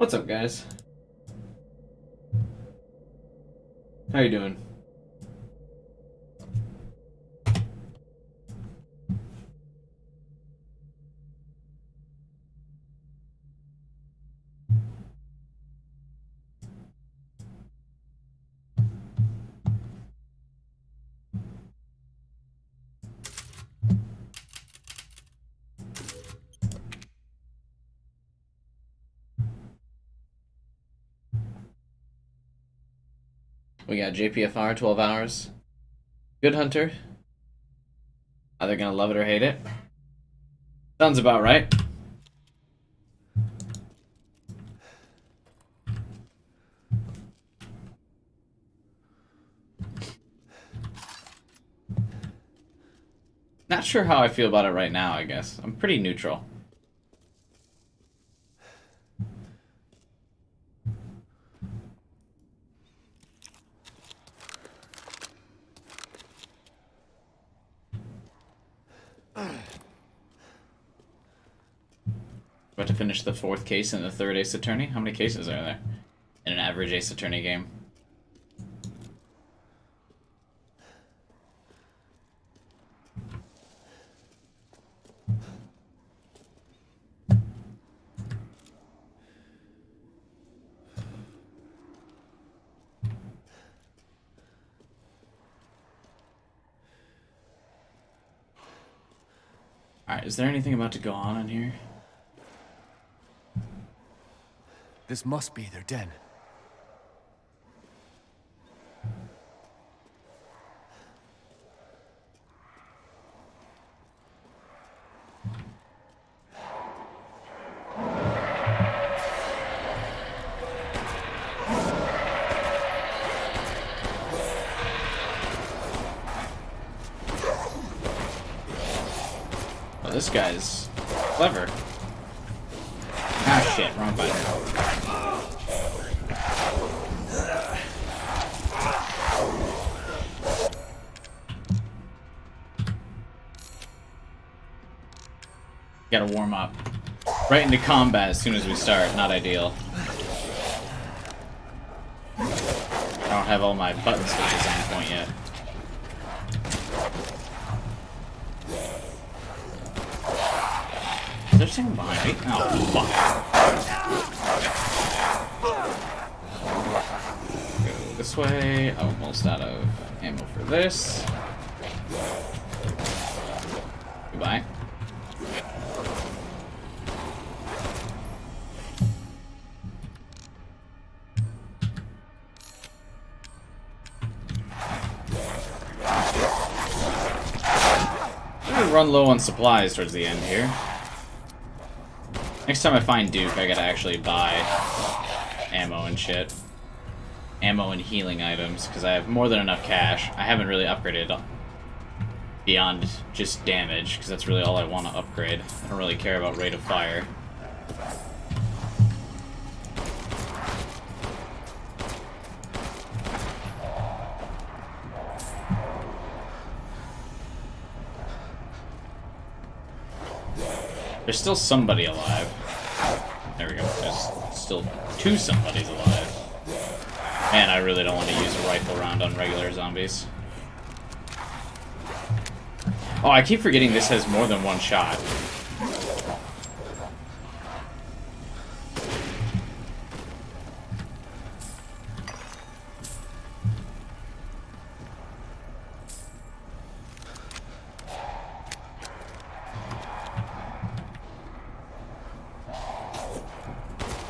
What's up, guys? How you doing? We got JPFR 12 hours. Good Hunter. Either gonna love it or hate it. Sounds about right. Not sure how I feel about it right now, I guess. I'm pretty neutral. About to finish the 4th case in the 3rd Ace Attorney. How many cases are there in an average Ace Attorney game? Alright, is there anything about to go on in here? This must be their den. Oh, this guy's clever. Ah, shit, wrong button. Gotta warm up. Right into combat as soon as we start. Not ideal. I don't have all my button switches on point yet. Is there someone behind me? Oh, fuck. Go this way. Almost out of ammo for this. Goodbye. I'm gonna run low on supplies towards the end here. Next time I find Duke, I gotta actually buy ammo and shit. Ammo and healing items, because I have more than enough cash. I haven't really upgraded beyond just damage, because that's really all I want to upgrade. I don't really care about rate of fire. There's still somebody alive. There we go. There's still 2 somebodies alive. Man, I really don't want to use a rifle round on regular zombies. Oh, I keep forgetting this has more than one shot.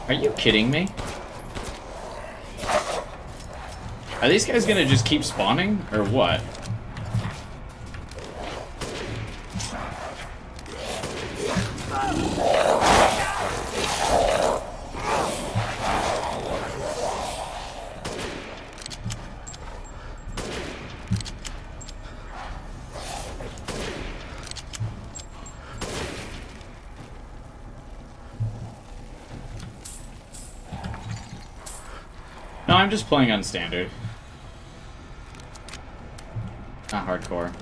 Are you kidding me? Are these guys gonna just keep spawning, or what? No, I'm just playing on standard. Not hardcore.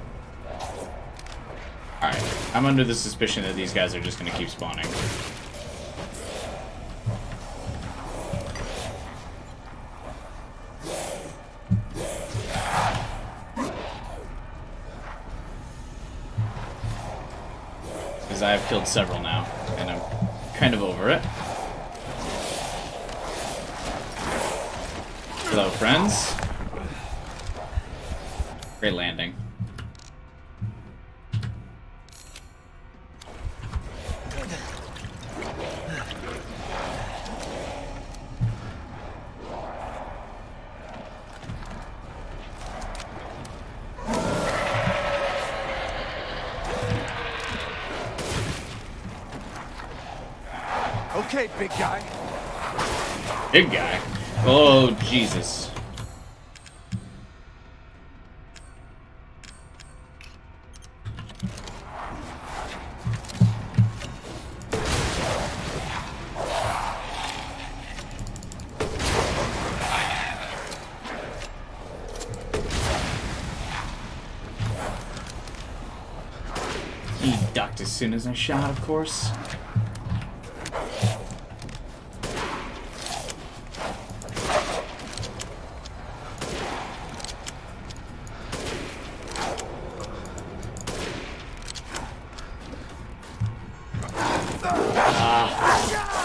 Alright, I'm under the suspicion that these guys are just gonna keep spawning. because I have killed several now, and I'm kind of over it. Hello, friends. Great landing. Okay, big guy. Big guy? Oh, Jesus. He ducked as soon as I shot, of course.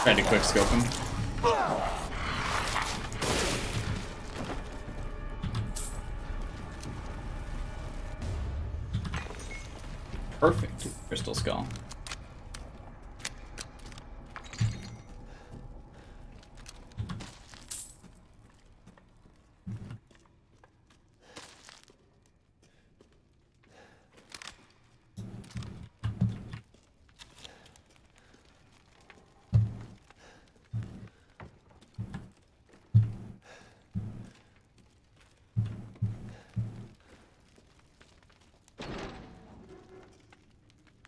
Tried to quickscope him. Perfect. Crystal skull.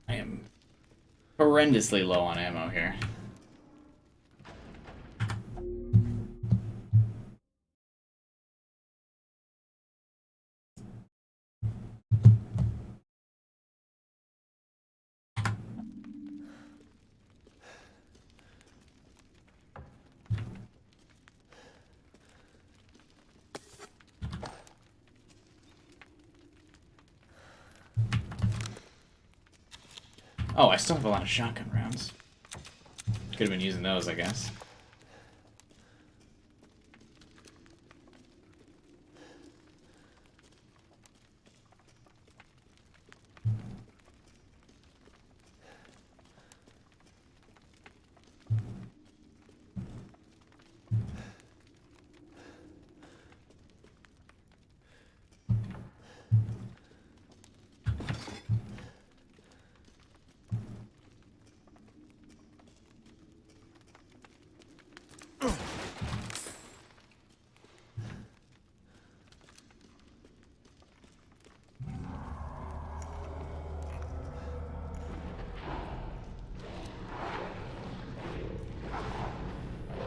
I am horrendously low on ammo here. Oh, I still have a lot of shotgun rounds. Could have been using those, I guess.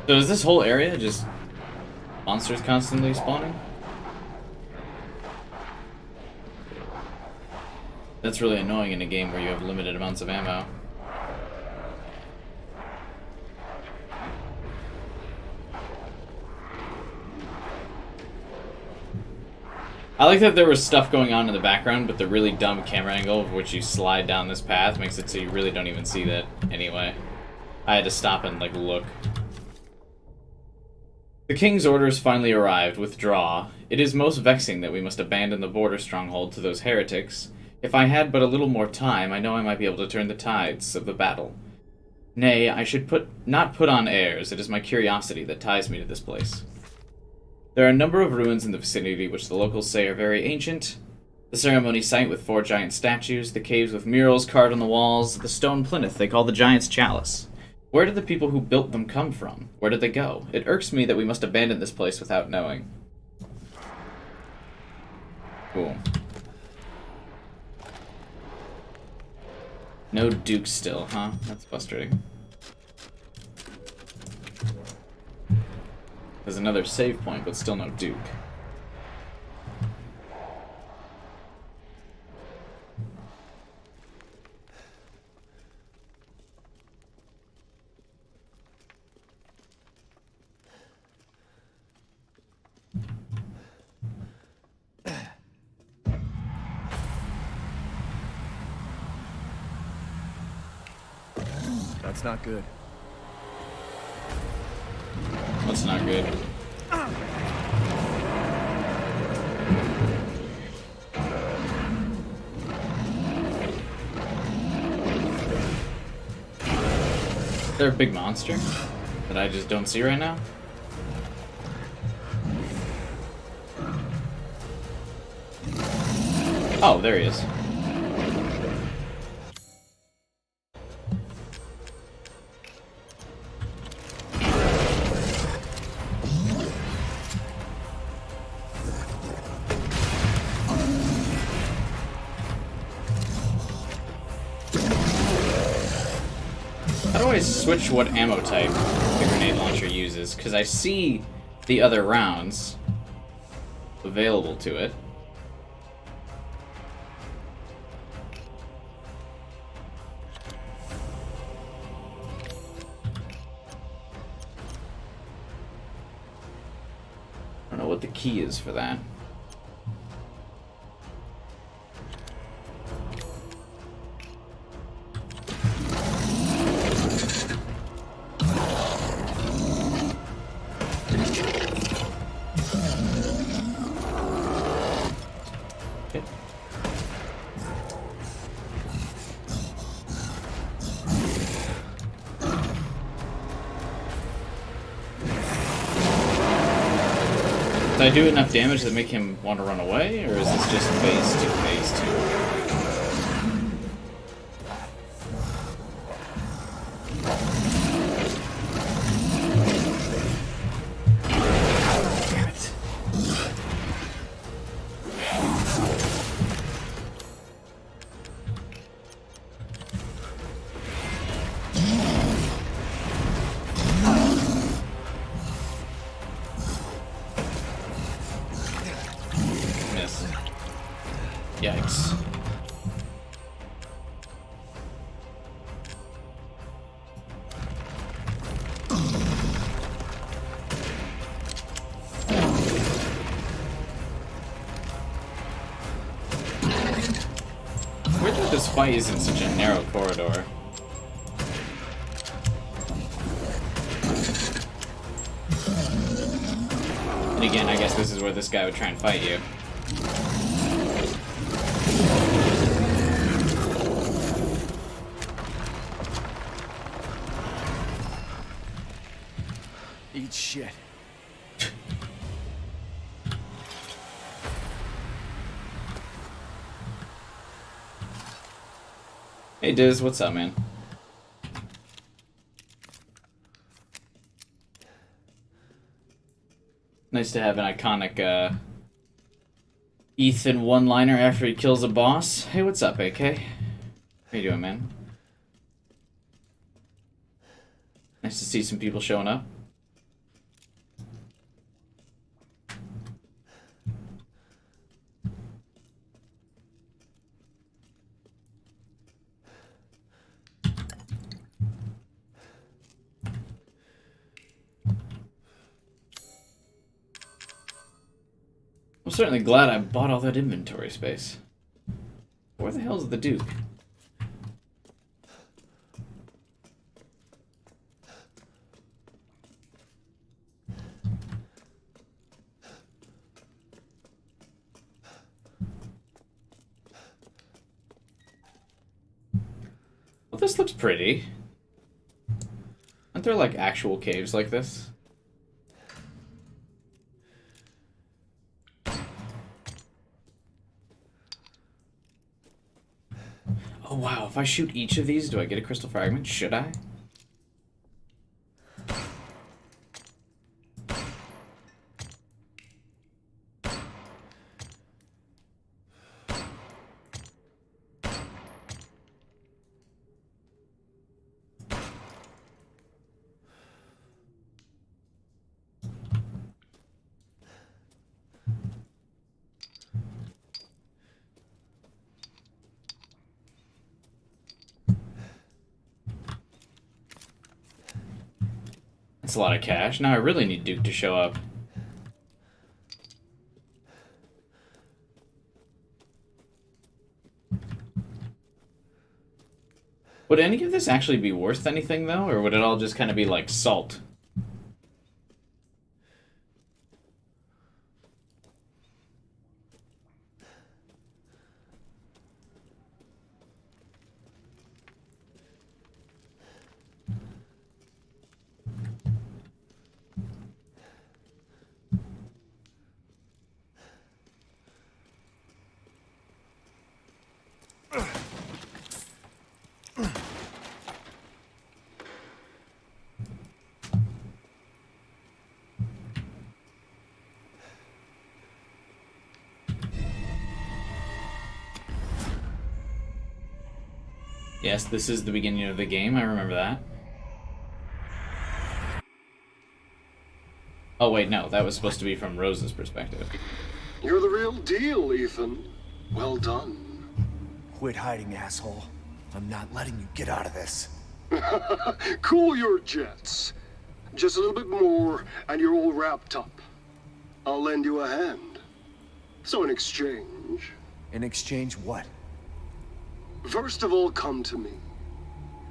So is this whole area just monsters constantly spawning? That's really annoying in a game where you have limited amounts of ammo. I like that there was stuff going on in the background, but the really dumb camera angle of which you slide down this path makes it so you really don't even see that anyway. I had to stop and, like, look. The king's orders finally arrived. Withdraw. It is most vexing that we must abandon the border stronghold to those heretics. If I had but a little more time, I know I might be able to turn the tides of the battle. Nay, I should not put on airs. It is my curiosity that ties me to this place. There are a number of ruins in the vicinity which the locals say are very ancient. The ceremony site with 4 giant statues, the caves with murals carved on the walls, the stone plinth they call the Giant's Chalice. Where did the people who built them come from? Where did they go? It irks me that we must abandon this place without knowing. Cool. No Duke still, huh? That's frustrating. There's another save point, but still no Duke. That's not good. What's not good? Is there a big monster that I just don't see right now? Oh, there he is. How do I switch what ammo type the grenade launcher uses? Because I see the other rounds available to it. I don't know what the key is for that. Did I do enough damage to make him want to run away, or is this just phase 2, phase 2? Damn it. Miss. Yikes. Weird that this fight is in such a narrow corridor. And again, I guess this is where this guy would try and fight you. Eat shit. Hey Diz, what's up, man? Nice to have an iconic Ethan one-liner after he kills a boss. Hey, what's up, AK? How you doing, man? Nice to see some people showing up. I'm certainly glad I bought all that inventory space. Where the hell's the Duke? Well, this looks pretty. Aren't there like actual caves like this? Oh wow, if I shoot each of these, do I get a crystal fragment? Should I? That's a lot of cash. Now I really need Duke to show up. Would any of this actually be worth anything, though? Or would it all just kind of be like salt? Yes, this is the beginning of the game. I remember that. Oh, wait, no. That was supposed to be from Rose's perspective. You're the real deal, Ethan. Well done. Quit hiding, asshole. I'm not letting you get out of this. Cool your jets. Just a little bit more, and you're all wrapped up. I'll lend you a hand. So in exchange... In exchange, what? First of all, come to me.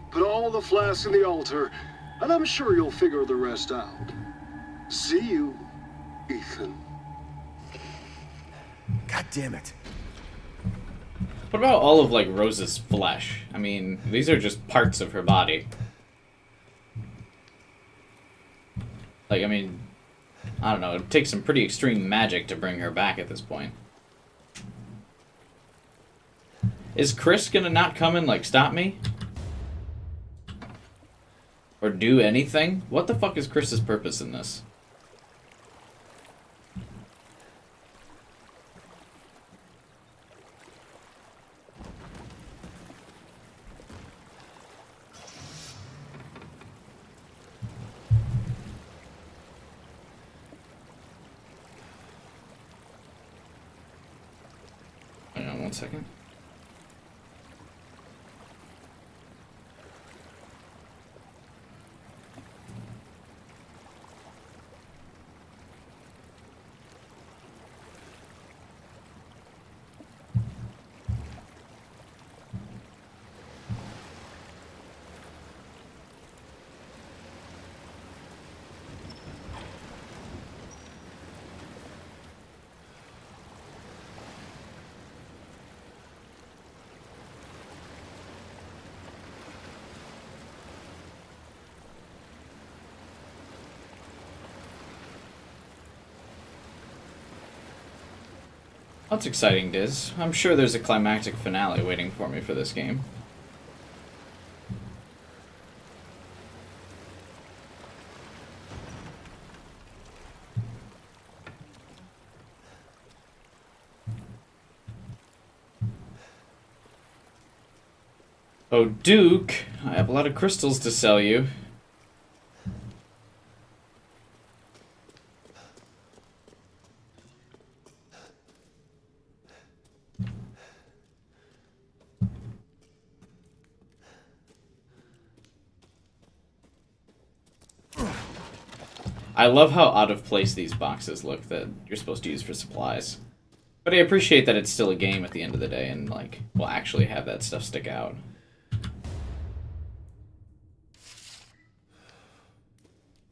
Put all the flasks in the altar, and I'm sure you'll figure the rest out. See you, Ethan. God damn it. What about all of, like, Rose's flesh? I mean, these are just parts of her body. Like, I mean, I don't know. It takes some pretty extreme magic to bring her back at this point. Is Chris gonna not come and, like, stop me? Or do anything? What the fuck is Chris's purpose in this? Hang on 1 second. That's exciting, Diz. I'm sure there's a climactic finale waiting for me for this game. Oh, Duke, I have a lot of crystals to sell you. I love how out of place these boxes look that you're supposed to use for supplies. But I appreciate that it's still a game at the end of the day and, like, will actually have that stuff stick out.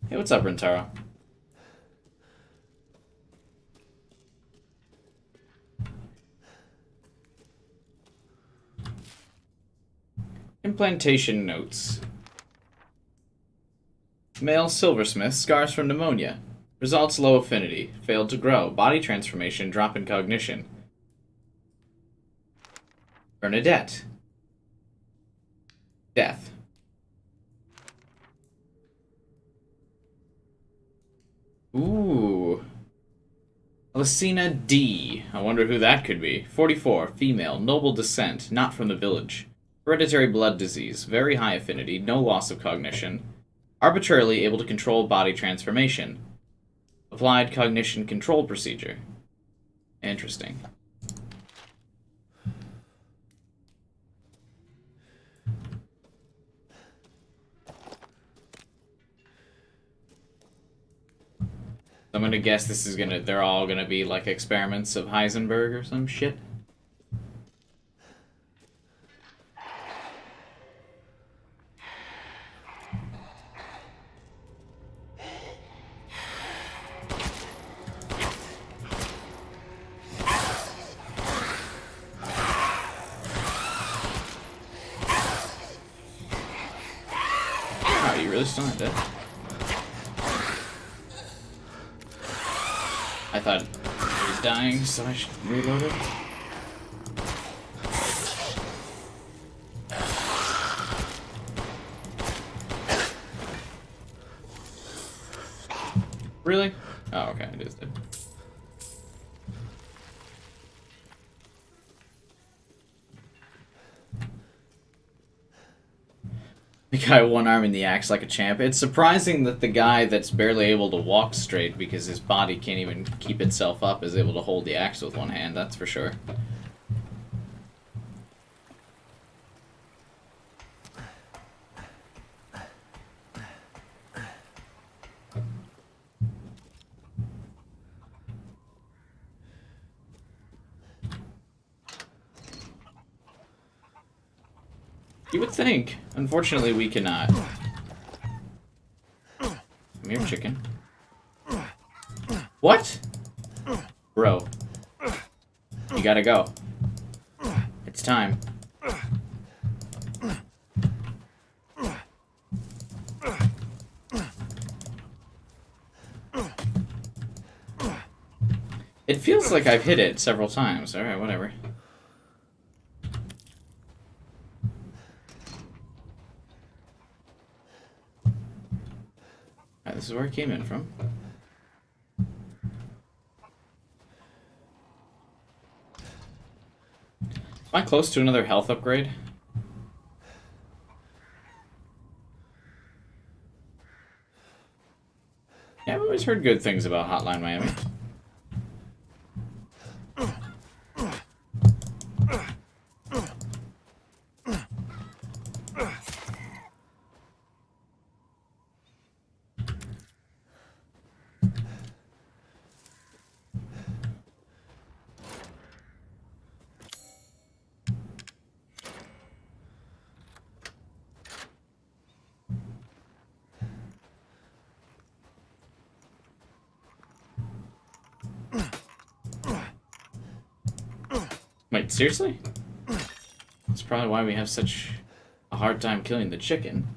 Hey, what's up, Rintaro? Implantation notes. Male silversmith, scars from pneumonia. Results low affinity. Failed to grow. Body transformation, drop in cognition. Bernadette. Death. Ooh. Lucina D. I wonder who that could be. 44, female, noble descent, not from the village. Hereditary blood disease, very high affinity, no loss of cognition. Arbitrarily able to control body transformation. Applied cognition control procedure. Interesting. I'm gonna guess this is they're all gonna be like experiments of Heisenberg or some shit. really still not dead? I thought he was dying, so I should reload it. Really? Oh, okay, it is dead. The guy one-arming the axe like a champ. It's surprising that the guy that's barely able to walk straight because his body can't even keep itself up is able to hold the axe with one hand, that's for sure. You would think. Unfortunately, we cannot. Come here, chicken. What? Bro. You gotta go. It's time. It feels like I've hit it several times. Alright, whatever. This is where I came in from. Am I close to another health upgrade? Yeah, I've always heard good things about Hotline Miami. Wait, seriously? That's probably why we have such a hard time killing the chicken.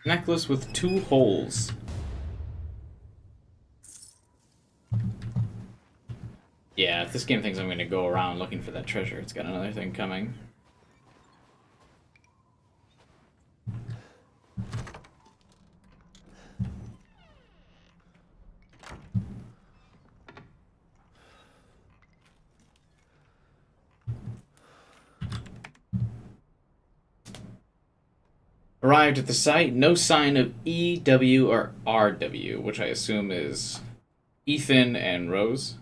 Necklace with 2 holes. Yeah, if this game thinks I'm gonna go around looking for that treasure, it's got another thing coming. Arrived at the site, no sign of EW or RW, which I assume is Ethan and Rose.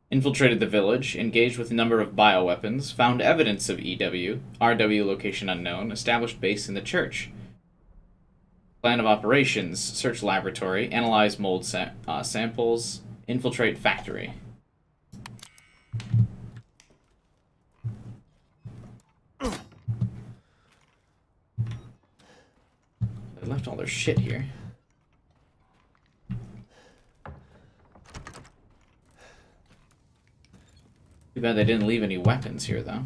Infiltrated the village, engaged with a number of bioweapons, found evidence of EW, RW location unknown, established base in the church. Plan of operations, search laboratory, analyze mold samples, infiltrate factory. They left all their shit here. Too bad they didn't leave any weapons here, though.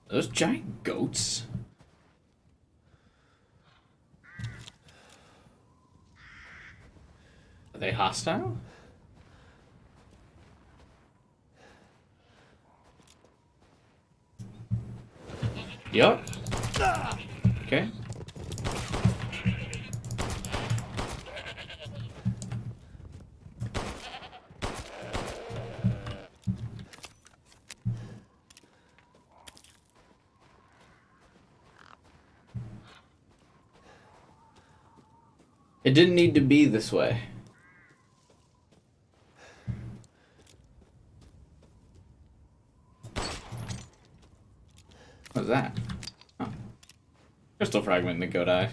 Those giant goats? Are they hostile? Yup. Okay. It didn't need to be this way. What was that? Oh. Crystal fragment in the goat eye.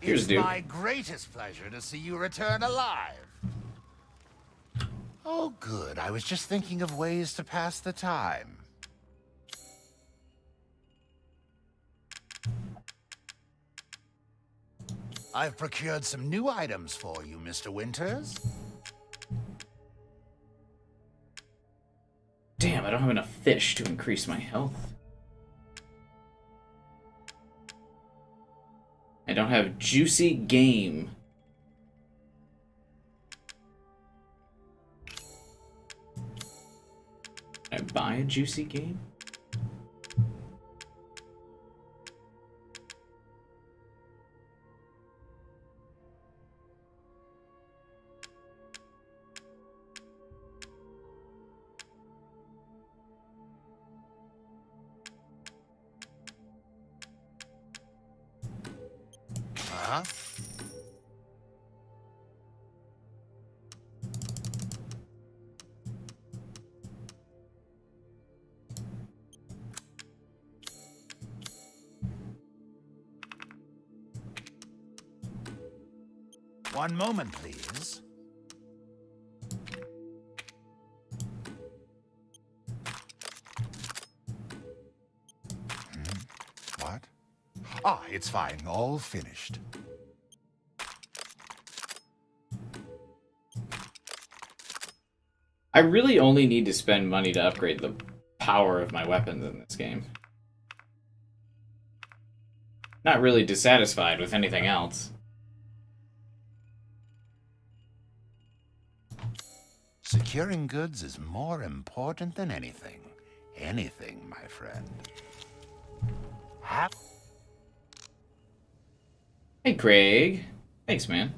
Here's It's my greatest pleasure to see you return alive. Oh, good. I was just thinking of ways to pass the time. I've procured some new items for you, Mr. Winters. Damn, I don't have enough fish to increase my health. I don't have juicy game. Can I buy a juicy game? Huh? One moment, please. What? Ah, it's fine. All finished. I really only need to spend money to upgrade the power of my weapons in this game. Not really dissatisfied with anything else. Securing goods is more important than anything. Anything, my friend. Hey, Craig. Thanks, man.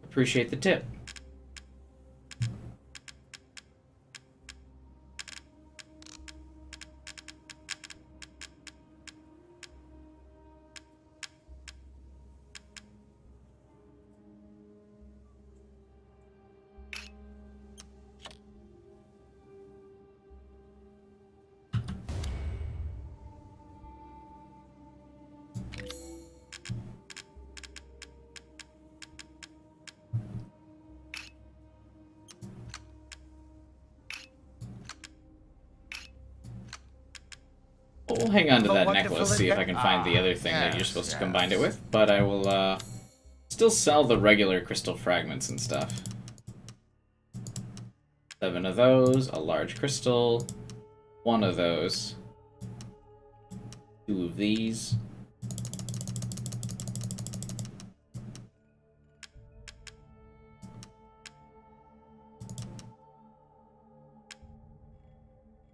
Appreciate the tip. We'll hang on to that necklace, see if I can find the other thing that you're supposed to combine it with, but I will still sell the regular crystal fragments and stuff. 7 of those, a large crystal, 1 of those, 2 of these.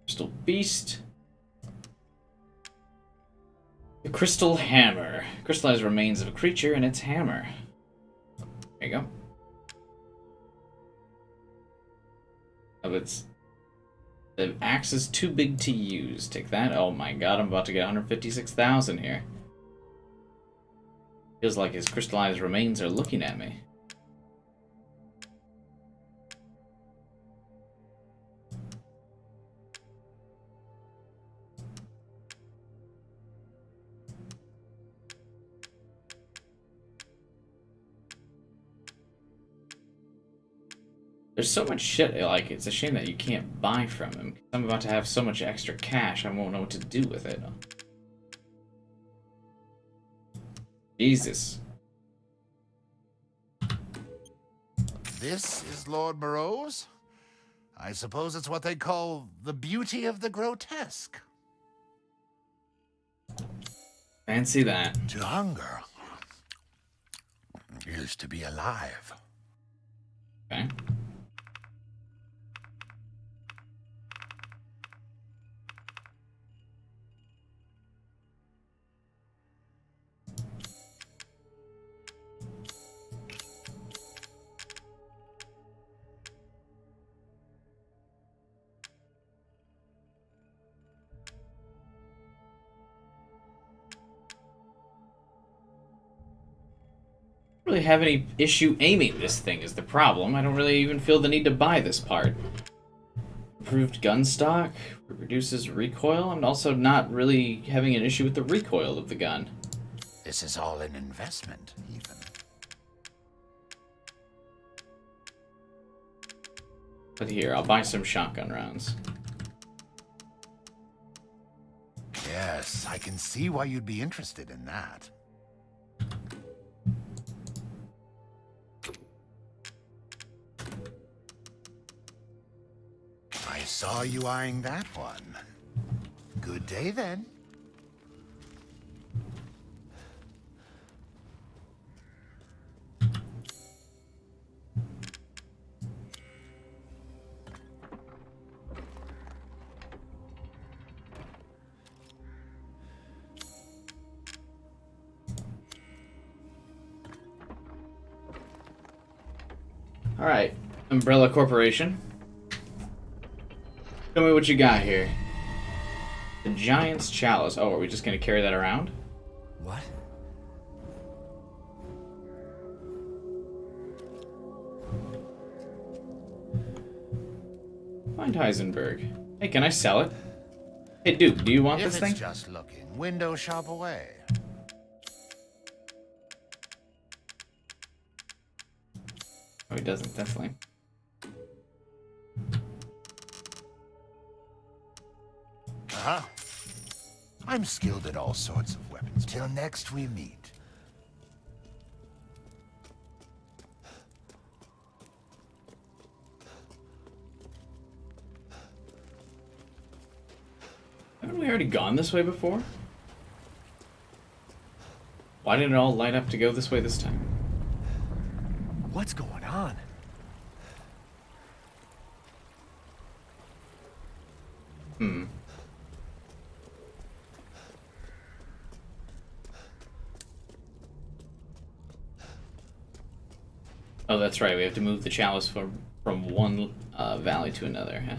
Crystal beast. The crystal hammer. Crystallized remains of a creature and its hammer. There you go. Oh, it's... The axe is too big to use. Take that. Oh my god, I'm about to get 156,000 here. Feels like his crystallized remains are looking at me. There's so much shit, like, it's a shame that you can't buy from him. I'm about to have so much extra cash, I won't know what to do with it. Jesus. This is Lord Moreau's? I suppose it's what they call the beauty of the grotesque. Fancy that. To hunger is to be alive. Okay. really have any issue aiming this thing is the problem. I don't really even feel the need to buy this part. Improved gun stock, reduces recoil. I'm also not really having an issue with the recoil of the gun. This is all an investment, Ethan. But here, I'll buy some shotgun rounds. Yes, I can see why you'd be interested in that. I saw you eyeing that one. Good day, then. Alright, Umbrella Corporation. Tell me what you got here. The Giant's Chalice. Oh, are we just gonna carry that around? What? Find Heisenberg. Hey, can I sell it? Hey, Duke, do you want If this thing? it's just looking, window shop away. Oh, he doesn't. That's lame. Uh-huh. I'm skilled at all sorts of weapons. Till next we meet. Haven't we already gone this way before? Why did it all light up to go this way this time? What's going on? Hmm. Oh, that's right. We have to move the chalice from one valley to another, huh?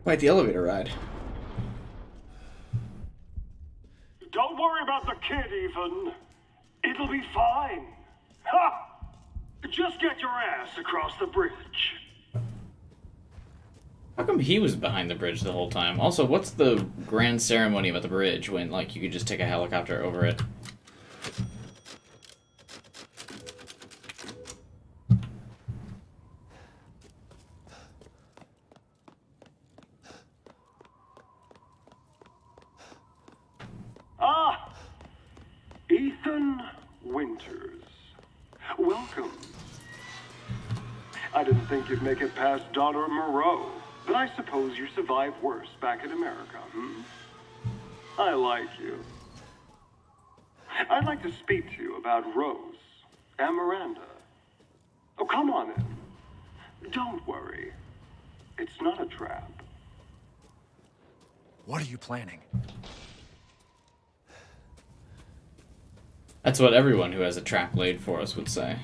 Quite the elevator ride. Don't worry about the kid, Ethan. It'll be fine. Ha! Just get your ass across the bridge. How come he was behind the bridge the whole time? Also, what's the grand ceremony about the bridge when, like, you could just take a helicopter over it? Ah! Ethan Winters. Welcome. I didn't think you'd make it past Daughter Moreau, but I suppose you survived worse back in America, hmm? I like you. I'd like to speak to you about Rose and Miranda. Oh, come on in. Don't worry. It's not a trap. What are you planning? That's what everyone who has a trap laid for us would say.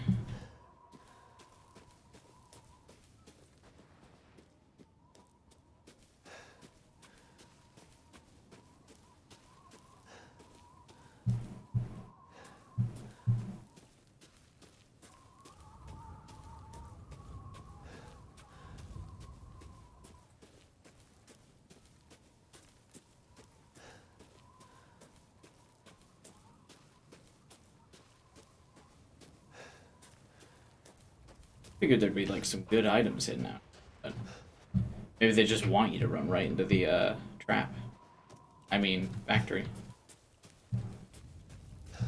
Figured there'd be like some good items hidden out. But maybe they just want you to run right into the trap. I mean, factory. I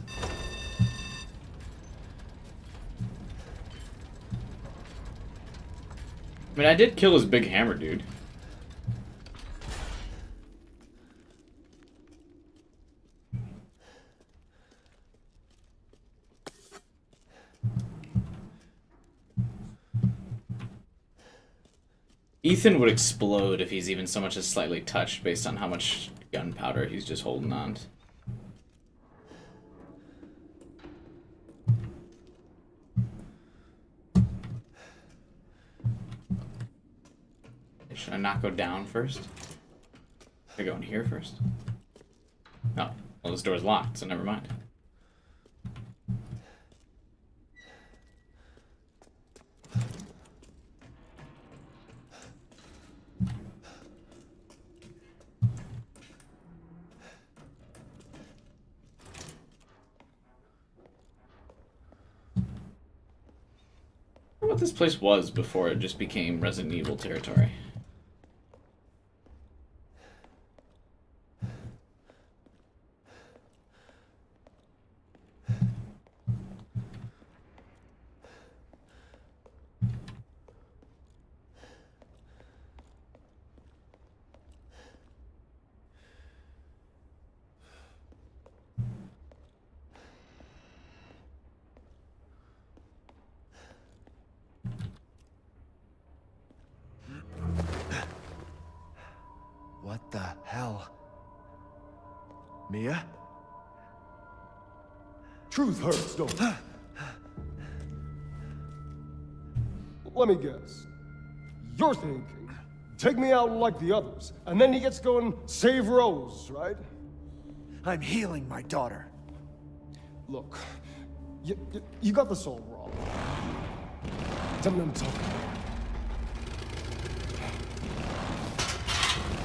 mean, I did kill his big hammer dude. Ethan would explode if he's even so much as slightly touched based on how much gunpowder he's just holding on to. Should I not go down first? Should I go in here first? Oh, well this door's locked, so never mind. I wonder what this place was before it just became Resident Evil territory. What the hell? Mia? Truth hurts, don't it? Let me guess. You're thinking, take me out like the others, and then he gets to go and save Rose, right? I'm healing my daughter. Look, you got this all wrong. Tell me what I'm talking about.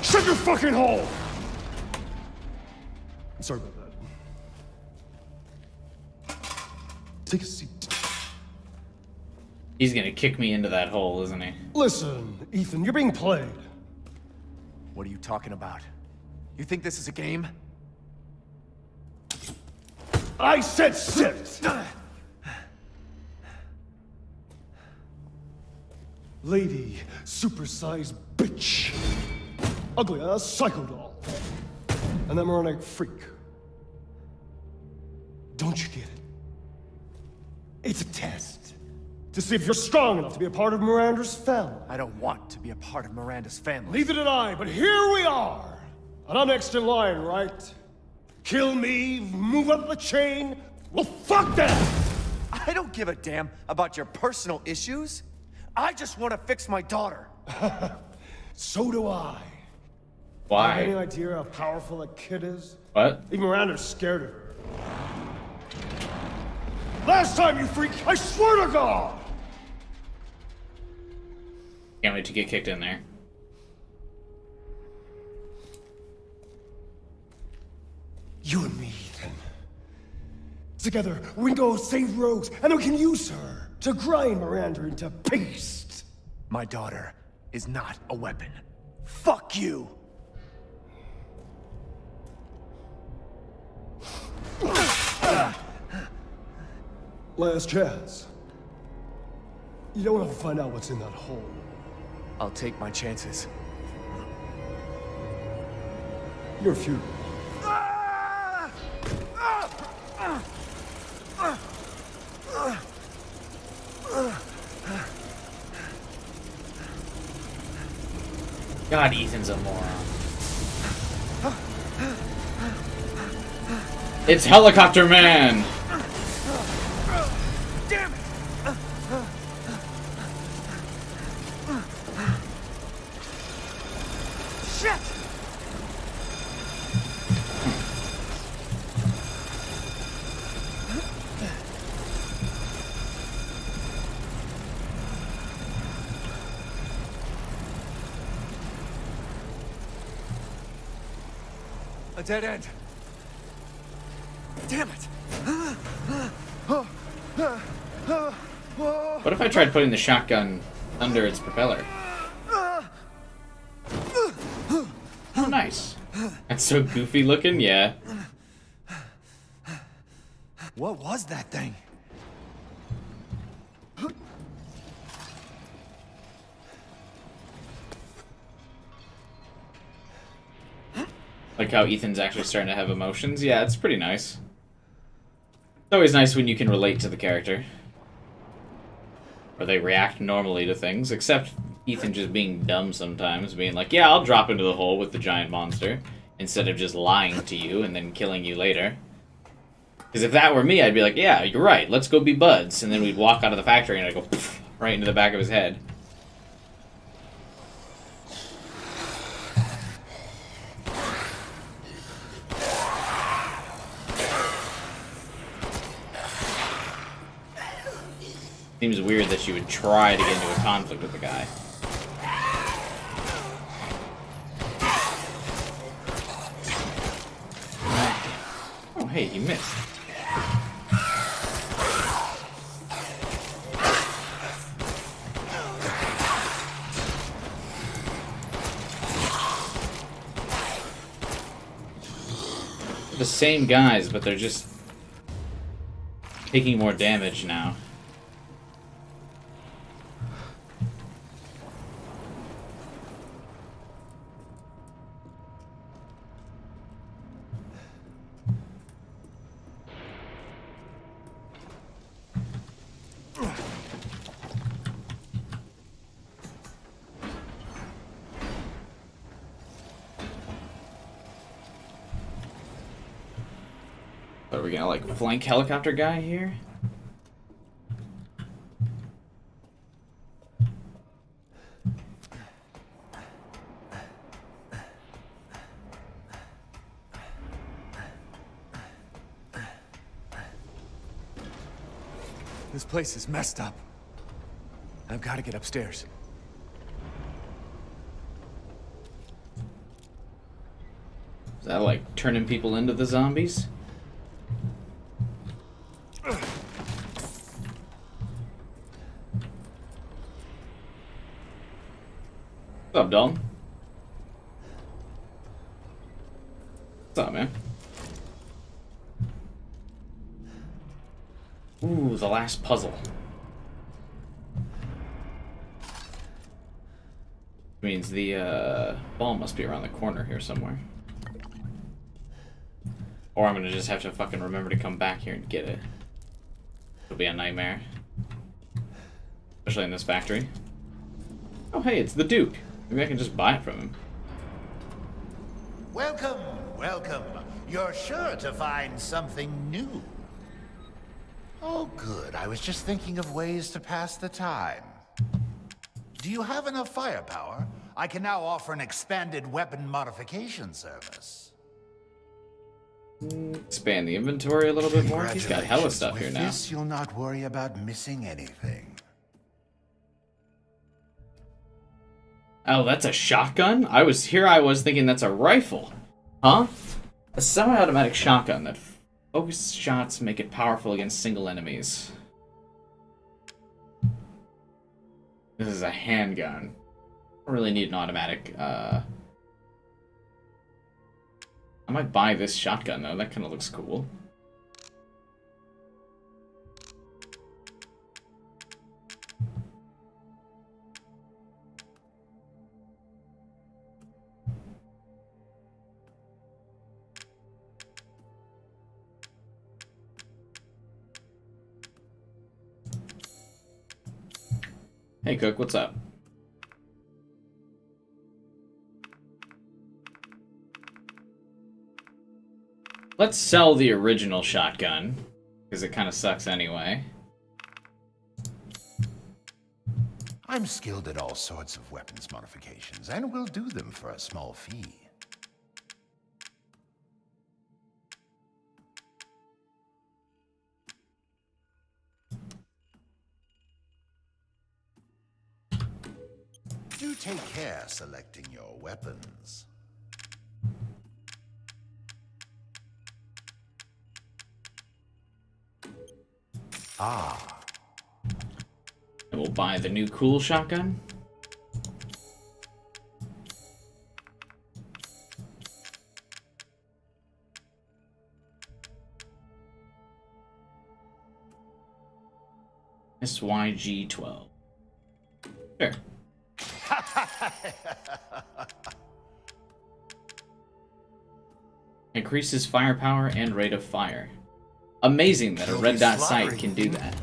Shut your fucking hole! Sorry about that. Take a seat. He's gonna kick me into that hole, isn't he? Listen, Ethan, you're being played. What are you talking about? You think this is a game? I said sit! Lady, supersized bitch. Ugly ass psycho doll. And that moronic freak. Don't you get it? It's a test. To see if you're strong enough to be a part of Miranda's family. I don't want to be a part of Miranda's family. Neither did I, but here we are. And I'm next in line, right? Kill me, move up the chain. Well, fuck that! I don't give a damn about your personal issues. I just want to fix my daughter. So do I. Have any Why? idea how powerful that kid is? What? Even Miranda's scared of her. Last time, you freak, I swear to God! Can't wait to get kicked in there. You and me, Ethan. Together, we can go save Rose, and then we can use her to grind Miranda into paste. My daughter is not a weapon. Fuck you! Last chance. You don't have to find out what's in that hole. I'll take my chances. Your funeral. God, Ethan's a moron. It's Helicopter Man! Damn it! Shit! A dead end. Damn it! What if I tried putting the shotgun under its propeller? Oh, nice. That's so goofy looking, yeah. What was that thing? Like how Ethan's actually starting to have emotions. Yeah, it's pretty nice. It's always nice when you can relate to the character. Or they react normally to things, except Ethan just being dumb sometimes, being like, yeah, I'll drop into the hole with the giant monster, instead of just lying to you and then killing you later. Because if that were me, I'd be like, yeah, you're right, let's go be buds. And then we'd walk out of the factory and I'd go poof, right into the back of his head. Seems weird that you would try to get into a conflict with the guy. Oh, hey, he missed. The same guys, but they're just taking more damage now. Are we gonna, like, flank helicopter guy here? This place is messed up. I've got to get upstairs. Is that, like, turning people into the zombies? What's up, Dalton? What's up, man? Ooh, the last puzzle. Means the ball must be around the corner here somewhere. Or I'm gonna just have to fucking remember to come back here and get it. It'll be a nightmare. Especially in this factory. Oh hey, it's the Duke. Maybe I can just buy it from him. Welcome, welcome. You're sure to find something new. Oh, good. I was just thinking of ways to pass the time. Do you have enough firepower? I can now offer an expanded weapon modification service. Expand the inventory a little bit more. He's got hella stuff here now. With this, you'll not worry about missing anything. Oh, that's a shotgun? I was thinking that's a rifle. Huh? A semi-automatic shotgun that focused shots make it powerful against single enemies. This is a handgun. I don't really need an automatic. I might buy this shotgun though. That kind of looks cool. Hey Cook, what's up? Let's sell the original shotgun, because it kind of sucks anyway. I'm skilled at all sorts of weapons modifications, and will do them for a small fee. Do take care selecting your weapons. Ah, we'll buy the new cool shotgun. SYG-12. Sure. Increases firepower and rate of fire. Amazing that a red dot sight can do that.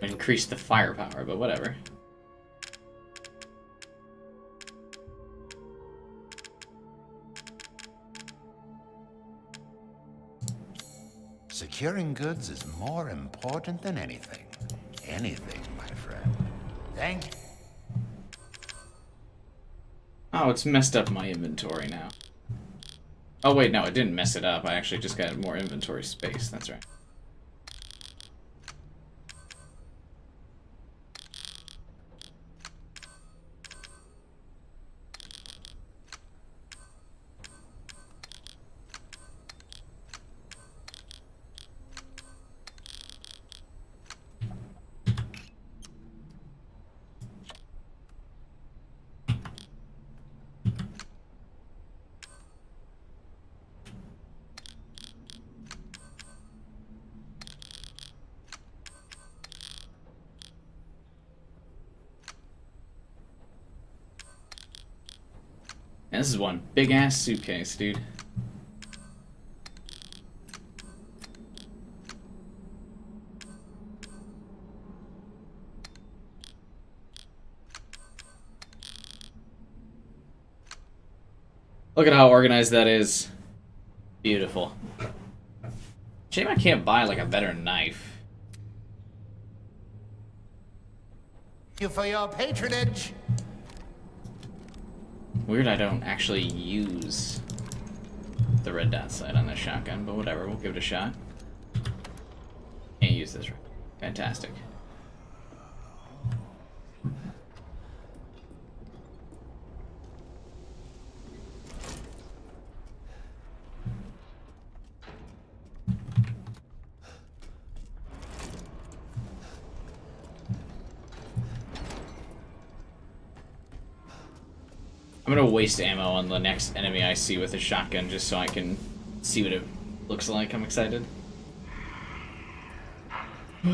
Increase the firepower, but whatever. Securing goods is more important than anything. Anything, my friend. Thank you. Oh, it's messed up my inventory now. Oh wait, no, it didn't mess it up. I actually just got more inventory space. That's right. And this is one big ass suitcase, dude. Look at how organized that is. Beautiful. Shame I can't buy like a better knife. Thank you for your patronage. Weird I don't actually use the red dot sight on this shotgun, but whatever, we'll give it a shot. Can't use this. Fantastic. I'm gonna waste ammo on the next enemy I see with a shotgun just so I can see what it looks like. I'm excited. I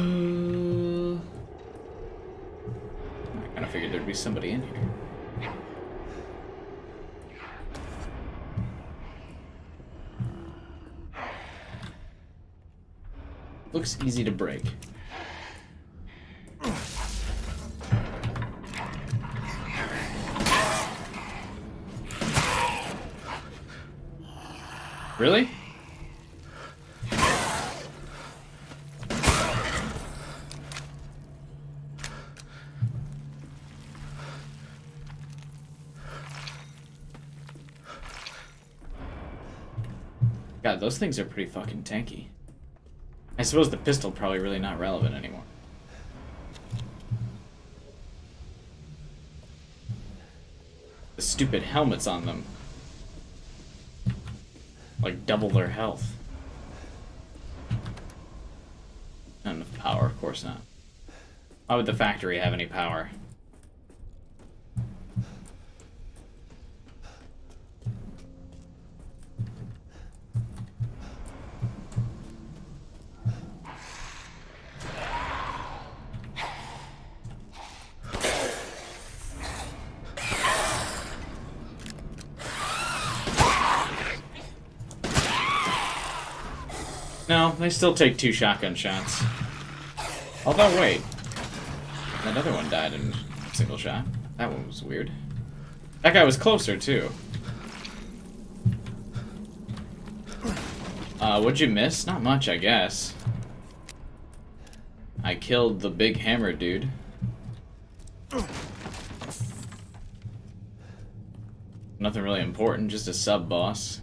kinda figured there'd be somebody in here. Looks easy to break. Really? God, those things are pretty fucking tanky. I suppose the pistol probably really not relevant anymore. The stupid helmets on them. Like double their health. Not enough power, of course not. Why would the factory have any power? No, they still take 2 shotgun shots. Although, wait. That other one died in a single shot. That one was weird. That guy was closer, too. What'd you miss? Not much, I guess. I killed the big hammer dude. Nothing really important, just a sub-boss.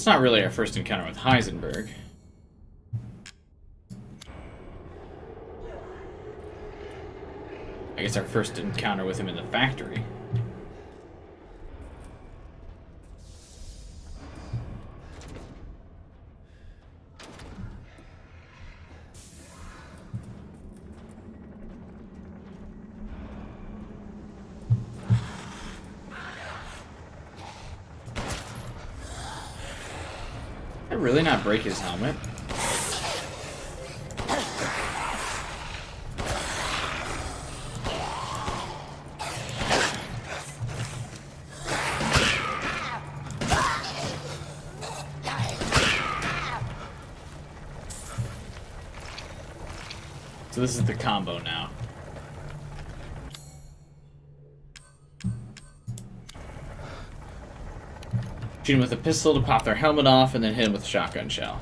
It's not really our first encounter with Heisenberg. I guess our first encounter with him in the factory. Did I really not break his helmet? So this is the combo now. Shoot him with a pistol to pop their helmet off, and then hit him with a shotgun shell.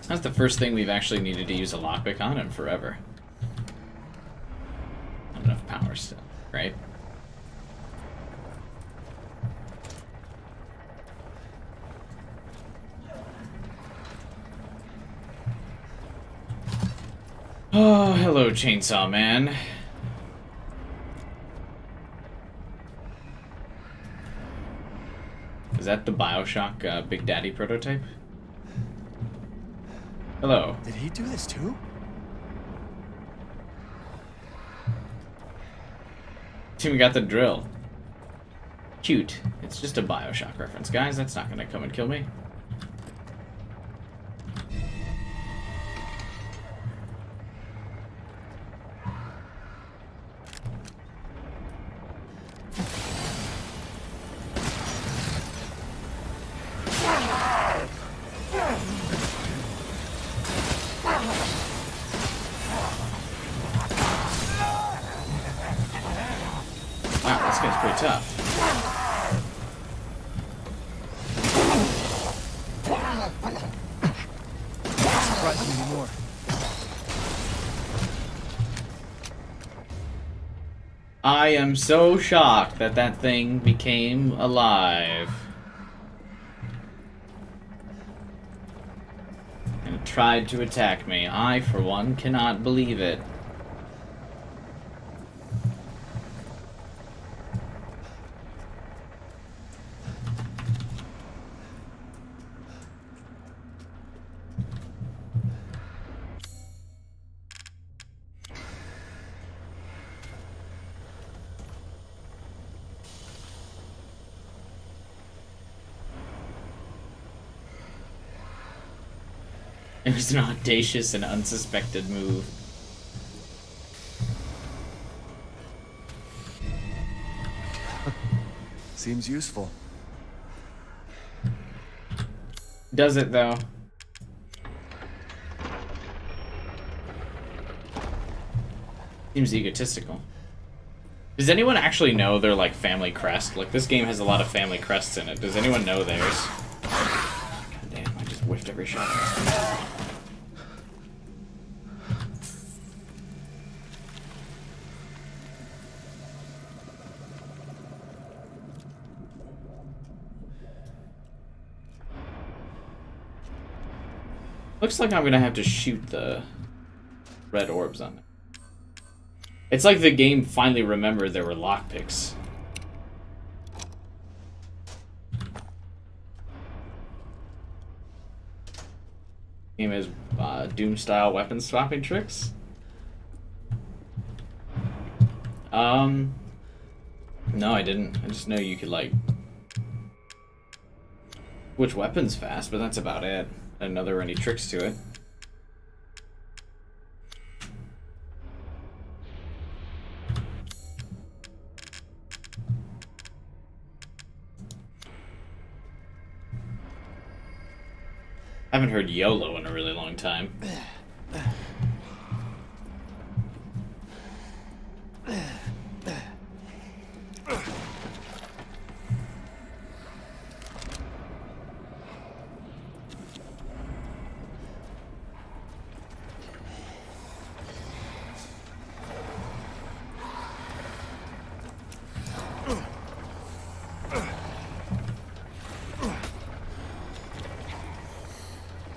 That's the first thing we've actually needed to use a lockpick on in forever. Not enough power still, right? Oh, hello, Chainsaw Man. Is that the Bioshock Big Daddy prototype? Hello. Did he do this too? Team got the drill. Cute. It's just a Bioshock reference, guys. That's not gonna come and kill me. Wow, this guy's pretty tough. Surprise me anymore. I am so shocked that that thing became alive. And it tried to attack me. I, for one, cannot believe it. It was an audacious and unsuspected move. Seems useful. Does it, though? Seems egotistical. Does anyone actually know their, like, family crest? Like, this game has a lot of family crests in it. Does anyone know theirs? God damn, I just whiffed every shot. Looks like I'm gonna have to shoot the red orbs on it. It's like the game finally remembered there were lockpicks. Game has Doom-style weapon swapping tricks. No, I didn't. I just know you could, like, switch weapons fast, but that's about it. I didn't know there were any tricks to it. I haven't heard YOLO in a really long time.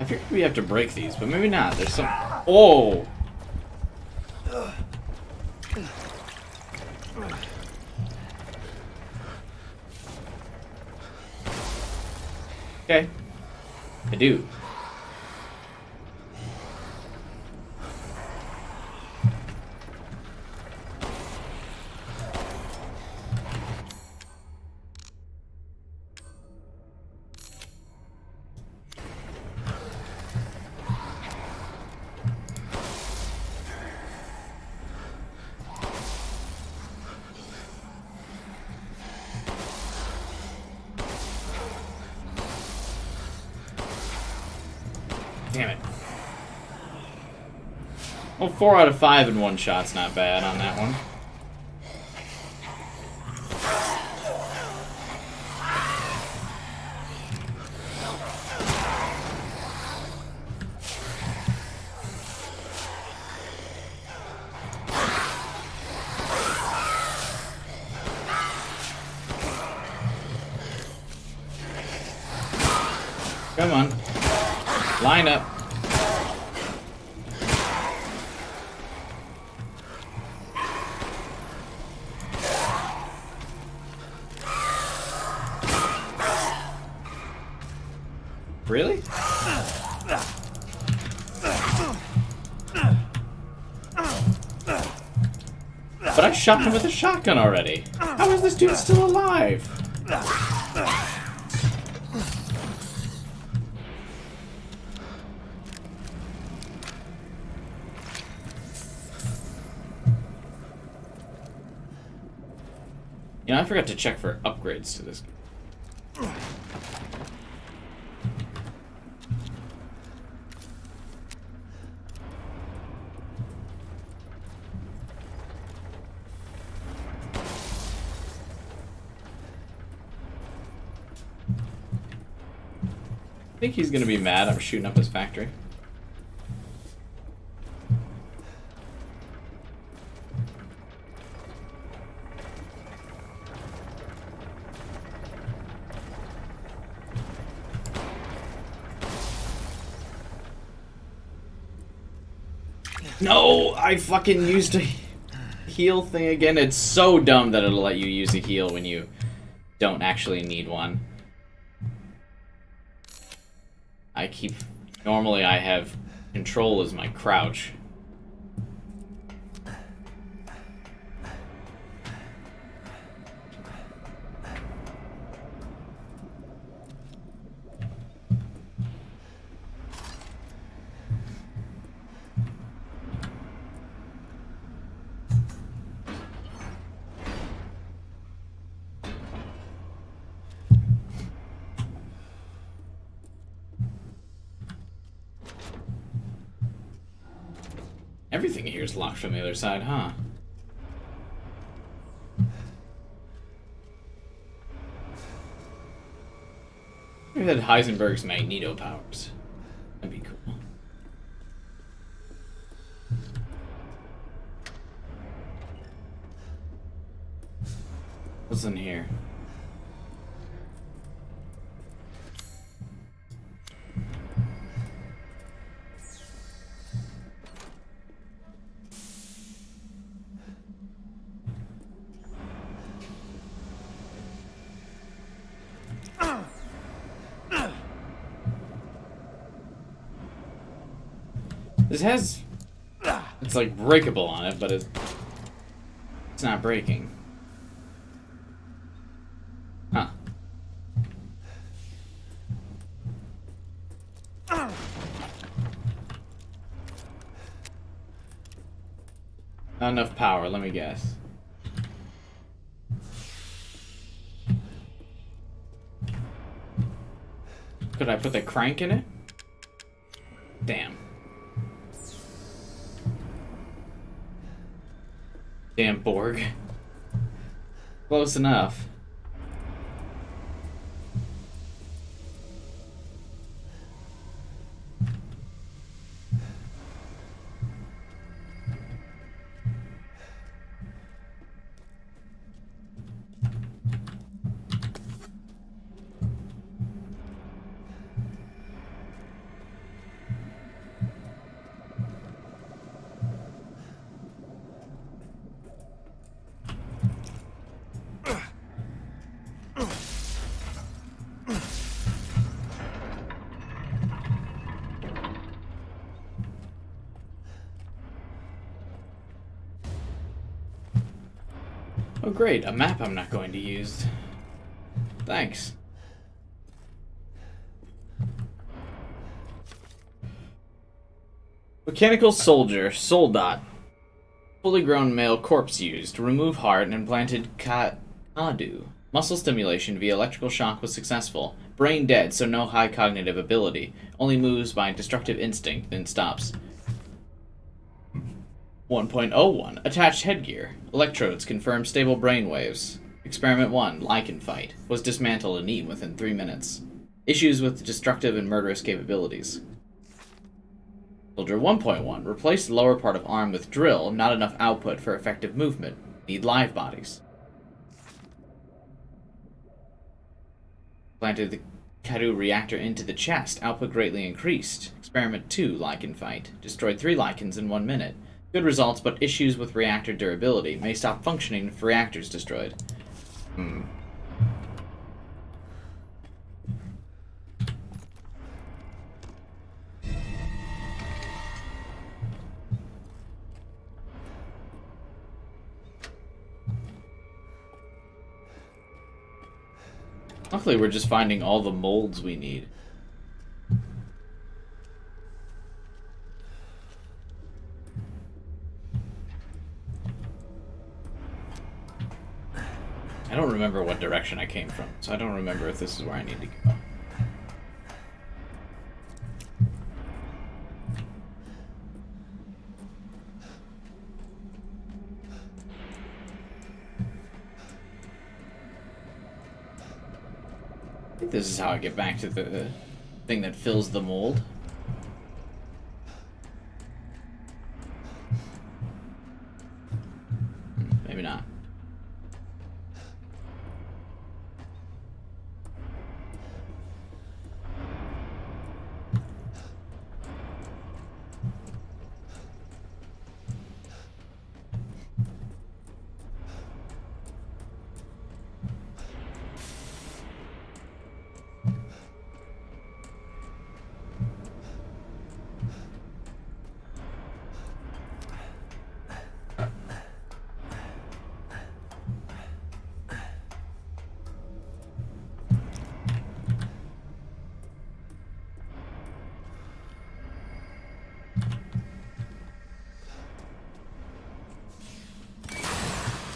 figured we have to break these, but maybe not. There's some... Oh! Okay. I do. Damn it. Well, 4 out of 5 in one shot's not bad on that one. Come on. Line up. Really? But I shot him with a shotgun already. How is this dude still alive? You know, I forgot to check for upgrades to this. I think he's gonna be mad I'm shooting up his factory. No, I fucking used a heal thing again. It's so dumb that it'll let you use a heal when you don't actually need one. Normally I have control as my crouch. Everything here is locked from the other side, huh? Maybe that Heisenberg's magneto powers. That'd be cool. What's in here? This has... It's like breakable on it, but it's not breaking. Huh. Not enough power, let me guess. Could I put the crank in it? Damn. Damn Borg. Close enough. Oh great, a map I'm not going to use. Thanks. Mechanical soldier, soldat. Fully grown male corpse used. Remove heart and implanted Kadu. Muscle stimulation via electrical shock was successful. Brain dead, so no high cognitive ability. Only moves by destructive instinct, then stops. 1.01. Attached headgear. Electrodes confirm stable brain waves. Experiment 1. Lichen fight. Was dismantled and eaten within 3 minutes. Issues with destructive and murderous capabilities. Soldier 1.1. Replace the lower part of arm with drill. Not enough output for effective movement. Need live bodies. Planted the Kadu reactor into the chest. Output greatly increased. Experiment 2. Lichen fight. Destroyed 3 lichens in 1 minute. Good results, but issues with reactor durability. May stop functioning if reactors destroyed. Luckily, we're just finding all the molds we need. I don't remember what direction I came from, so I don't remember if this is where I need to go. I think this is how I get back to the thing that fills the mold. Maybe not.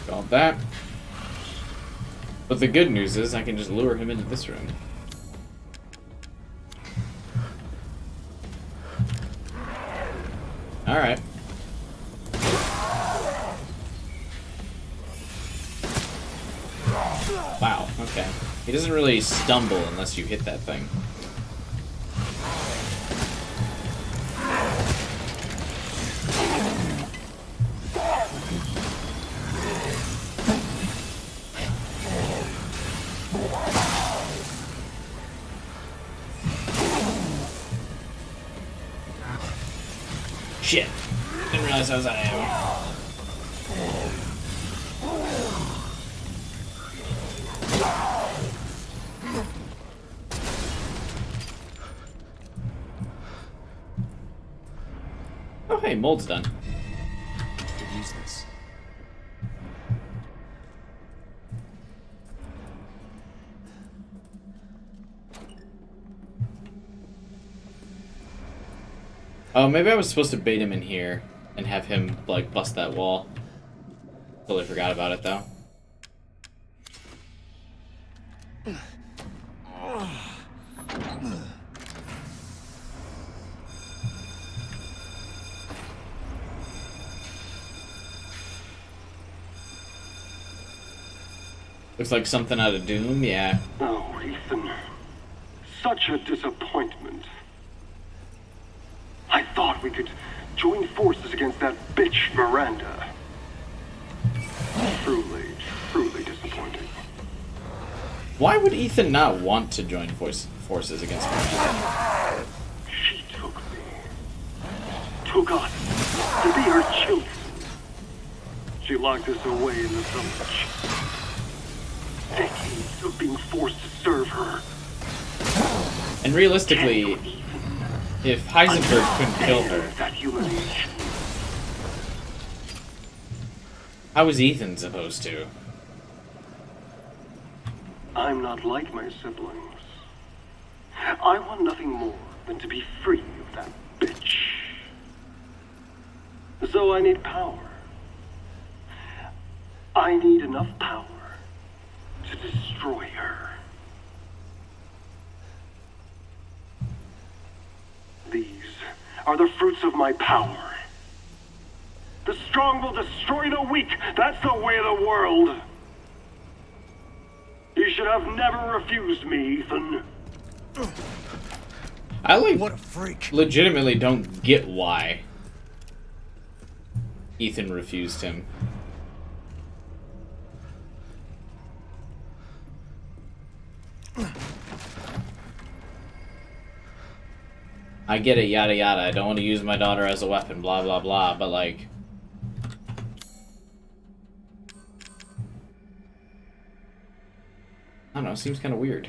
Got that. But the good news is I can just lure him into this room. Alright. Wow, okay. He doesn't really stumble unless you hit that thing. Shit. Didn't realize I was out of ammo. Oh, hey, mold's done. Could use this. Oh, maybe I was supposed to bait him in here and have him, like, bust that wall. Totally forgot about it, though. Looks like something out of Doom, yeah. Oh, Ethan. Such a disappointment. I thought we could join forces against that bitch Miranda. Truly, truly disappointing. Why would Ethan not want to join forces against Miranda? She took me. Took us to be her children. She locked us away in the village. Decades of being forced to serve her. And realistically, if Heisenberg couldn't kill her, That humiliation. how was Ethan supposed to? I'm not like my siblings. I want nothing more than to be free of that bitch. So I need power. I need enough power to destroy her. These are the fruits of my power. The strong will destroy the weak. That's the way of the world. You should have never refused me, Ethan. I What a freak. legitimately don't get why Ethan refused him. I get it, yada yada. I don't want to use my daughter as a weapon, blah blah blah, but like... I don't know, seems kind of weird.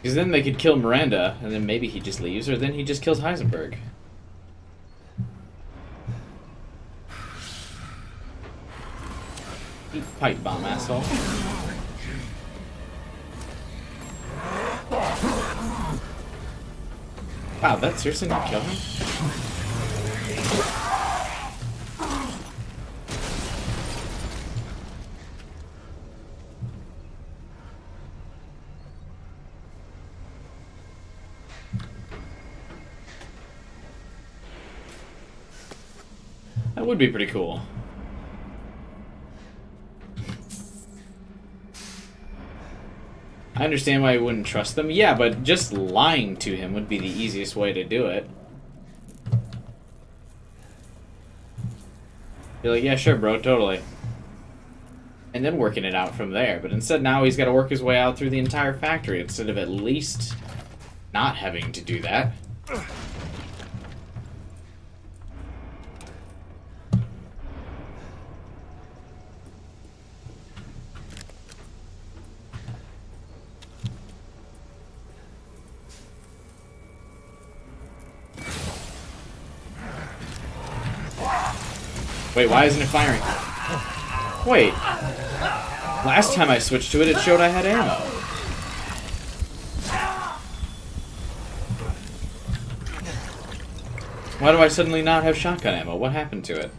Because then they could kill Miranda, and then maybe he just leaves, or then he just kills Heisenberg. Eat pipe bomb, asshole. Wow, that seriously not kill him? That would be pretty cool. I understand why he wouldn't trust them. Yeah, but just lying to him would be the easiest way to do it. Be like, yeah, sure, bro, totally. And then working it out from there. But instead, now he's got to work his way out through the entire factory instead of at least not having to do that. Wait, why isn't it firing? Wait. Last time I switched to it, it showed I had ammo. Why do I suddenly not have shotgun ammo? What happened to it?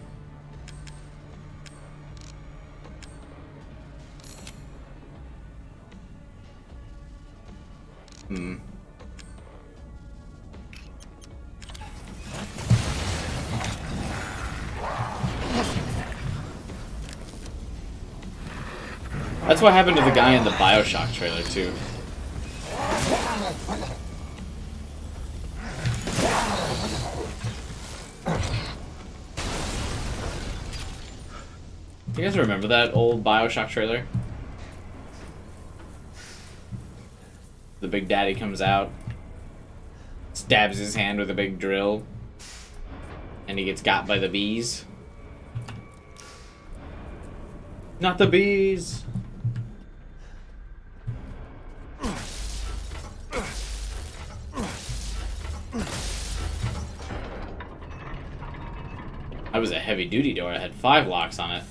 That's what happened to the guy in the BioShock trailer, too. You guys remember that old BioShock trailer? The Big Daddy comes out, stabs his hand with a big drill, and he gets got by the bees. Not the bees! That was a heavy-duty door. It had 5 locks on it.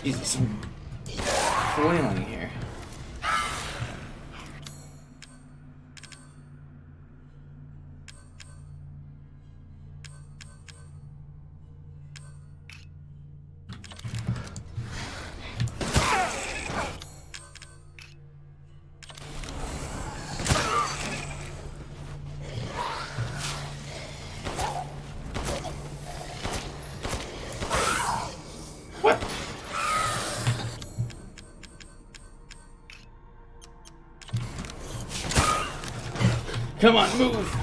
Easy, some flailing here. Come on, move!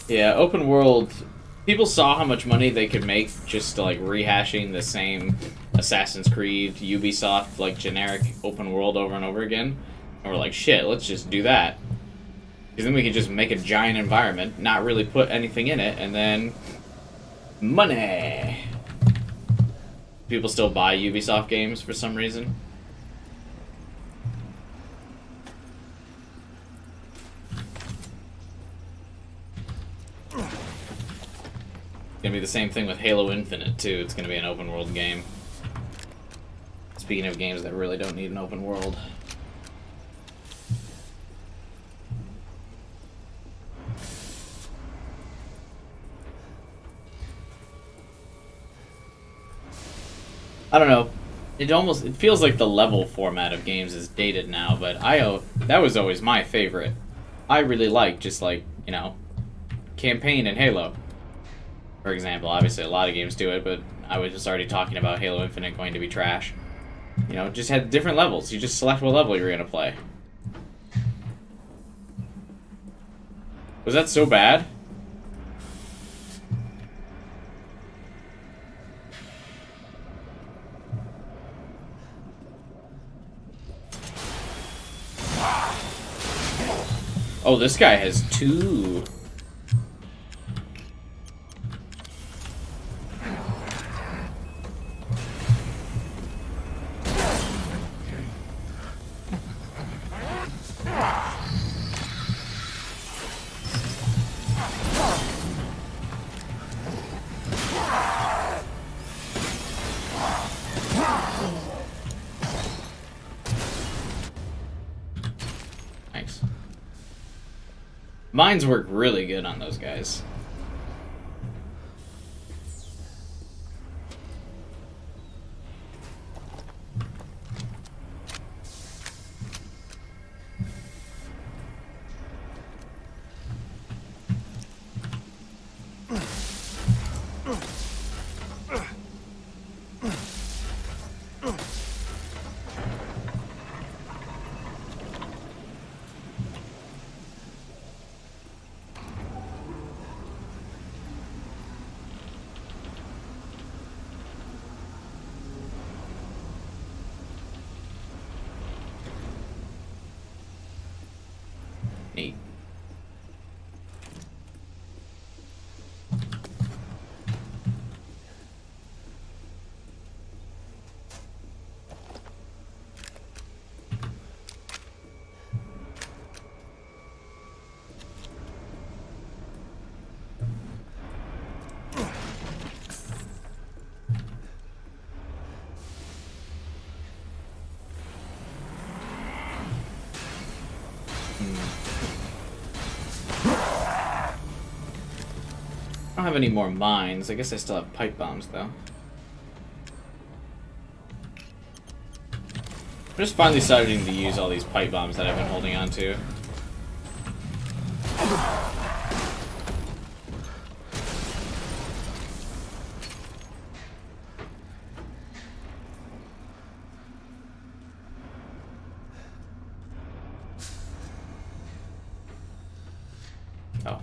Yeah, open world. People saw how much money they could make just like rehashing the same Assassin's Creed, Ubisoft, like generic open world over and over again. And we're like, shit, let's just do that. Because then we could just make a giant environment, not really put anything in it, and then money. People still buy Ubisoft games for some reason. It's gonna be the same thing with Halo Infinite too. It's gonna be an open world game. Speaking of games that really don't need an open world. I don't know. It feels like the level format of games is dated now, but that was always my favorite. I really like just like, you know, campaign in Halo. For example, obviously a lot of games do it, but I was just already talking about Halo Infinite going to be trash. You know, just had different levels. You just select what level you're gonna play. Was that so bad? Oh, this guy has two. Nice. Mines work really good on those guys. Neat. I don't have any more mines. I guess I still have pipe bombs, though. I'm just finally starting to use all these pipe bombs that I've been holding on to. Oh.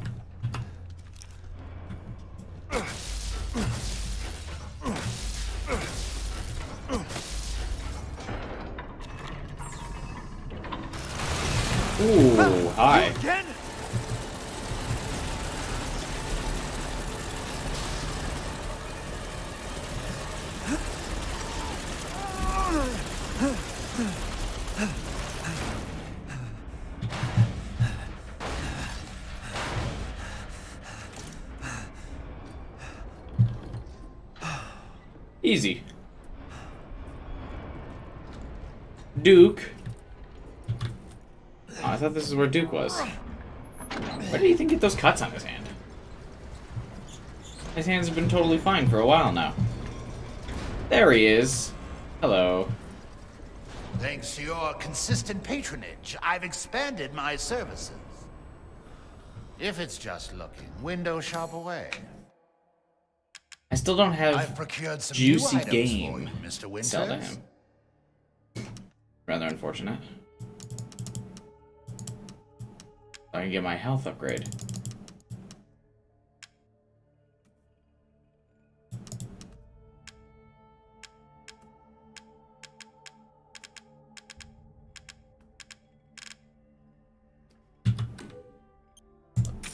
Ooh, hi. Again? Easy. Duke. Oh, I thought this is where Duke was. Where did Ethan get those cuts on his hand? His hands have been totally fine for a while now. There he is. Hello. Thanks to your consistent patronage, I've expanded my services. If it's just looking, window shop away. I still don't I've have procured some juicy new items game for you, Mr. to Winters. sell to him. Rather unfortunate. I can get my health upgrade.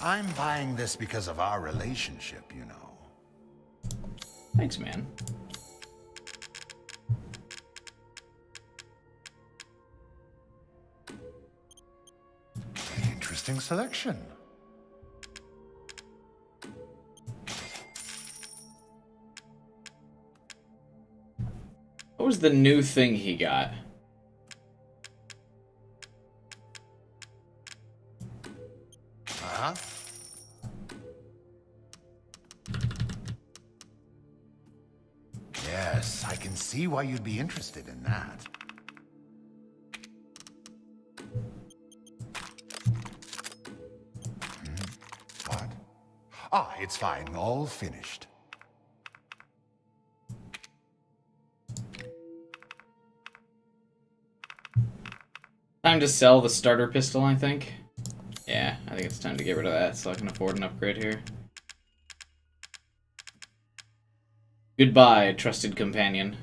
I'm buying this because of our relationship, you know. Thanks, man. Interesting selection. What was the new thing he got? Uh-huh. Yes, I can see why you'd be interested in that. What? Ah, it's fine. All finished. Time to sell the starter pistol, I think. Yeah, I think it's time to get rid of that so I can afford an upgrade here. Goodbye, trusted companion.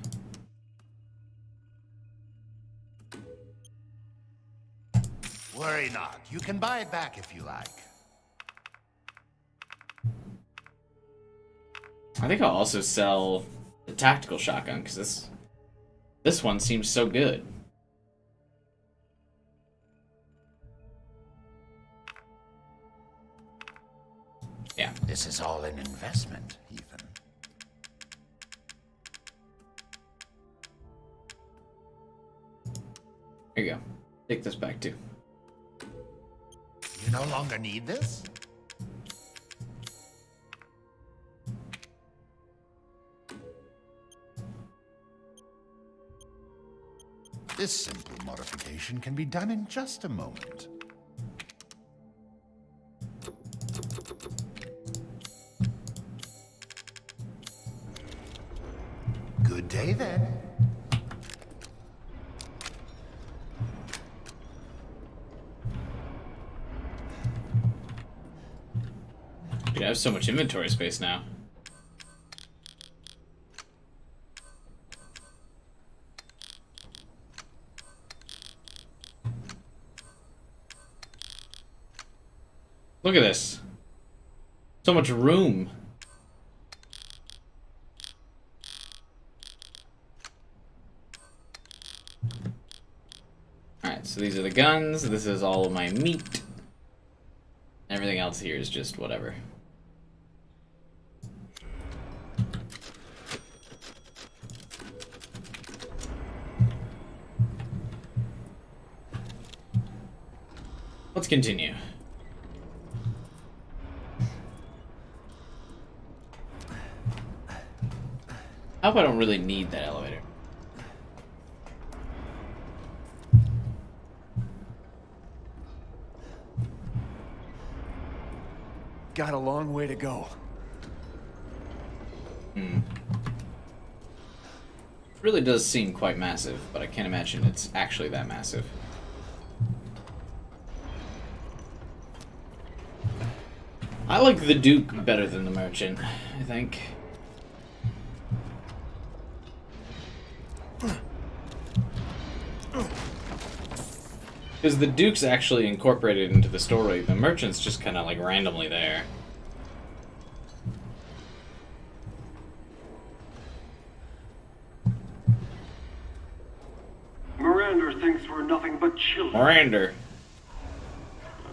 Worry not. You can buy it back if you like. I think I'll also sell the tactical shotgun, because this one seems so good. Yeah. This is all an investment, Ethan. Here you go. Take this back too. You no longer need this? This simple modification can be done in just a moment. Good day, then. Dude, I have so much inventory space now. Look at this. So much room. Alright, so these are the guns. This is all of my meat. Everything else here is just whatever. Let's continue. I hope I don't really need that elevator. Got a long way to go. It really does seem quite massive, but I can't imagine it's actually that massive. I like the Duke better than the Merchant, I think. Because the Duke's actually incorporated into the story, the Merchant's just kind of like randomly there. Miranda thinks we're nothing but children. Miranda.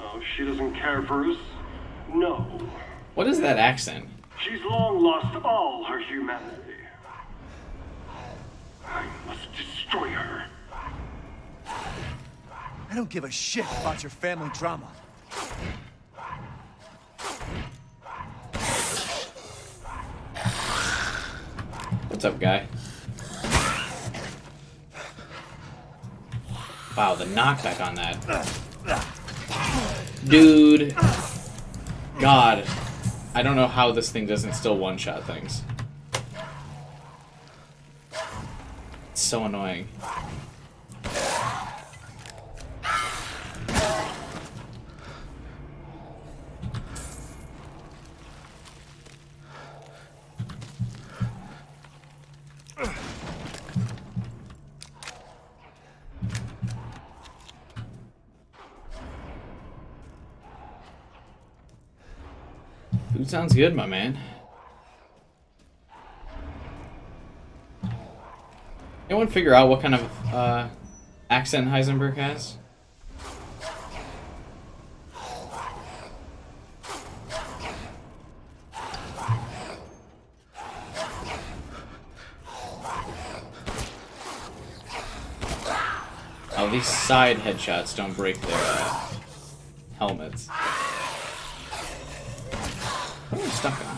Oh, she doesn't care for us. No. What is that accent? She's long lost all her humanity. I must destroy her. I don't give a shit about your family drama. What's up, guy? Wow, the knockback on that. Dude. God. I don't know how this thing doesn't still one-shot things. It's so annoying. Food sounds good, my man. Anyone figure out what kind of accent Heisenberg has? Oh, these side headshots don't break their helmets. What am I stuck on?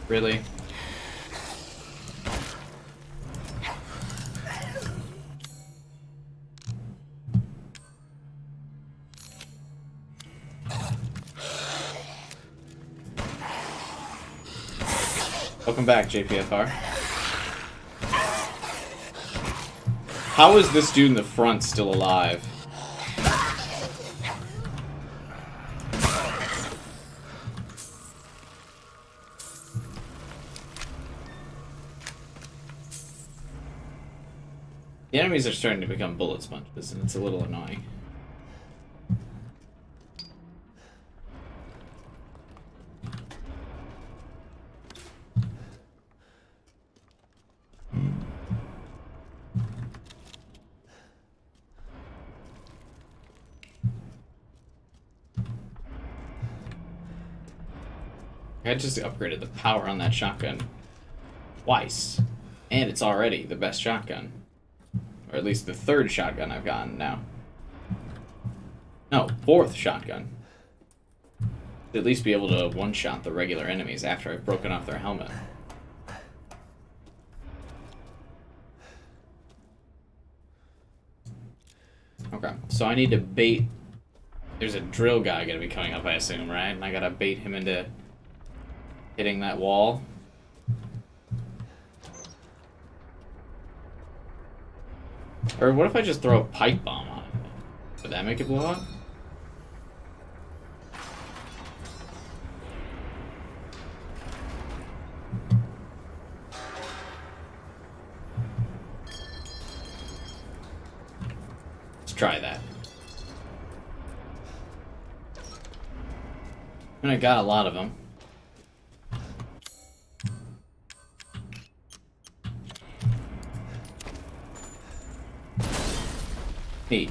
Really? Welcome back, JPFR. How is this dude in the front still alive? The enemies are starting to become bullet sponges, and it's a little annoying. I just upgraded the power on that shotgun twice, and it's already the best shotgun. Or at least the third shotgun I've gotten now. No, fourth shotgun. To at least be able to one-shot the regular enemies after I've broken off their helmet. Okay, so I need to bait... There's a drill guy gonna be coming up, I assume, right? And I gotta bait him into hitting that wall. Or what if I just throw a pipe bomb on it? Would that make it blow up? Let's try that. And I got a lot of them. Neat.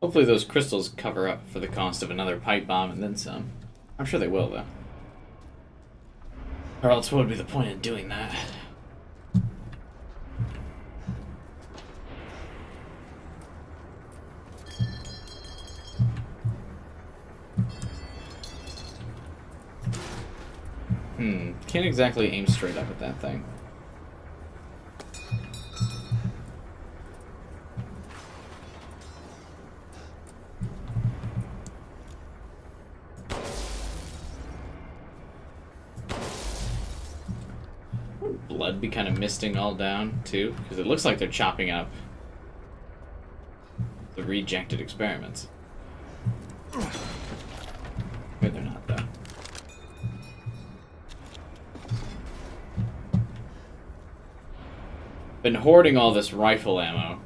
Hopefully those crystals cover up for the cost of another pipe bomb and then some. I'm sure they will, though. Or else what would be the point in doing that? Can't exactly aim straight up at that thing. Would blood be kind of misting all down, too? Because it looks like they're chopping up the rejected experiments. Maybe they're not, though. Been hoarding all this rifle ammo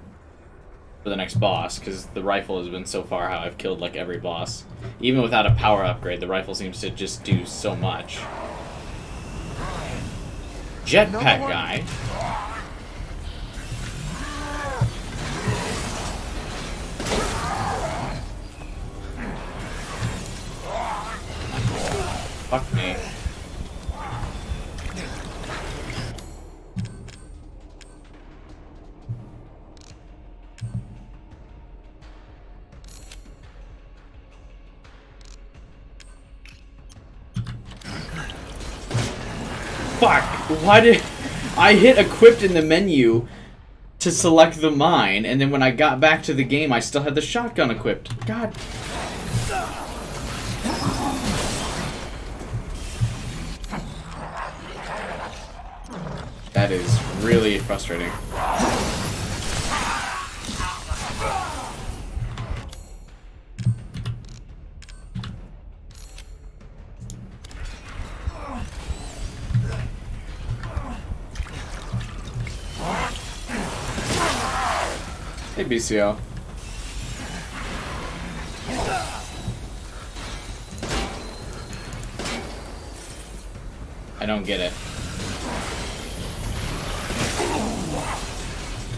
for the next boss, because the rifle has been so far how I've killed like every boss. Even without a power upgrade, the rifle seems to just do so much. Jetpack guy. Fuck me. Fuck! Why did... I hit equipped in the menu to select the mine, and then when I got back to the game, I still had the shotgun equipped. God. That is really frustrating. Hey, BCL. I don't get it.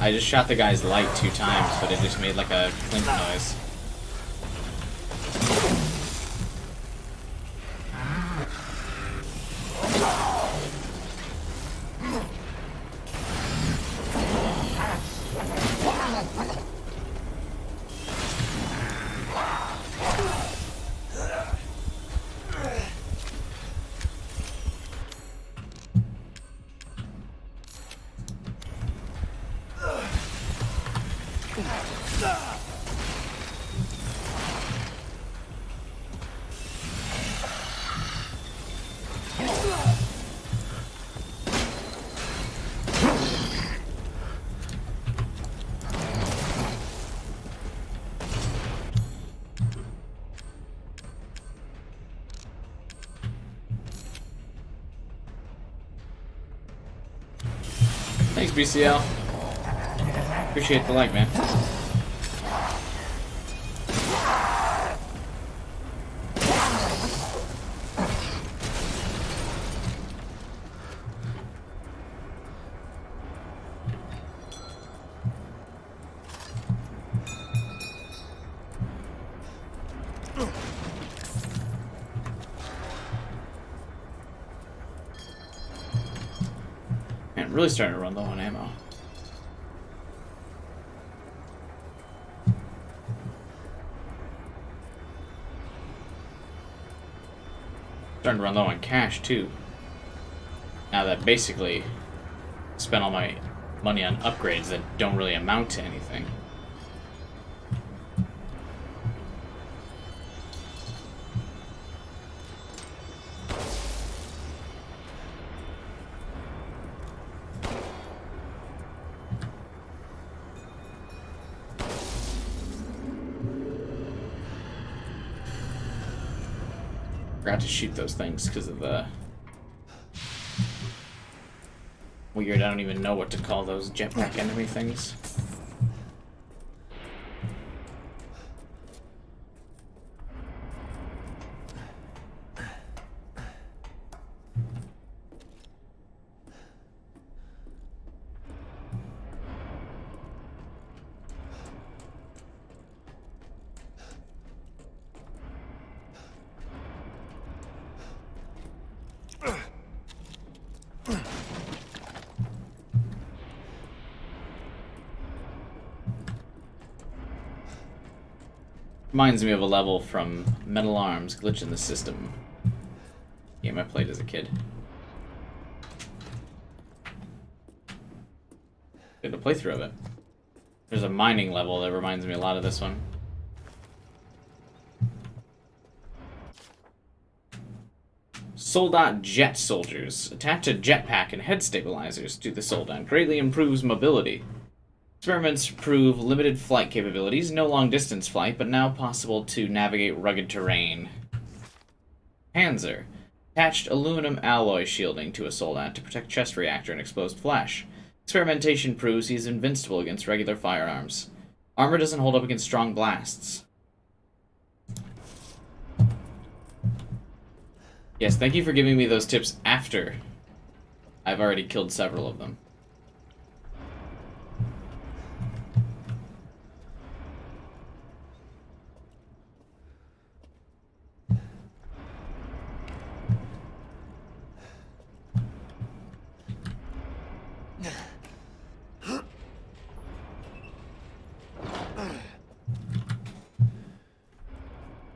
I just shot the guy's light 2 times, but it just made like a clink noise. Thanks, BCL. Appreciate the like, man. Man, really starting to run low on ammo. Starting to run low on cash too. Now that basically spent all my money on upgrades that don't really amount to anything. Forgot to shoot those things because of the weird, I don't even know what to call those jetpack enemy things. Reminds me of a level from Metal Arms, Glitch in the System. Game I played as a kid. Did a playthrough of it. There's a mining level that reminds me a lot of this one. Soldat jet soldiers. Attach a jetpack and head stabilizers to the Soldat. Greatly improves mobility. Experiments prove limited flight capabilities, no long-distance flight, but now possible to navigate rugged terrain. Panzer. Attached aluminum alloy shielding to a Soldat to protect chest reactor and exposed flesh. Experimentation proves he's invincible against regular firearms. Armor doesn't hold up against strong blasts. Yes, thank you for giving me those tips after I've already killed several of them.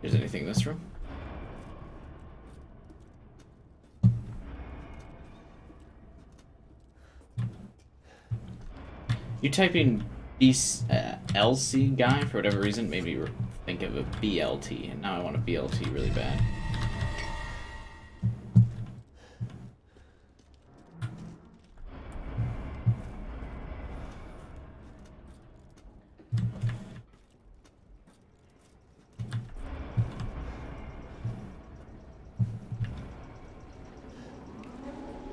Is anything in this room? You type in LC guy for whatever reason, made me think of a BLT, and now I want a BLT really bad.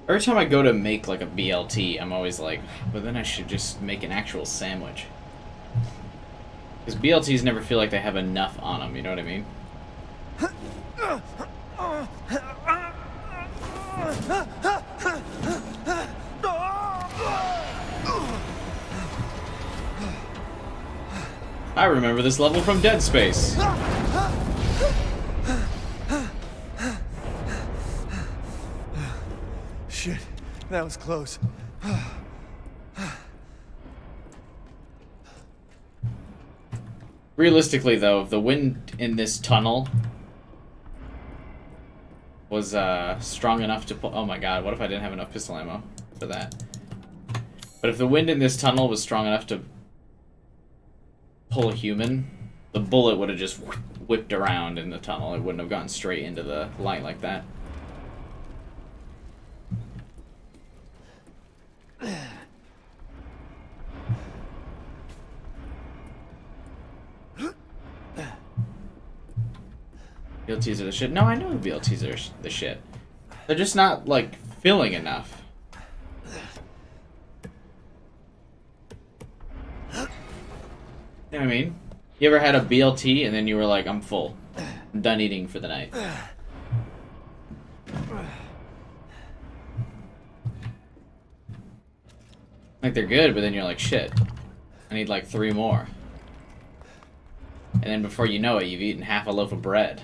Every time I go to make like a BLT, I'm always like, but then I should just make an actual sandwich. Because BLTs never feel like they have enough on them, you know what I mean? I remember this level from Dead Space. Shit, that was close. Realistically, though, if the wind in this tunnel was strong enough to pull... Oh my god, what if I didn't have enough pistol ammo for that? But if the wind in this tunnel was strong enough to pull a human, the bullet would have just whipped around in the tunnel. It wouldn't have gone straight into the light like that. BLTs are the shit. No, I know BLTs are the shit. They're just not, like, filling enough. You know what I mean? You ever had a BLT and then you were like, I'm full. I'm done eating for the night. Like, they're good, but then you're like, shit. I need like 3 more. And then before you know it, you've eaten half a loaf of bread.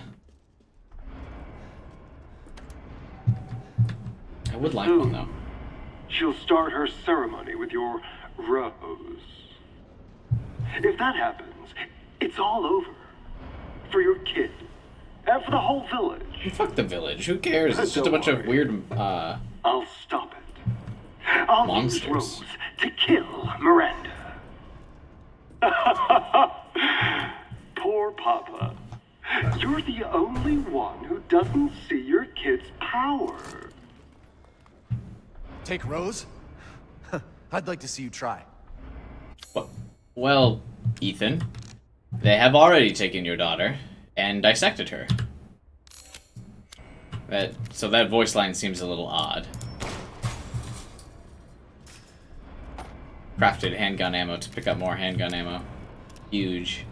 I would like one, though. She'll start her ceremony with your rose. If that happens, it's all over. For your kid. And for the whole village. Fuck the village. Who cares? It's just a bunch of weird, I'll stop it. I'll use monsters. Rose to kill Miranda. Poor Papa. You're the only one who doesn't see your kid's power. Take Rose? I'd like to see you try. Well, Ethan, they have already taken your daughter and dissected her. So that voice line seems a little odd. Crafted handgun ammo to pick up more handgun ammo. Huge.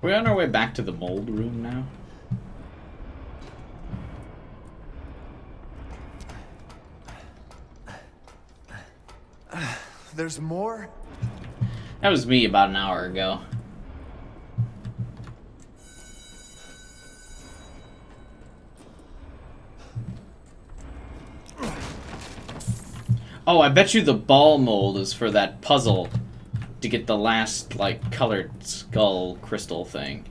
Are we on our way back to the mold room now? There's more? That was me about an hour ago. Oh, I bet you the ball mold is for that puzzle to get the last, like, colored skull crystal thing.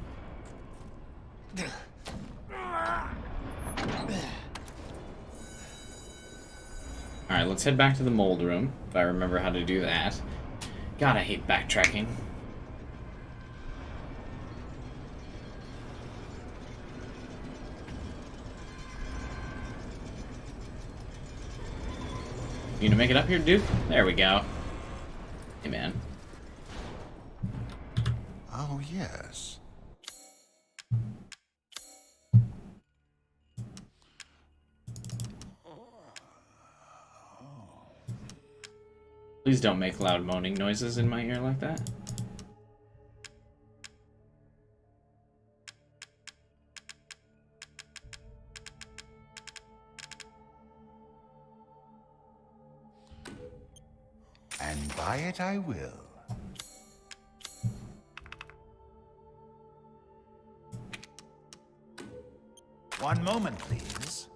Alright, let's head back to the mold room, if I remember how to do that. God, I hate backtracking. You gonna make it up here, dude? There we go. Hey, man. Oh, yes. Please don't make loud moaning noises in my ear like that. And buy it I will. One moment, please.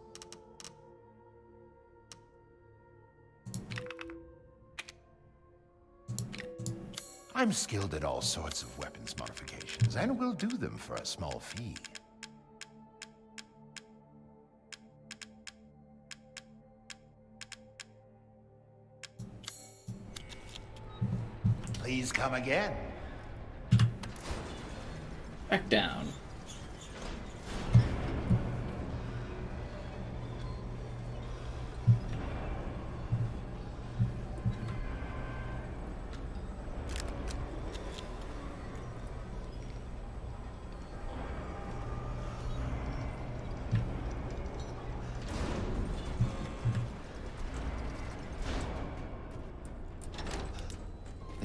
I'm skilled at all sorts of weapons modifications, and will do them for a small fee. Please come again. Back down.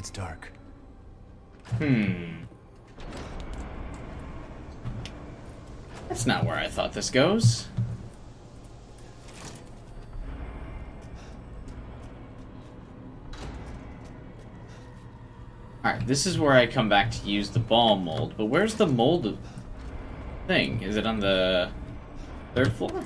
It's dark. That's not where I thought this goes. Alright, this is where I come back to use the ball mold, but where's the mold thing? Is it on the 3rd floor?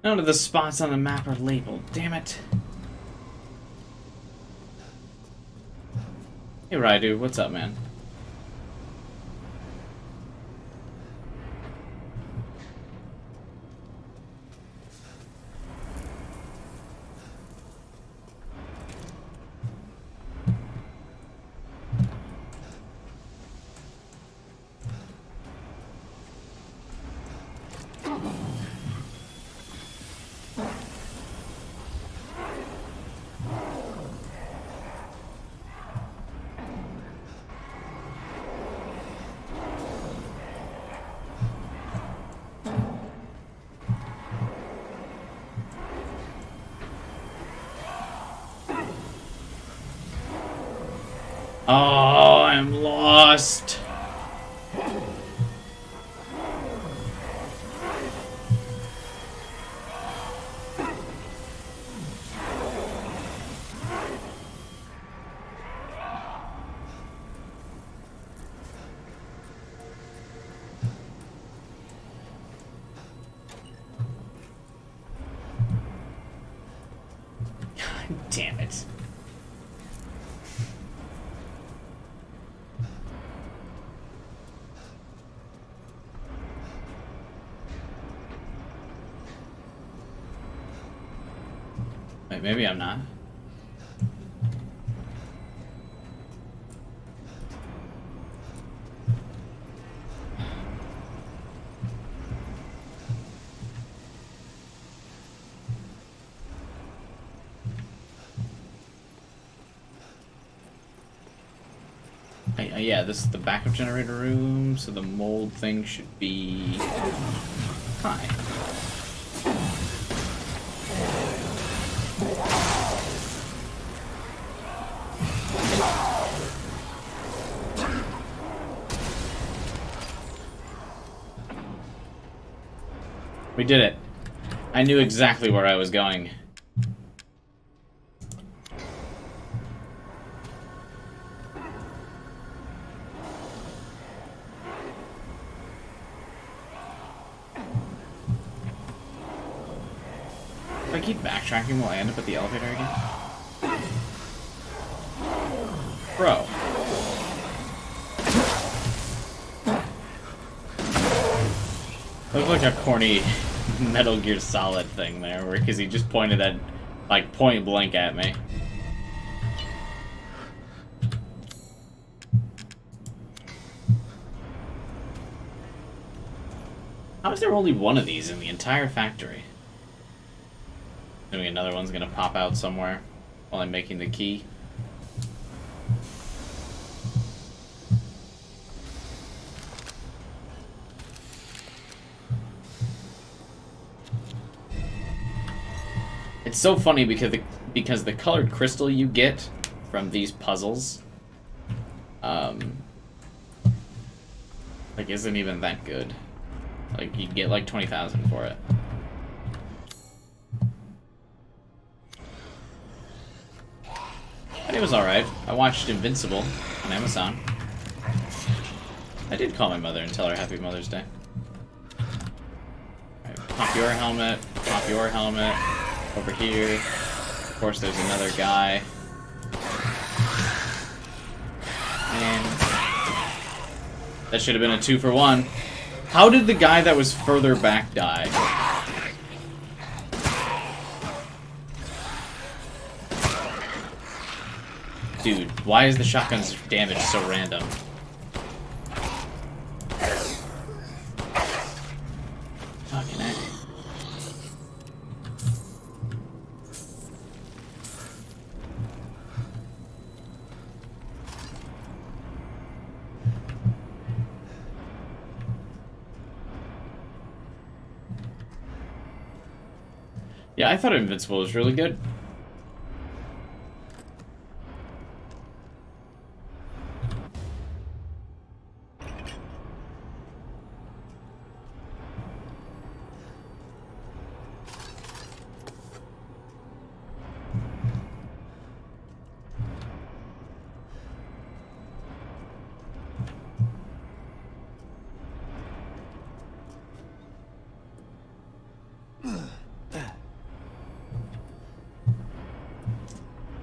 None of the spots on the map are labeled. Damn it. Hey, Raidu, what's up, man? Oh, I'm lost. God damn it. Wait, maybe I'm not. Yeah, this is the backup generator room, so the mold thing should be high. We did it. I knew exactly where I was going. If I keep backtracking, will I end up at the elevator again? Bro. Looked like a corny Metal Gear Solid thing there, because he just pointed at, like, point blank at me. How is there only one of these in the entire factory? Maybe another one's gonna pop out somewhere while I'm making the key. It's so funny because the colored crystal you get from these puzzles, like, isn't even that good. Like, you get like 20,000 for it. But it was alright. I watched Invincible on Amazon. I did call my mother and tell her Happy Mother's Day. Right, pop your helmet, pop your helmet. Over here. Of course, there's another guy. And that should have been a 2-for-1. How did the guy that was further back die? Dude, why is the shotgun's damage so random? Yeah, I thought Invincible was really good.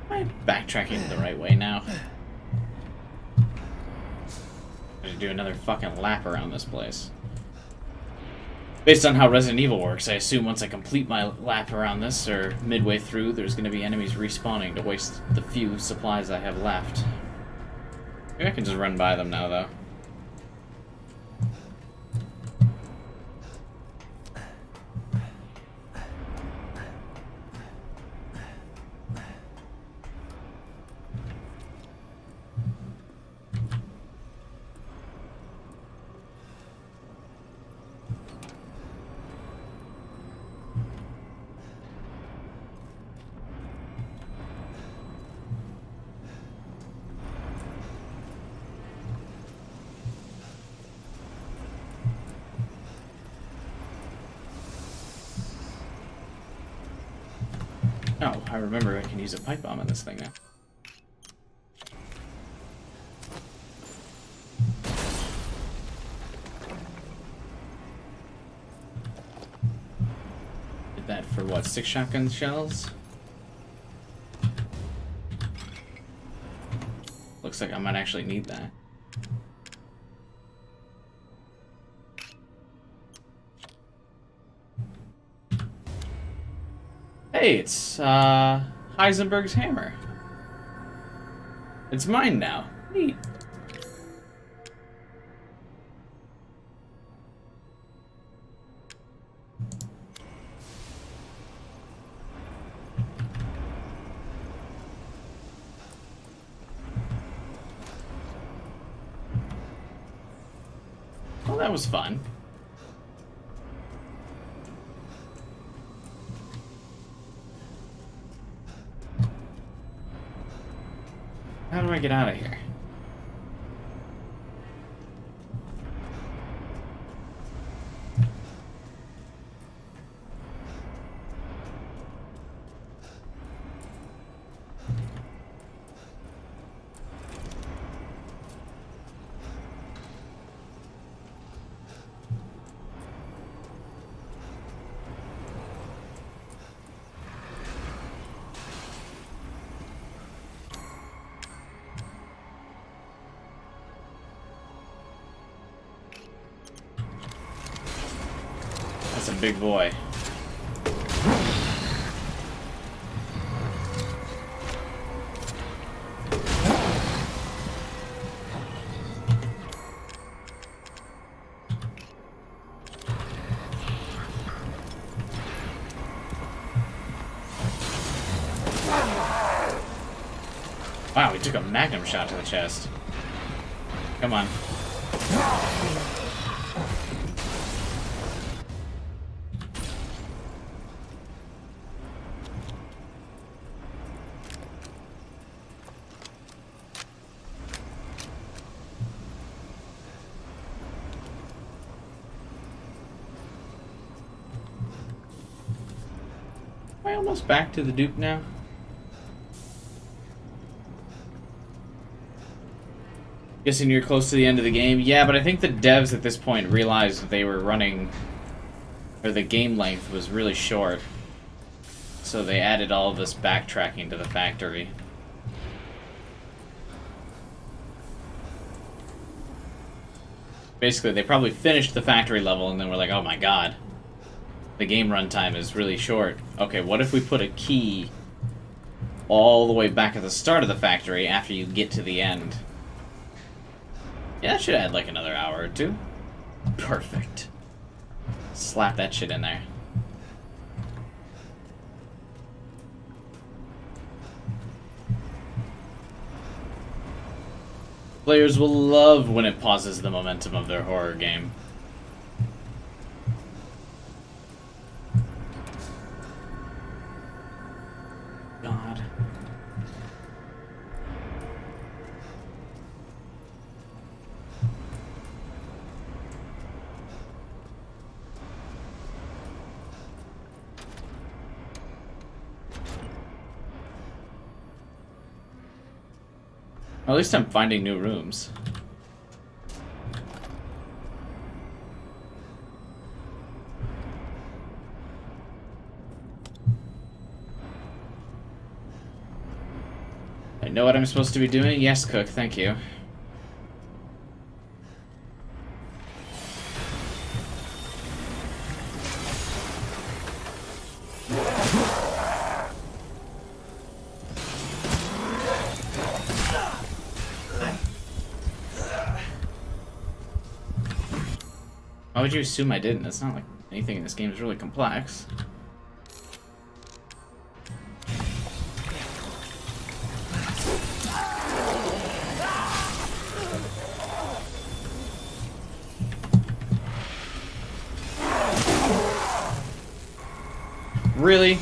Am I backtracking the right way now? I should do another fucking lap around this place. Based on how Resident Evil works, I assume once I complete my lap around this, or midway through, there's going to be enemies respawning to waste the few supplies I have left. Maybe I can just run by them now, though. Oh, I remember I can use a pipe bomb on this thing now. Did that for what, 6 shotgun shells? Looks like I might actually need that. Hey, it's Heisenberg's hammer. It's mine now. Neat. Well, that was fun. How do I get out of here? That's a big boy. Wow, he took a magnum shot to the chest. Come on. Am I almost back to the Duke now? Guessing you're close to the end of the game? Yeah, but I think the devs at this point realized that they were running, or the game length was really short. So they added all of this backtracking to the factory. Basically, they probably finished the factory level and then were like, oh my god, the game runtime is really short. Okay, what if we put a key all the way back at the start of the factory after you get to the end? Yeah, that should add like another hour or two. Perfect. Slap that shit in there. Players will love when it pauses the momentum of their horror game. Or at least I'm finding new rooms. I know what I'm supposed to be doing? Yes, Cook, thank you. Why would you assume I didn't? It's not like anything in this game is really complex. Really?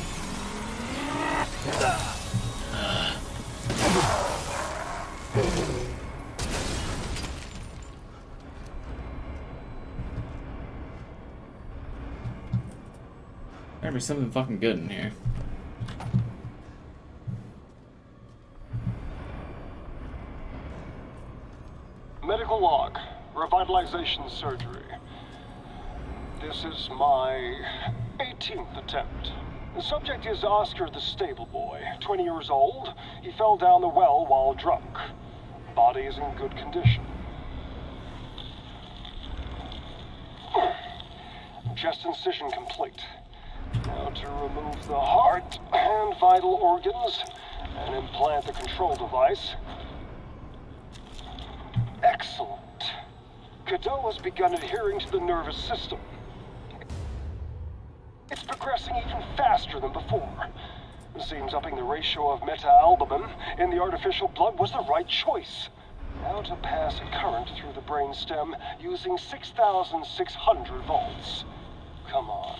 Better be something fucking good in here. Medical log. Revitalization surgery. This is my 18th attempt. The subject is Oscar the stable boy, 20 years old. He fell down the well while drunk. Body is in good condition. Chest incision complete. Now to remove the heart and vital organs and implant the control device. Excellent. Cadeau has begun adhering to the nervous system. It's progressing even faster than before. It seems upping the ratio of meta-albumin in the artificial blood was the right choice. Now to pass a current through the brainstem using 6,600 volts. Come on.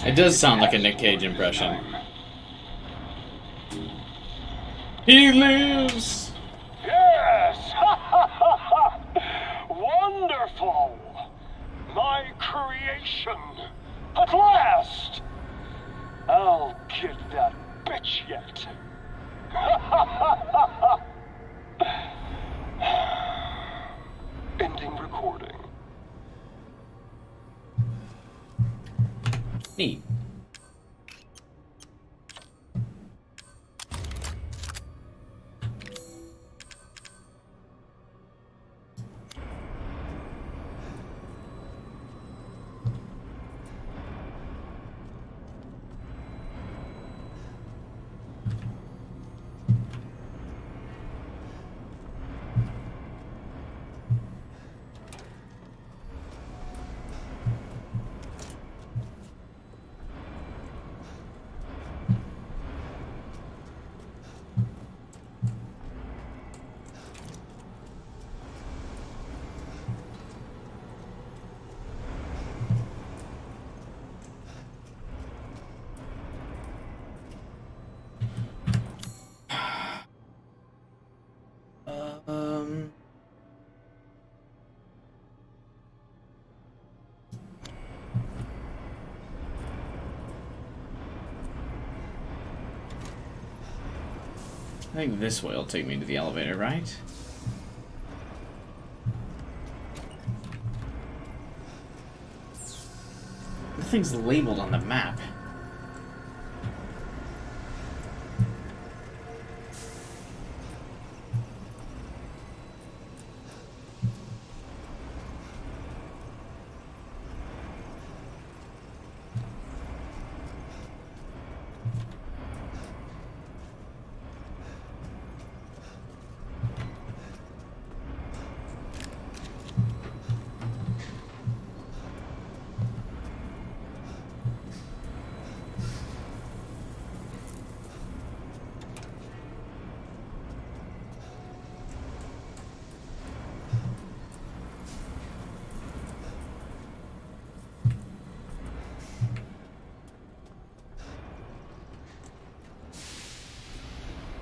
It does sound like a Nick Cage impression. He lives! Yes! Wonderful! My creation! At last! I'll get that bitch yet. Ending recording. Neat. I think this way will take me to the elevator, right? Nothing's labeled on the map.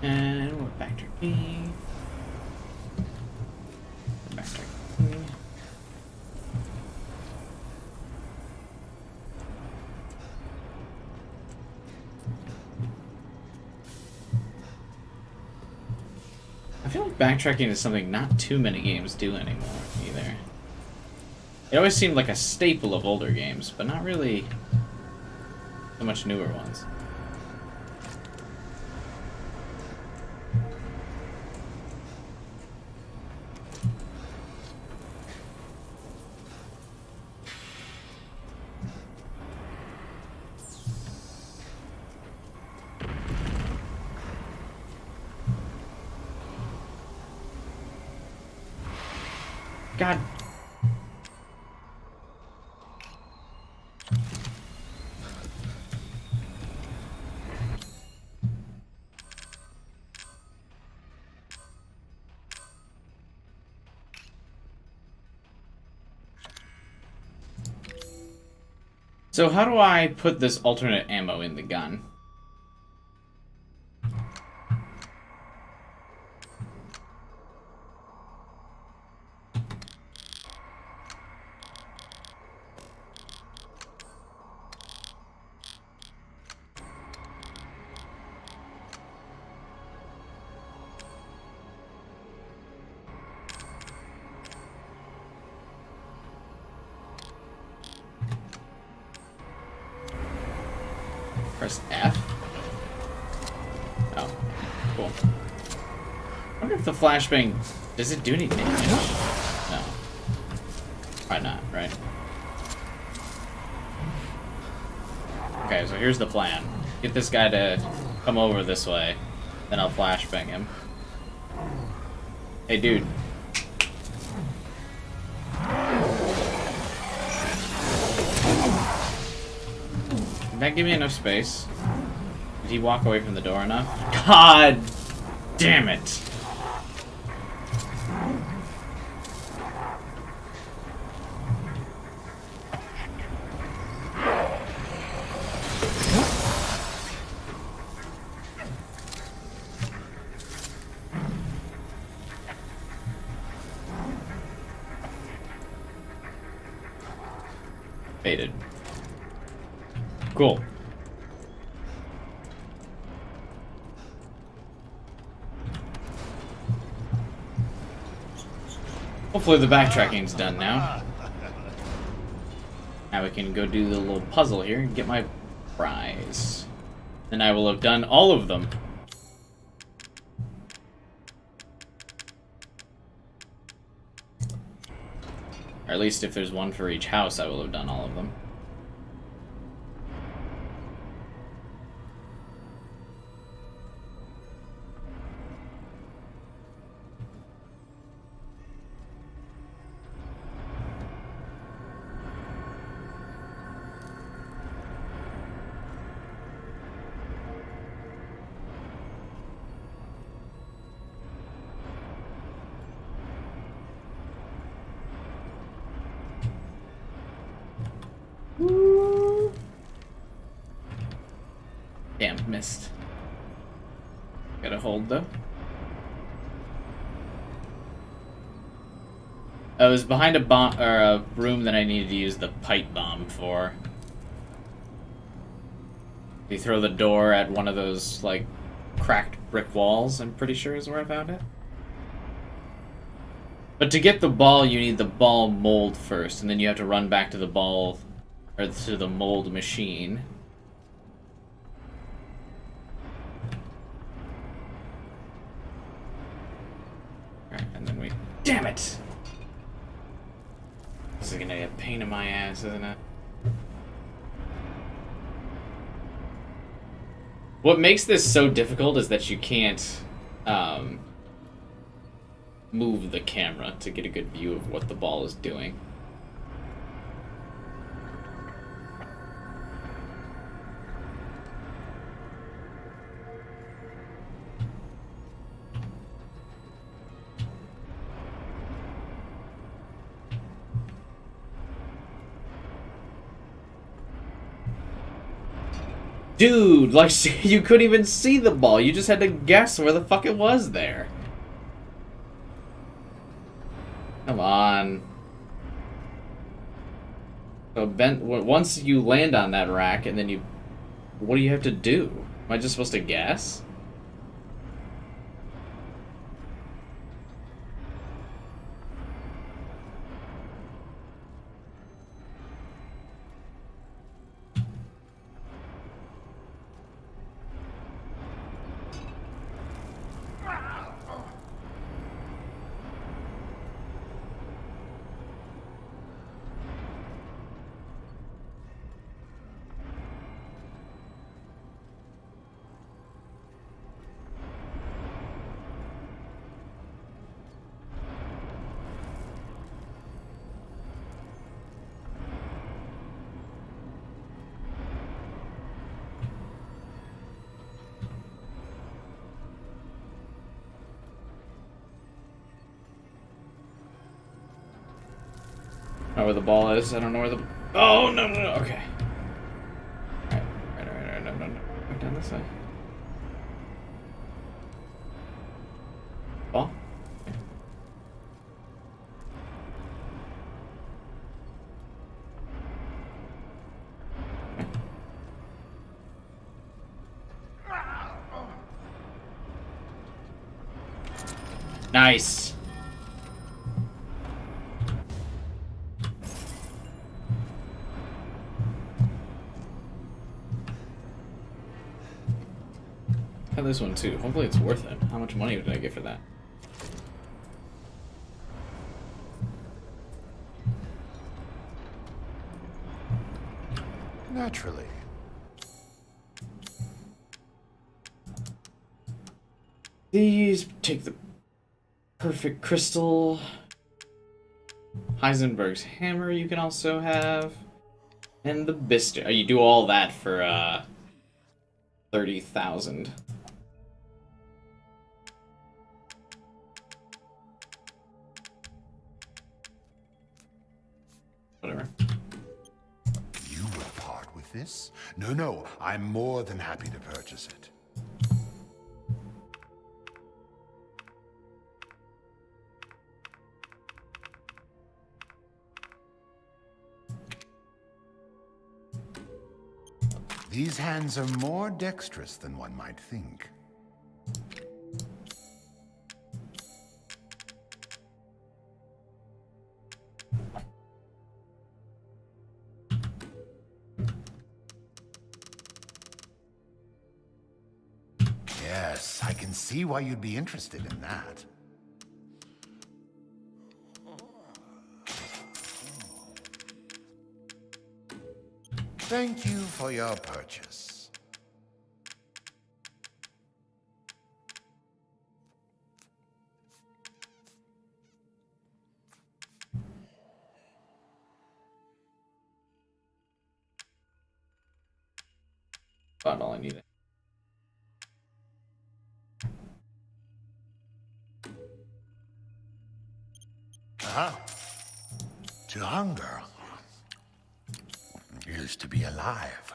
And we're back to E. Back to E. I feel like backtracking is something not too many games do anymore, either. It always seemed like a staple of older games, but not really so much newer ones. God. So how do I put this alternate ammo in the gun? Press F. Oh, cool. I wonder if the flashbang, does it do any damage? No. Probably not, right? Okay, so here's the plan. Get this guy to come over this way, then I'll flashbang him. Hey, dude. Did that give me enough space? Did he walk away from the door enough? God damn it! Faded. Cool. Hopefully the backtracking's done now. Now we can go do the little puzzle here and get my prize. Then I will have done all of them. Or at least if there's one for each house, I will have done all of them. Damn, missed. Gotta hold though. I was behind a bomb or a room that I needed to use the pipe bomb for. You throw the door at one of those like cracked brick walls, I'm pretty sure is where I found it. But to get the ball, you need the ball mold first, and then you have to run back to the ball or to the mold machine. And then we... Damn it! This is gonna be a pain in my ass, isn't it? What makes this so difficult is that you can't move the camera to get a good view of what the ball is doing. Dude, like, you couldn't even see the ball. You just had to guess where the fuck it was there. Come on. So, once you land on that rack, and then you... What do you have to do? Am I just supposed to guess? know where the ball is. I don't know where the... Oh, no, no, no. Okay. Alright, no. Back down this way. Ball? Okay. Nice. Have this one too. Hopefully it's worth it. How much money did I get for that? Naturally. These take the perfect crystal. Heisenberg's hammer you can also have. And the biscuit. You do all that for 30,000. Whatever. You will part with this? No, I'm more than happy to purchase it. These hands are more dexterous than one might think. Yes, I can see why you'd be interested in that. Thank you for your purchase. Found all I needed. To hunger is to be alive.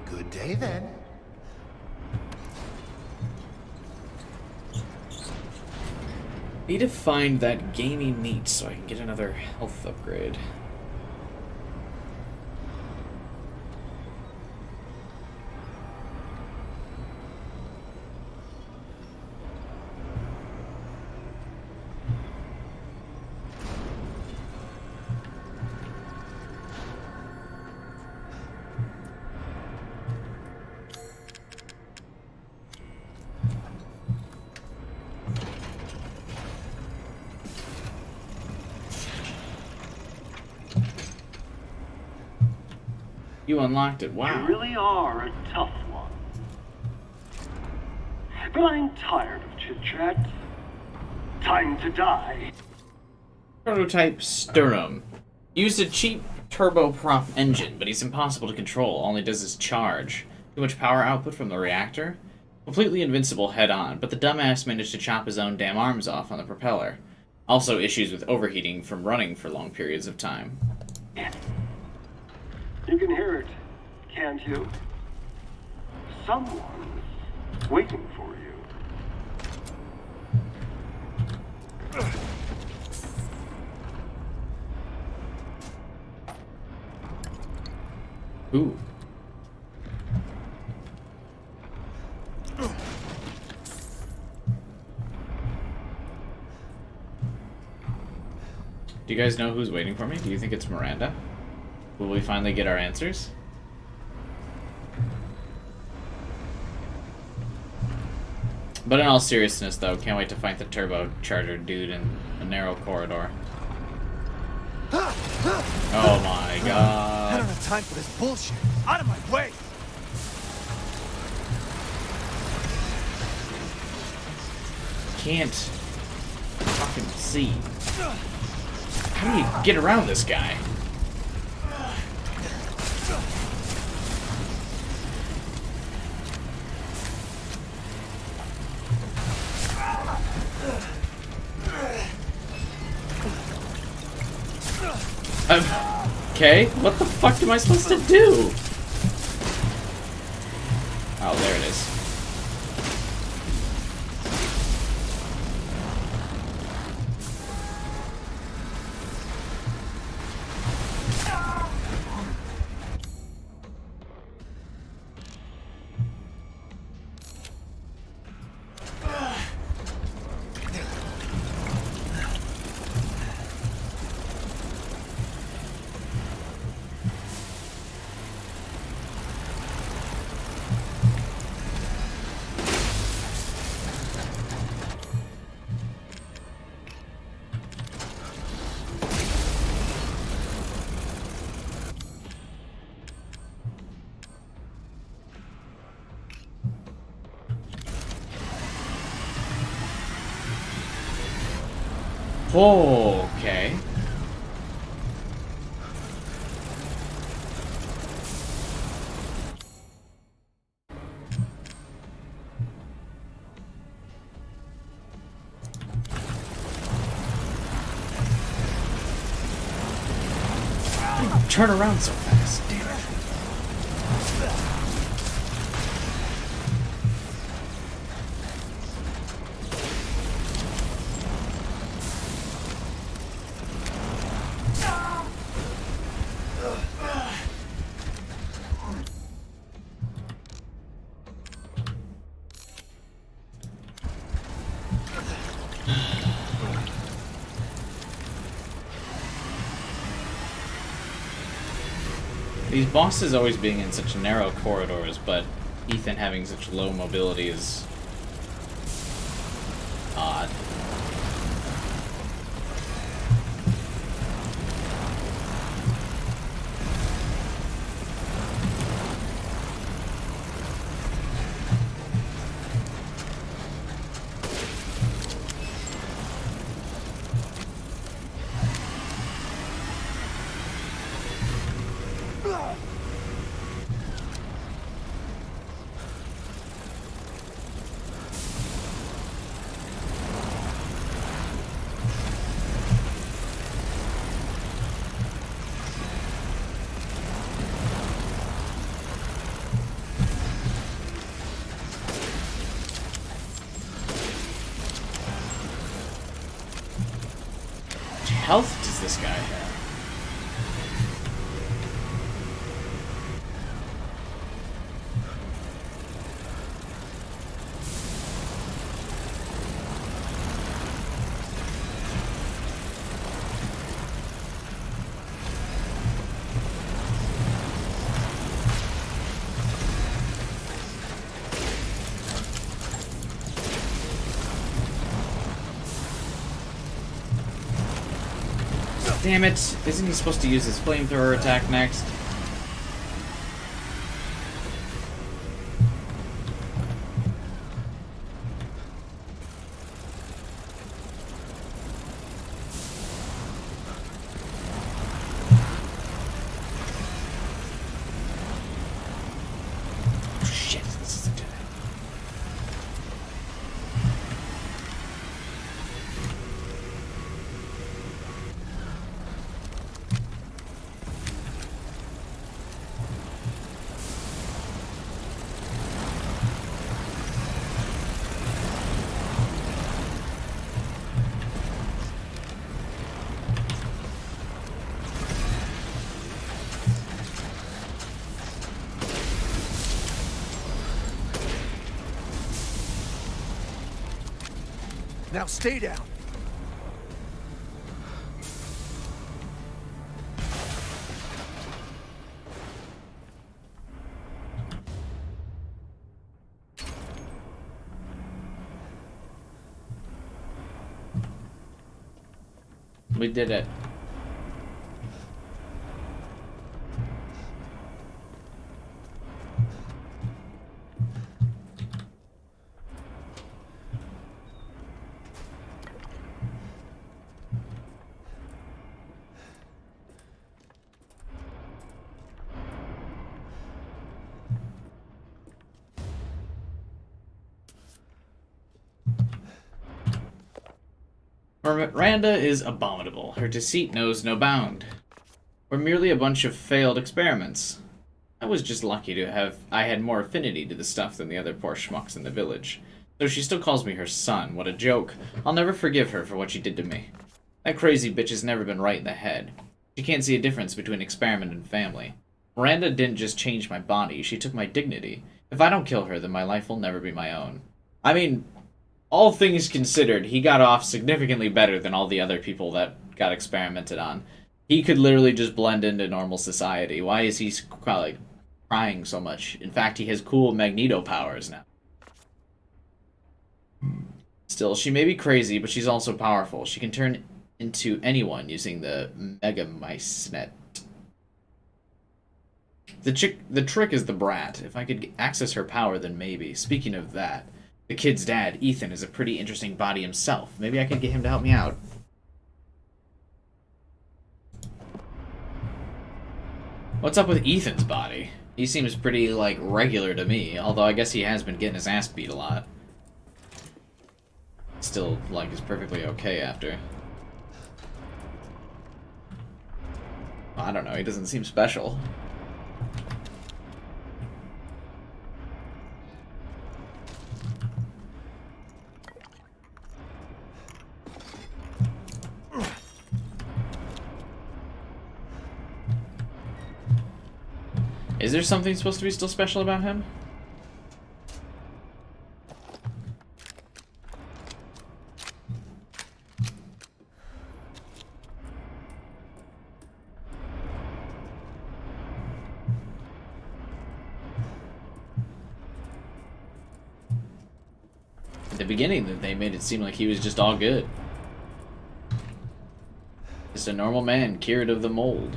Good day then. Need to find that gamey meat so I can get another health upgrade. You unlocked it, wow. You really are a tough one. But I'm tired of chit-chat. Time to die. Prototype Sturm. Used a cheap turboprop engine, but he's impossible to control. All he does is charge. Too much power output from the reactor. Completely invincible head-on, but the dumbass managed to chop his own damn arms off on the propeller. Also issues with overheating from running for long periods of time. You can hear it, can't you? Someone's waiting for you. Ooh. Do you guys know who's waiting for me? Do you think it's Miranda? Will we finally get our answers? But in all seriousness, though, can't wait to fight the turbocharger dude in a narrow corridor. Oh my god. I don't have time for this bullshit. Out of my way! Can't fucking see. How do you get around this guy? Okay, what the fuck am I supposed to do? Oh, there it is. Okay. Turn around so fast, damn it. These bosses always being in such narrow corridors, but Ethan having such low mobility is odd. Health does this guy have? Damn it! Isn't he supposed to use his flamethrower attack next? Shit, this isn't good. Now stay down. We did it. Miranda is abominable. Her deceit knows no bound. We're merely a bunch of failed experiments. I was just lucky to have I had more affinity to the stuff than the other poor schmucks in the village. Though she still calls me her son. What a joke. I'll never forgive her for what she did to me. That crazy bitch has never been right in the head. She can't see a difference between experiment and family. Miranda didn't just change my body, she took my dignity. If I don't kill her, then my life will never be my own. I mean, all things considered, he got off significantly better than all the other people that got experimented on. He could literally just blend into normal society. Why is he like crying so much? In fact, he has cool Magneto powers now. Still, she may be crazy, but she's also powerful. She can turn into anyone using the Mega Mice net. The trick is the brat. If I could access her power, then maybe. Speaking of that, the kid's dad, Ethan, is a pretty interesting body himself. Maybe I could get him to help me out. What's up with Ethan's body? He seems pretty, like, regular to me, although I guess he has been getting his ass beat a lot. Still, like, is perfectly okay after. I don't know, he doesn't seem special. Is there something supposed to be still special about him? At the beginning, they made it seem like he was just all good. Just a normal man, cured of the mold.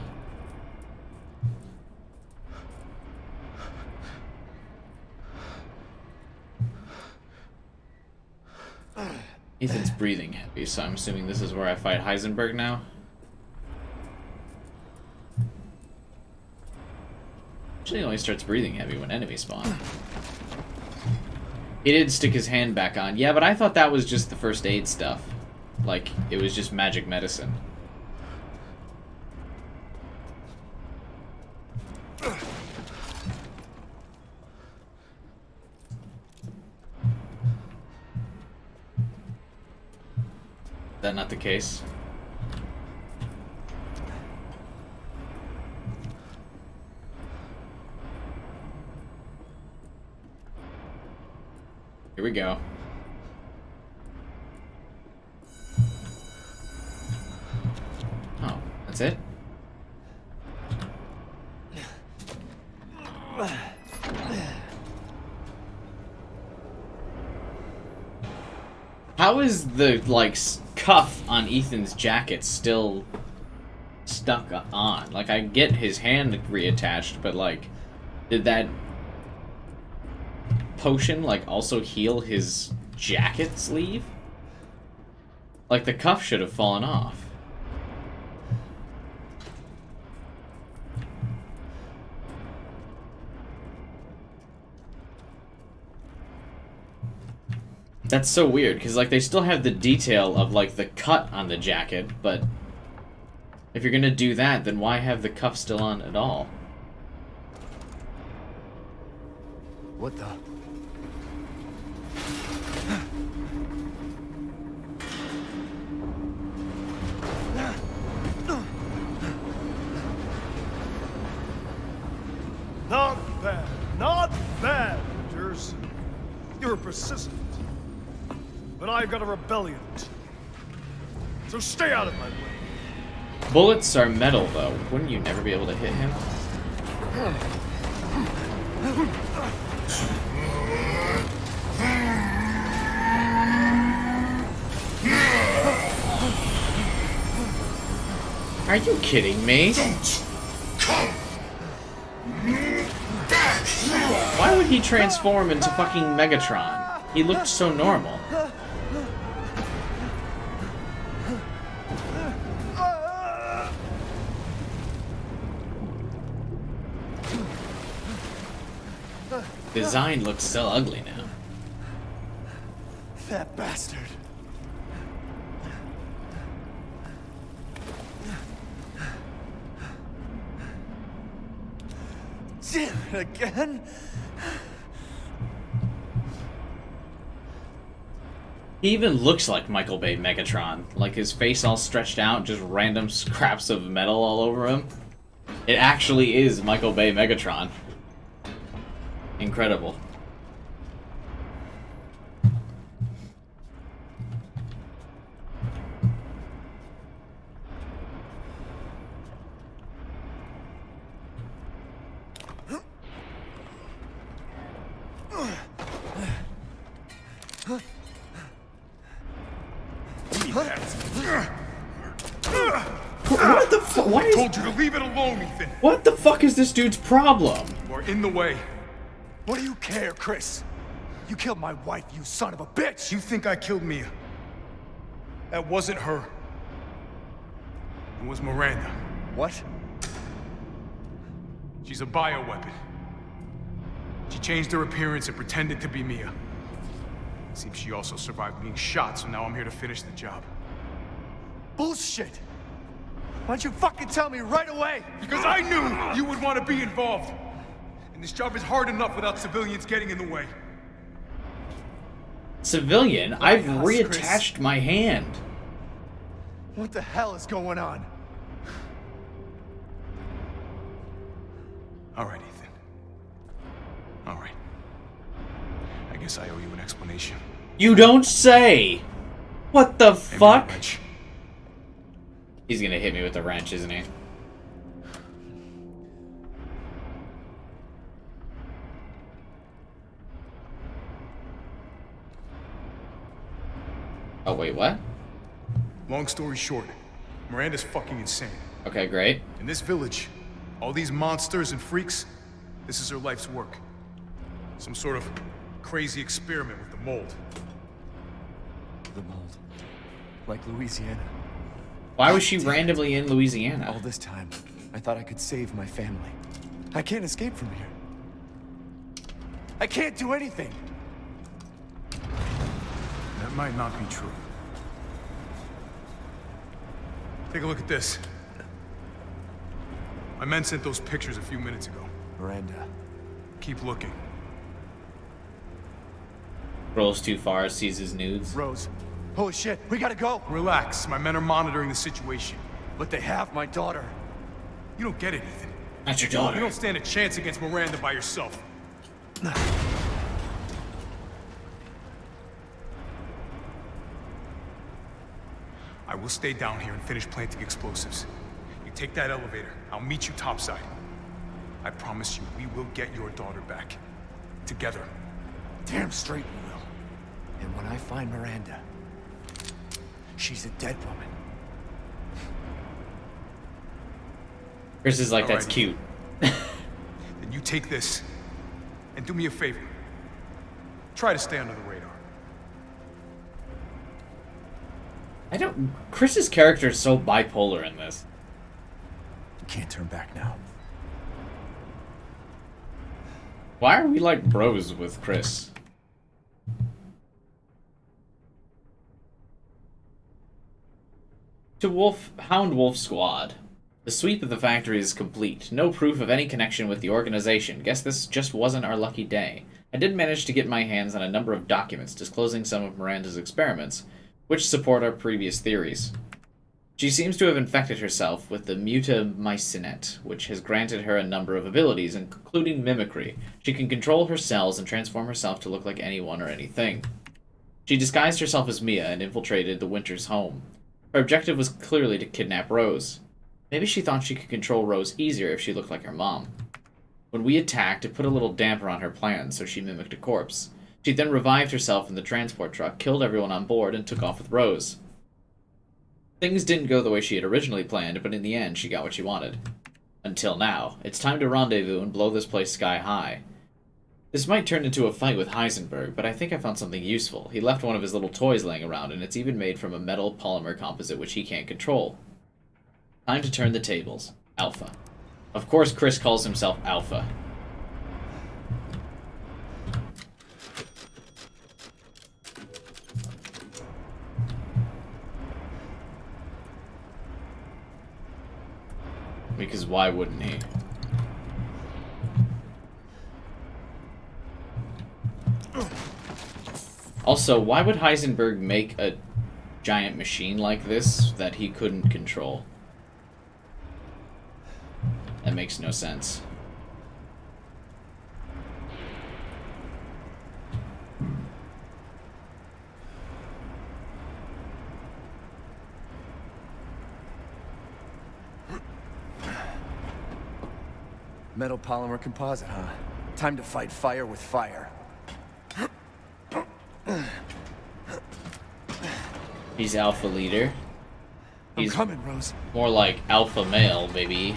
Ethan's breathing heavy, so I'm assuming this is where I fight Heisenberg now. Usually he only starts breathing heavy when enemies spawn. He did stick his hand back on. Yeah, but I thought that was just the first aid stuff. Like, it was just magic medicine. Is that not the case? Here we go. Oh, that's it? How is the, like, cuff on Ethan's jacket still stuck on? Like, I get his hand reattached, but, like, did that potion, like, also heal his jacket sleeve? Like, the cuff should have fallen off. That's so weird, because, like, they still have the detail of, like, the cut on the jacket, but if you're gonna do that, then why have the cuff still on at all? What the? Not bad. Not bad, Rangers. You're persistent. But I've got a rebellion. So stay out of my way. Bullets are metal, though. Wouldn't you never be able to hit him? Are you kidding me? Don't come back. Why would he transform into fucking Megatron? He looked so normal. Design looks so ugly now. That bastard. Again? He even looks like Michael Bay Megatron. Like his face all stretched out, just random scraps of metal all over him. It actually is Michael Bay Megatron. Incredible. What the fuck? Why is... Told you to leave it alone, Ethan. What the fuck is this dude's problem? You are in the way. What do you care, Chris? You killed my wife, you son of a bitch! You think I killed Mia? That wasn't her. It was Miranda. What? She's a bioweapon. She changed her appearance and pretended to be Mia. Seems she also survived being shot, so now I'm here to finish the job. Bullshit! Why'd you fucking tell me right away? Because I knew you would want to be involved. And this job is hard enough without civilians getting in the way. Civilian? I've house, reattached Chris. my hand. What the hell is going on? All right, Ethan. All right. I guess I owe you an explanation. You don't say! What the fuck? Wrench. He's gonna hit me with the wrench, isn't he? Oh, wait, what? Long story short, Miranda's fucking insane. Okay, great. In this village, all these monsters and freaks, this is her life's work. Some sort of crazy experiment with the mold. The mold. Like Louisiana. Why was she randomly in Louisiana? All this time, I thought I could save my family. I can't escape from here. I can't do anything. That might not be true. Take a look at this. My men sent those pictures a few minutes ago. Miranda. Keep looking. Rolls too far, sees his nudes. Rose. Holy shit, we gotta go! Relax, my men are monitoring the situation. But they have my daughter. You don't get it, Ethan. That's your You daughter. don't stand a chance against Miranda by yourself. I will stay down here and finish planting explosives. You take that elevator. I'll meet you topside. I promise you, we will get your daughter back. Together. Damn straight we will. And when I find Miranda, she's a dead woman. Chris is like, All that's right. cute. Then you take this, and do me a favor. Try to stay under the radar. I don't... Chris's character is so bipolar in this. Can't turn back now. Why are we like bros with Chris? To Hound Wolf Squad. The sweep of the factory is complete. No proof of any connection with the organization. Guess this just wasn't our lucky day. I did manage to get my hands on a number of documents disclosing some of Miranda's experiments, which support our previous theories. She seems to have infected herself with the mutamycinet, which has granted her a number of abilities, including mimicry. She can control her cells and transform herself to look like anyone or anything. She disguised herself as Mia and infiltrated the Winters' home. Her objective was clearly to kidnap Rose. Maybe she thought she could control Rose easier if she looked like her mom. When we attacked, it put a little damper on her plans, so she mimicked a corpse. She then revived herself in the transport truck, killed everyone on board, and took off with Rose. Things didn't go the way she had originally planned, but in the end, she got what she wanted. Until now. It's time to rendezvous and blow this place sky high. This might turn into a fight with Heisenberg, but I think I found something useful. He left one of his little toys laying around, and it's even made from a metal polymer composite which he can't control. Time to turn the tables. Alpha. Of course Chris calls himself Alpha. Because why wouldn't he? Also, why would Heisenberg make a giant machine like this that he couldn't control? That makes no sense. Metal polymer composite, huh? Time to fight fire with fire. He's alpha leader. I'm He's coming, Rose. more like alpha male, baby.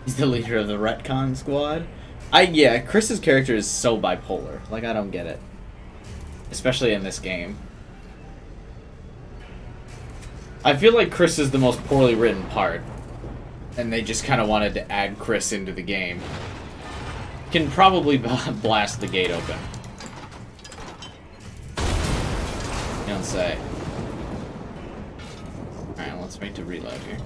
He's the leader of the retcon squad. Yeah, Chris's character is so bipolar. Like, I don't get it. Especially in this game. I feel like Chris is the most poorly written part. And they just kind of wanted to add Chris into the game. Can probably blast the gate open. You don't say. Alright, let's wait to reload here.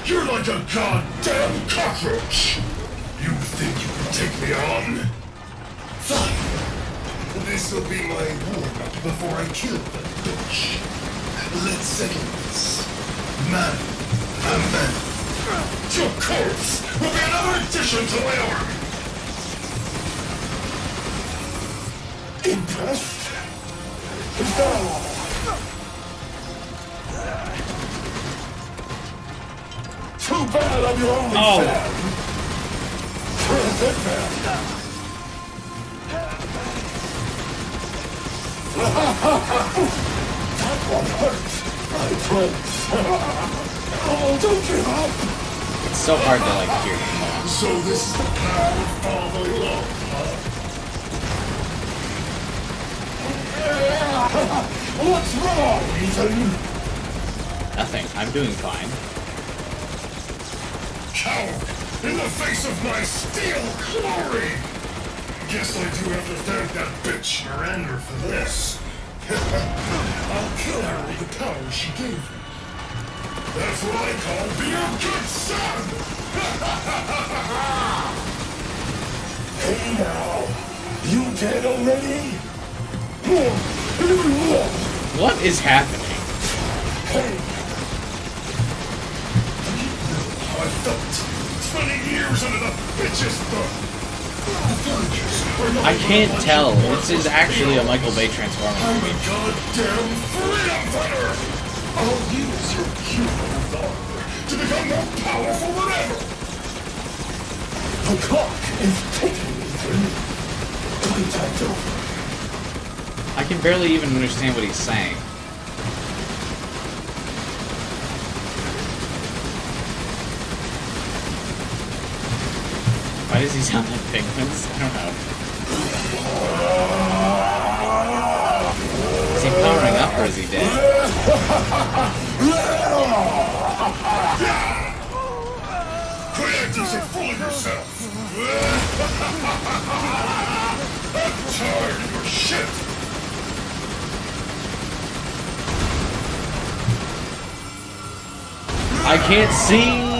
You're like a goddamn cockroach! You think you can take me on? Fine. This'll be my warm-up before I kill that bitch. Let's settle this. Man, a man. Your corpse will be another addition to my army. Impressed? No! Too bad I'm your only fan. Terrific man. That one hurts, my friends. Oh, don't give up. It's so hard to, like, hear him. So this is the power of fatherly love, huh? What's wrong, Ethan? Nothing. I'm doing fine. Coward! In the face of my steel glory! Guess I do have to thank that bitch Miranda for this. I'll kill her with the power she gave me. That's what I call being a good son! Hey now! You dead already? What is happening? Hey! I felt spending years under the bitch's thumb. I can't tell. This is actually a Michael Bay Transformers I'm a movie. goddamn freedom fighter! I'll use your human authority to become more powerful than ever! The clock is ticking, Ethan. Playtime's over. I can barely even understand what he's saying. Why does he sound like penguins? I don't know. Is he powering up or is he dead? Quit acting so full of yourself! I'm tired of your shit! I can't see!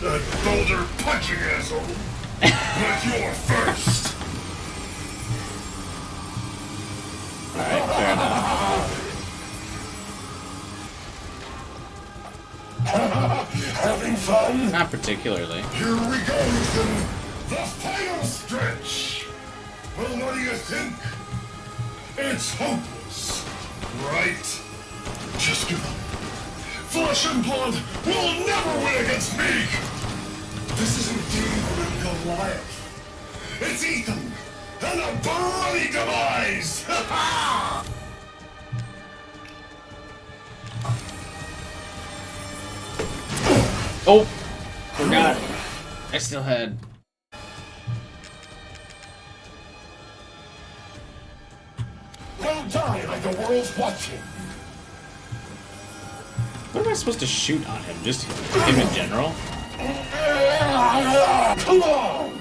That boulder punching asshole! But you're first! Alright, fair enough. Having fun? Not particularly. Here we go, Ethan! The final stretch! Well, what do you think? It's hopeless, right? Just give up. flesh and blood will never win against me! This isn't David and Goliath. It's Ethan, and a bloody demise! Oh! Forgot. I still had... Well die like the world's watching! What am I supposed to shoot on him? Just him in general? Come on!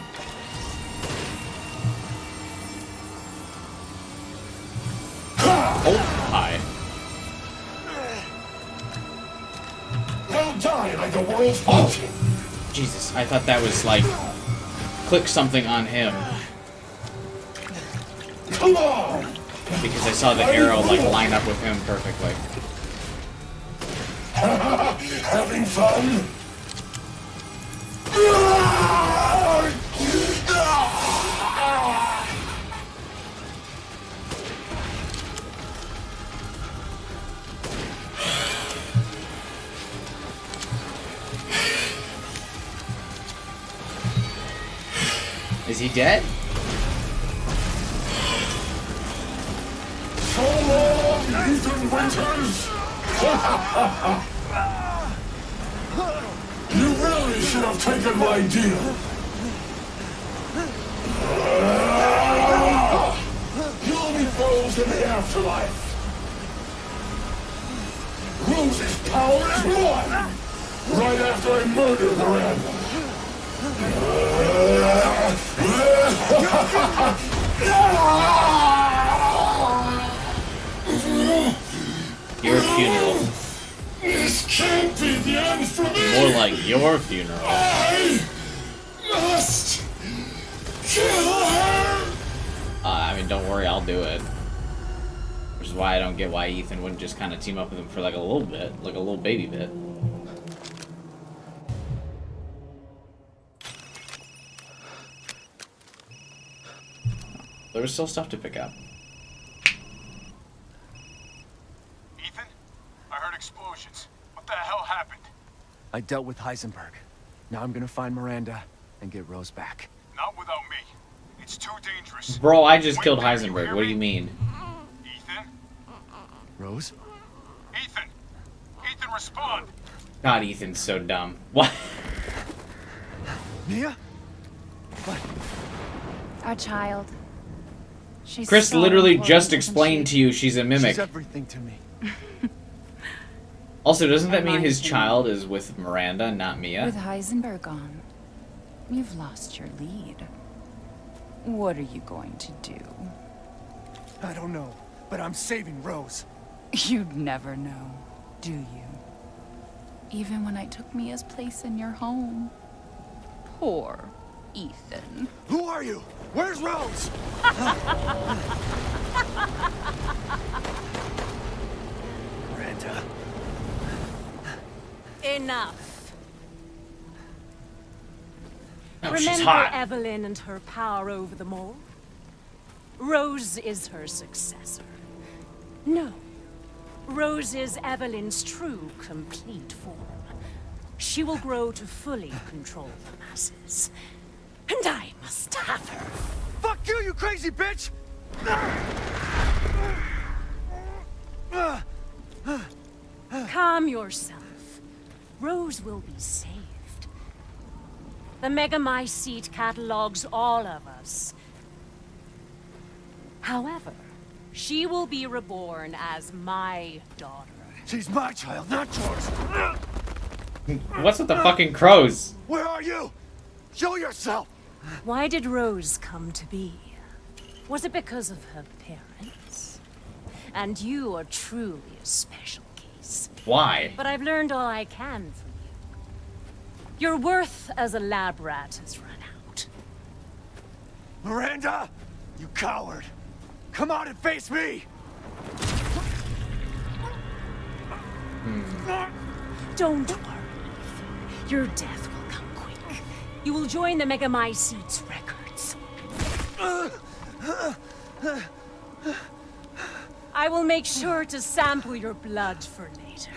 Oh, hi. Well die like the world's watching! Jesus, I thought that was like... Click something on him. Come on! Because I saw the arrow like line up with him perfectly. Having fun? Is he dead? So long, Ethan Winters! You really should have taken my deal. You'll meet Rose in the afterlife. Rose's power is one. Right after I murder Miranda. Your funeral. This can't be the end for me! More like your funeral. I must kill her! I mean, don't worry, I'll do it. Which is why I don't get why Ethan wouldn't just kind of team up with him for like a little bit, like a little baby bit. There was still stuff to pick up. Ethan? I heard explosions. What the hell happened? I dealt with Heisenberg. Now I'm gonna find Miranda and get Rose back. Not without me. It's too dangerous. Bro, I just killed Wait, did you Heisenberg. hear What do me? you mean? Ethan? Rose? Ethan! Ethan, respond! God, Ethan's so dumb. What? Mia? What? Our child. She's Chris so literally important, just isn't explained she? to you she's a mimic. She's everything to me. Also, doesn't that mean his Reminds me. child is with Miranda, not Mia? With Heisenberg gone, you've lost your lead. What are you going to do? I don't know, but I'm saving Rose. You'd never know, do you? Even when I took Mia's place in your home. Poor Ethan. Who are you? Where's Rose? Miranda. Enough. Oh, she's Remember hot. Evelyn and her power over them all? Rose is her successor. No. Rose is Evelyn's true, complete form. She will grow to fully control the masses. And I must have her. Fuck you, you crazy bitch! Calm yourself. Rose will be saved. The Megamycete catalogs all of us. However, she will be reborn as my daughter. She's my child, not yours. What's with the fucking crows? Where are you? Show yourself! Why did Rose come to be? Was it because of her parents? And you are truly a special case. Why? But I've learned all I can from you. Your worth as a lab rat has run out. Miranda! You coward! Come out and face me! Don't worry, Ethan. Your death will come quick. You will join the Megamycete's records. I will make sure to sample your blood for later.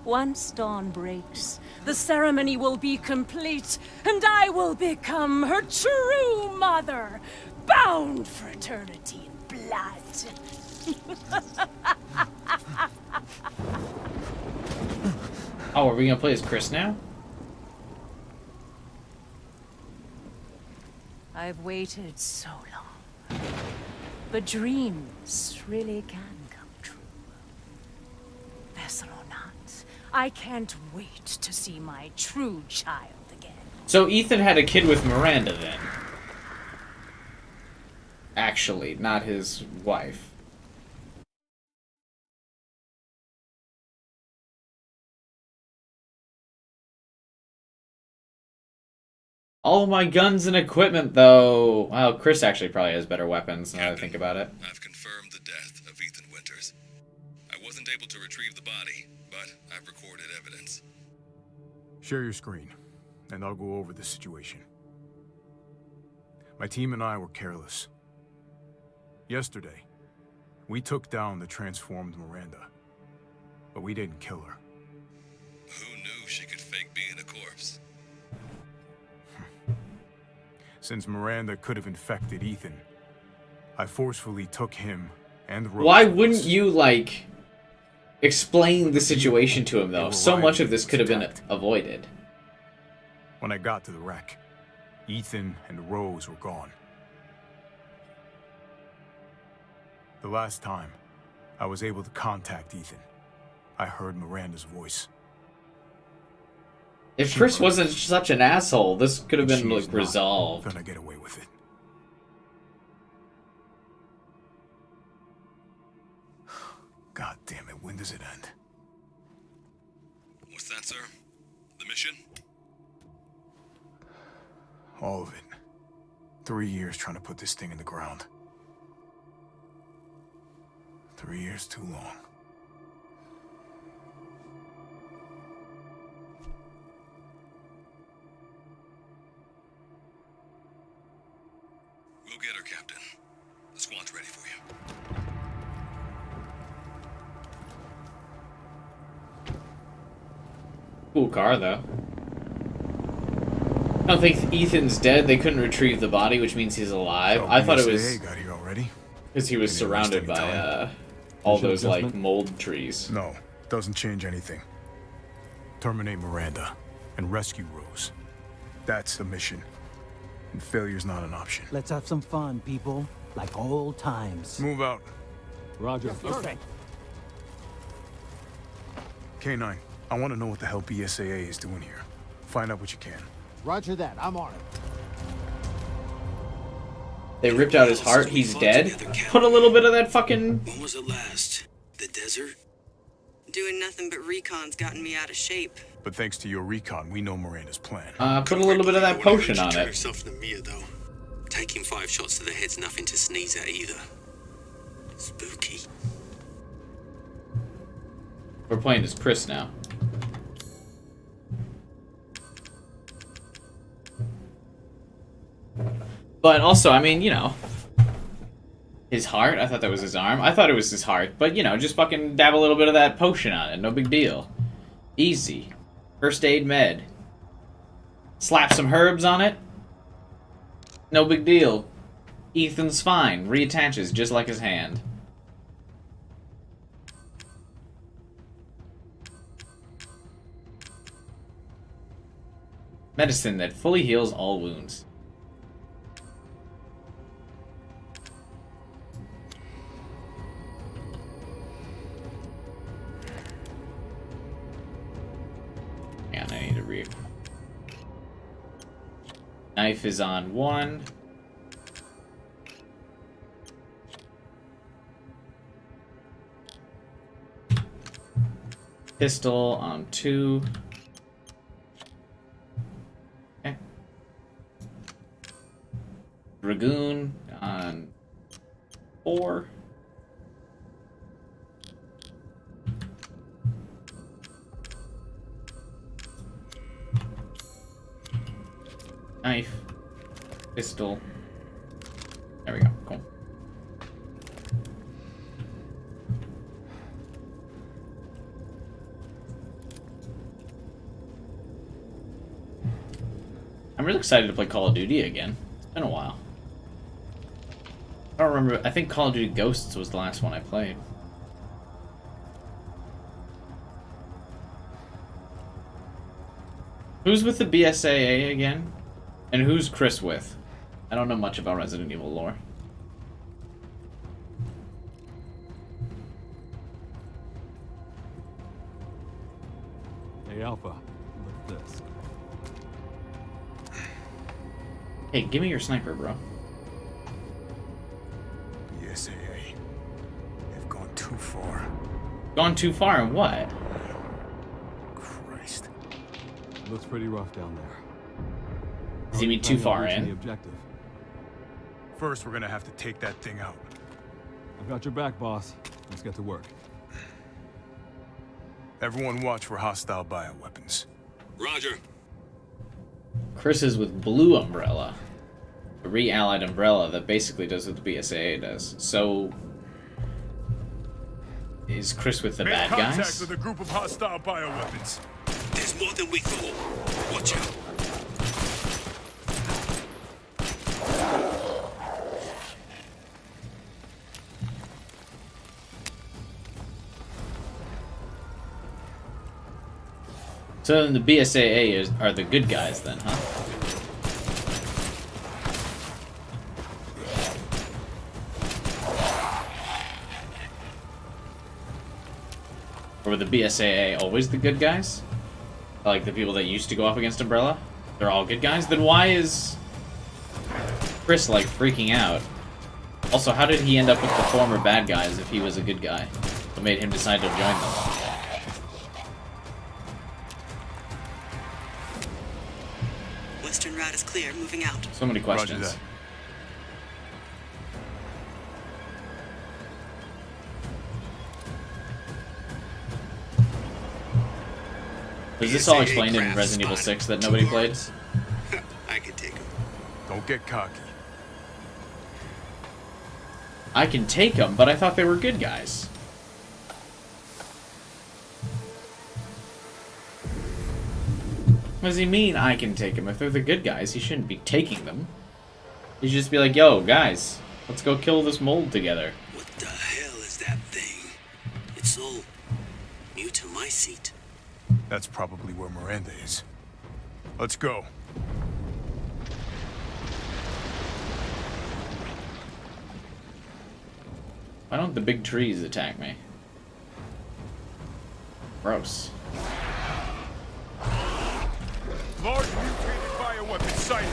Once dawn breaks, the ceremony will be complete, and I will become her true mother, bound for eternity in blood. Oh, are we gonna play as Chris now? I've waited so long, but dreams really can come true. Vessel or not, I can't wait to see my true child again. So Ethan had a kid with Miranda then. Actually, not his wife. All of my guns and equipment, though. Well, Chris actually probably has better weapons now that I think about it. I've confirmed the death of Ethan Winters. I wasn't able to retrieve the body, but I've recorded evidence. Share your screen, and I'll go over the situation. My team and I were careless. Yesterday, we took down the transformed Miranda, but we didn't kill her. Who knew she could fake being a corpse? Since Miranda could have infected Ethan, I forcefully took him and Rose. Why wouldn't you, like, explain the situation to him, though? So much of this could have been avoided. When I got to the wreck, Ethan and Rose were gone. The last time I was able to contact Ethan, I heard Miranda's voice. If Chris wasn't such an asshole, this could have been, like, resolved. Gonna get away with it. God damn it, when does it end? What's that, sir? The mission? All of it. 3 years trying to put this thing in the ground. 3 years too long. We'll get her, Captain. The squad's ready for you. Cool car, though. I don't think Ethan's dead. They couldn't retrieve the body, which means he's alive. So I thought it was got here already? because he was Any surrounded wasting by time? all Visual those like adjustment? mold trees. No, doesn't change anything. Terminate Miranda and rescue Rose. That's the mission. And failure's not an option. Let's have some fun, people. Like old times. Move out. Roger. Okay. K9, I want to know what the hell BSAA is doing here. Find out what you can. Roger that. I'm on it. They ripped out his heart. He's dead. Put a little bit of that fucking. When was it last? The desert? Doing nothing but recon's gotten me out of shape. But thanks to your recon, we know Miranda's plan. Put a little bit of that potion on Turn it. yourself into Mia, though. Taking 5 shots to the head's nothing to sneeze at either. Spooky. We're playing as Chris now. But also, I mean, you know, his heart. I thought that was his arm. I thought it was his heart. But, you know, just fucking dab a little bit of that potion on it. No big deal. Easy. First aid med. Slap some herbs on it. No big deal. Ethan's fine. Reattaches just like his hand. Medicine that fully heals all wounds. And I need to read. Knife is on 1. Pistol on 2. Okay. Dragoon on 4. Knife. Pistol. There we go. Cool. I'm really excited to play Call of Duty again. It's been a while. I don't remember. I think Call of Duty Ghosts was the last one I played. Who's with the BSAA again? And who's Chris with? I don't know much about Resident Evil lore. Hey, Alpha. Look at this. Hey, give me your sniper, bro. The SAA. They've gone too far. Gone too far in what? Christ. Looks pretty rough down there. Does he mean too far in? The objective. First, we're gonna have to take that thing out. I've got your back, boss. Let's get to work. Everyone watch for hostile bioweapons. Roger. Chris is with Blue Umbrella. A re-allied umbrella that basically does what the BSAA does. So... is Chris with the bad Make contact guys? with a group of hostile bioweapons. There's more than we thought. Watch out. So then the BSAA are the good guys then, huh? Or were the BSAA always the good guys? Like the people that used to go up against Umbrella? They're all good guys? Then why is Chris like freaking out? Also, how did he end up with the former bad guys if he was a good guy? What made him decide to join them? Western route is clear, moving out. So many questions. Roger that. Was this all explained in Resident Evil 6 that nobody played? I can take him. Don't get cocky. I can take them, but I thought they were good guys. What does he mean, I can take them? If they're the good guys, he shouldn't be taking them. He should just be like, yo, guys, let's go kill this mold together. What the hell is that thing? It's so new to my seat. That's probably where Miranda is. Let's go. Why don't the big trees attack me? Gross. Large mutated bioweapon sighted.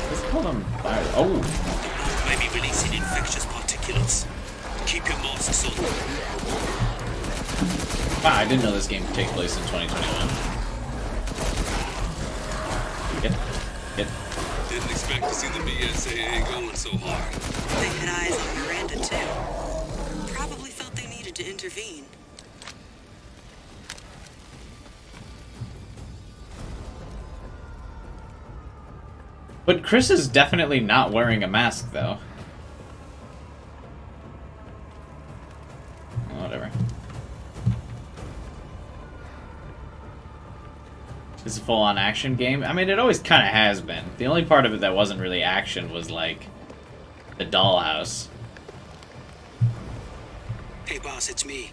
Let's call them fire. Oh! Might be releasing infectious particulates. Keep your masks on. Wow, I didn't know this game could take place in 2021. Get. Didn't expect to see the BSAA going so hard. They had eyes on Miranda, too. Probably felt they needed to intervene. But Chris is definitely not wearing a mask, though. Whatever. It's a full-on action game. I mean, it always kind of has been. The only part of it that wasn't really action was, like, the dollhouse. Hey, boss, it's me.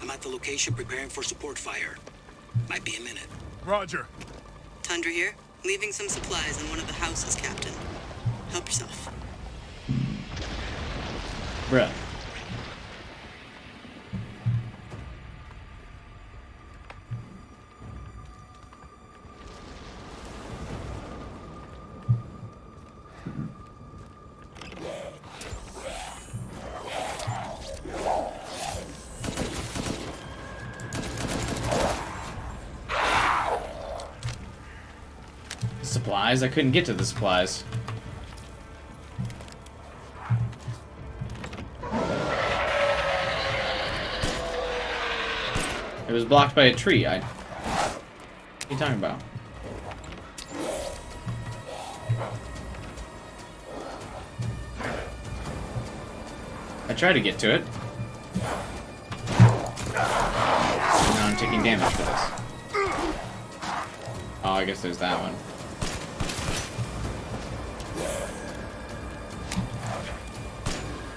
I'm at the location preparing for support fire. Might be a minute. Roger. Tundra here. Leaving some supplies in one of the houses, Captain. Help yourself. Bruh. Supplies? I couldn't get to the supplies. It was blocked by a tree. What are you talking about? I tried to get to it. And now I'm taking damage for this. I guess there's that one.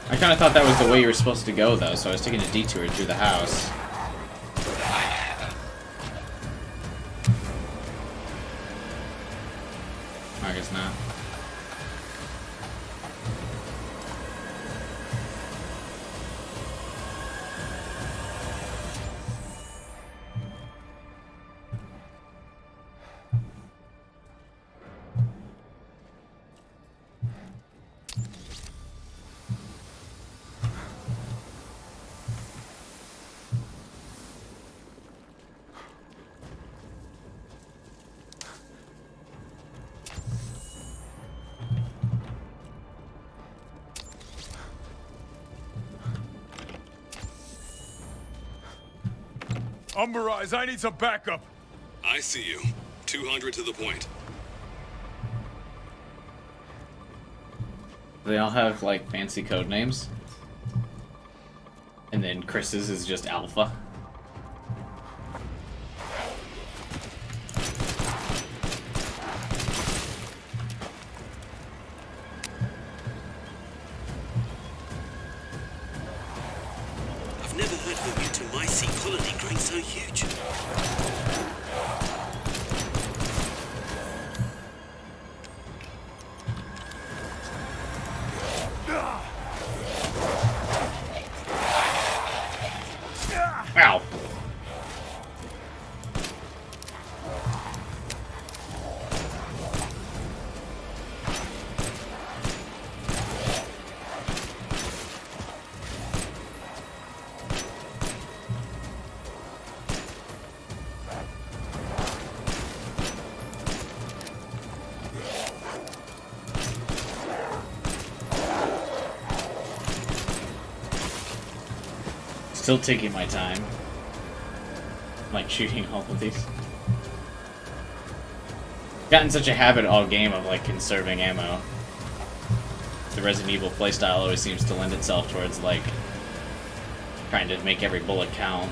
I kind of thought that was the way you were supposed to go, though, so I was taking a detour through the house. I guess not. Umberized, I need some backup. I see you. 200 to the point. They all have, like, fancy code names. And then Chris's is just Alpha. I've never heard of a Mutomycete colony growing so huge. Ow. Still taking my time. Like shooting all of these. Gotten such a habit all game of like conserving ammo. The Resident Evil playstyle always seems to lend itself towards like trying to make every bullet count.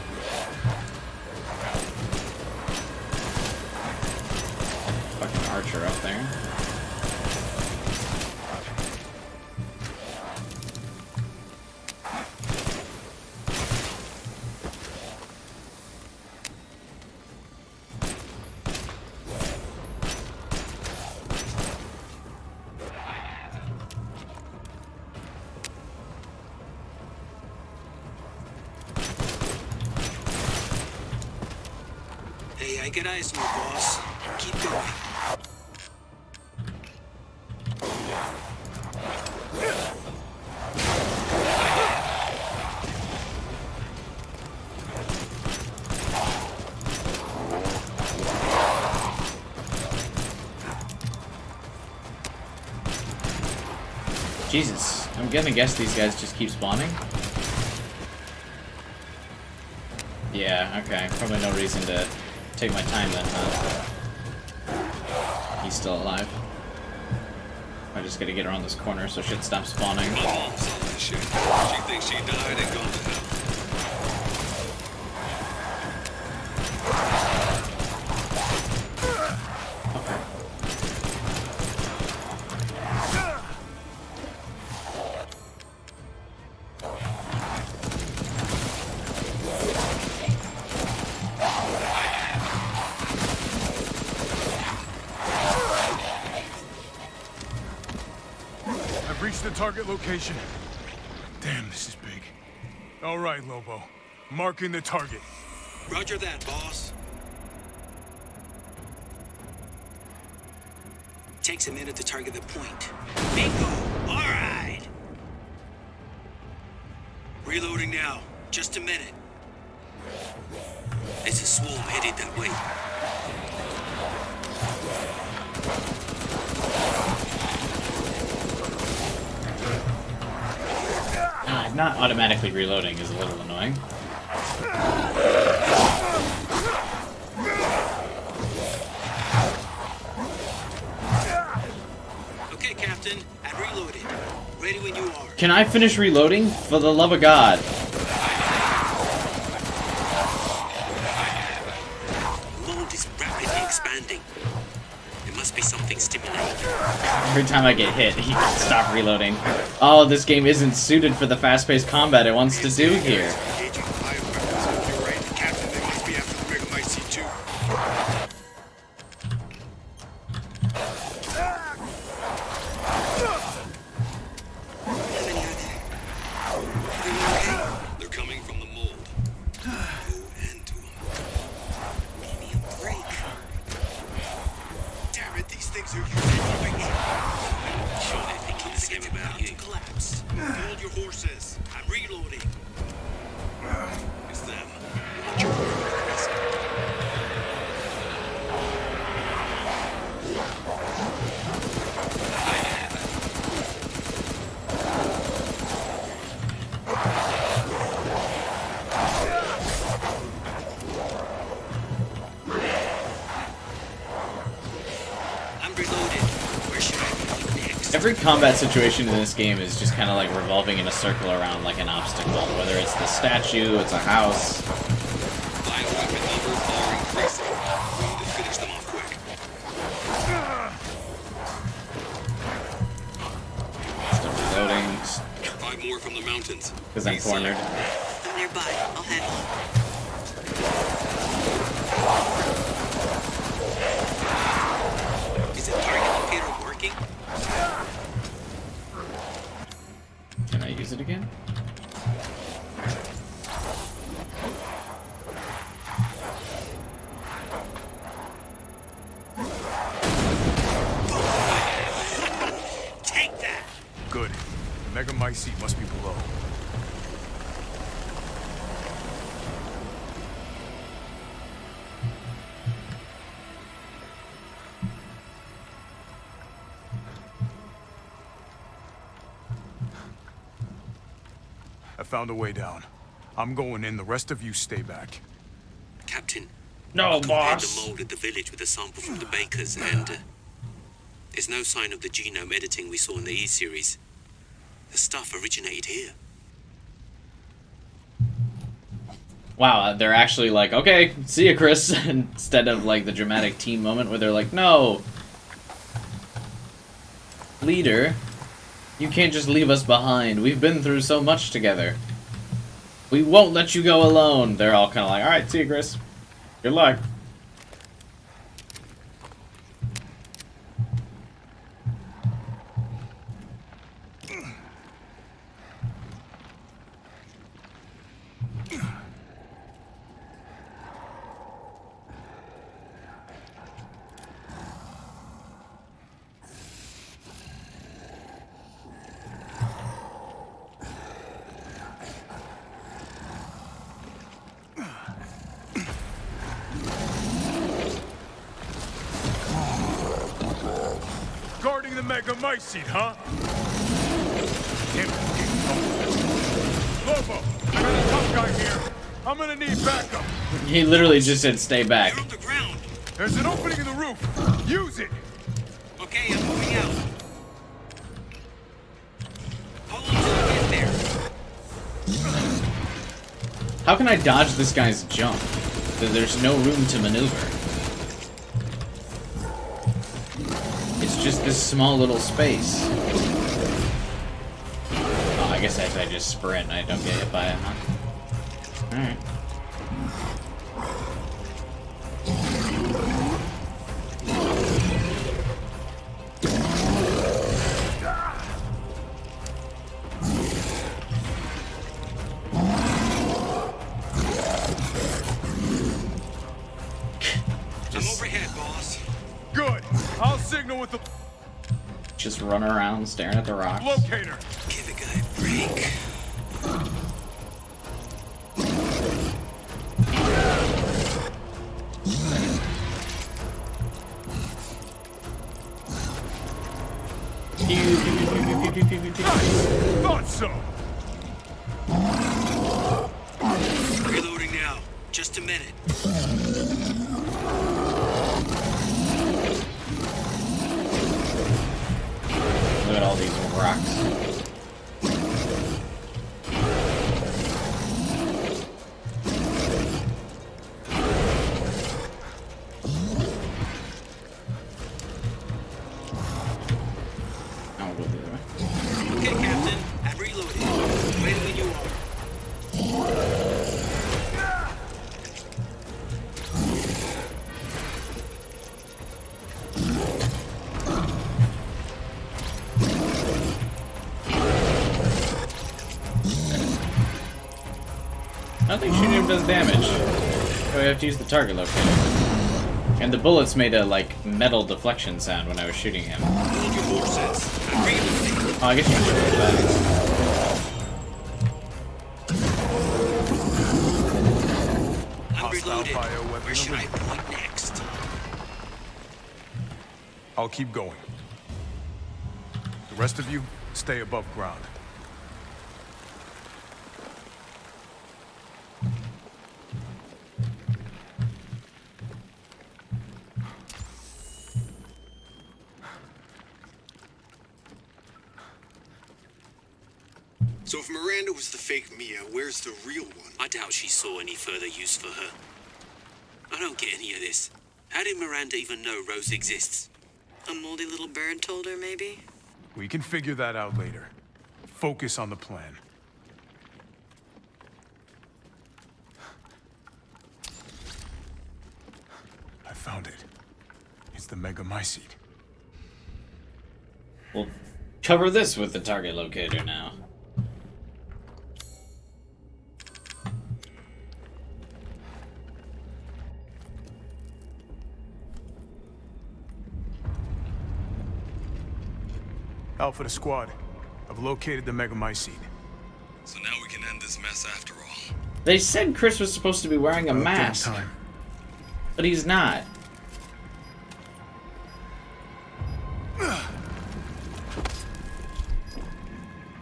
Fucking Archer up there. Hey, I got eyes on you, boss. Keep going. Jesus, I'm gonna guess these guys just keep spawning. Yeah, okay. Probably no reason to take my time then, huh? He's still alive. I just gotta get around this corner so shit stops spawning. My mom saw that shit. She thinks she died and gone to hell. I've reached the target location. Damn, this is big. All right, Lobo. Marking the target. Roger that, boss. Takes a minute to target the point. Bingo! All right! Reloading now. Just a minute. It's a swarm headed that way. Not automatically reloading is a little annoying. Okay, Captain. I'm reloaded. Ready when you are. Can I finish reloading? For the love of God. Mold is rapidly expanding. been stimulated. Every time I get hit, he can stop reloading. Oh, this game isn't suited for the fast-paced combat it wants to do here. Engaging five weapons. If you're right, Captain, they must be after the Megamycete too. How many are there? Everyone okay? They're coming from the mold. No end to them. Give me a break. Damn it, these things are using Sure, they're thinking the same about you. collapse. Hold your horses. I'm reloading. It's them. Watch your horses. I'm reloaded. Where should I be next? Every combat situation in this game is just kind of like revolving in a circle around like an obstacle. Whether it's the statue, it's a house. Bioweapon numbers are increasing. We need to finish them off quick. Still reloading. 5 more from the mountains. Because I'm cornered. I'm nearby. I'll handle Is the target computer working? Can I use it again? Take that! Good. The Megamycete must be below. I found a way down. I'm going in, the rest of you stay back. Captain. No, I compared the boss. mold at the village with a sample from the bakers, and there's no sign of the genome editing we saw in the E-series. The stuff originated here. Wow, they're actually like, okay, see ya, Chris, instead of like the dramatic team moment where they're like, no, leader, you can't just leave us behind. We've been through so much together. We won't let you go alone. They're all kind of like, all right, see you, Chris. Good luck. Guarding the Megamycete, huh? Lobo, I got a tough guy here. I'm gonna need backup. He literally just said, stay back. You're on the ground. There's an opening in the roof. Use it. Okay, I'm moving out. Hold on till I get there. How can I dodge this guy's jump? There's no room to maneuver. It's just this small little space. Oh, I guess if I just sprint, I don't get hit by it, huh? Alright. I'm overhead, boss. Good. I'll signal with the Just run around staring at the rocks. locator. Give a guy a break. Thought so. Reloading now. Just a minute. Look at all these rocks. don't think shooting him does damage. So we have to use the target locator. And the bullets made a, like, metal deflection sound when I was shooting him. Oh, I guess you can shoot that. I'm reloaded. Where should I point next? I'll keep going. The rest of you, stay above ground. So if Miranda was the fake Mia, where's the real one? I doubt she saw any further use for her. I don't get any of this. How did Miranda even know Rose exists? A moldy little bird told her, maybe? We can figure that out later. Focus on the plan. I found it. It's the Megamycete. We'll cover this with the target locator now. Alpha to squad. I've located the Megamycete. So now we can end this mess after all. They said Chris was supposed to be wearing a mask, Time. but he's not.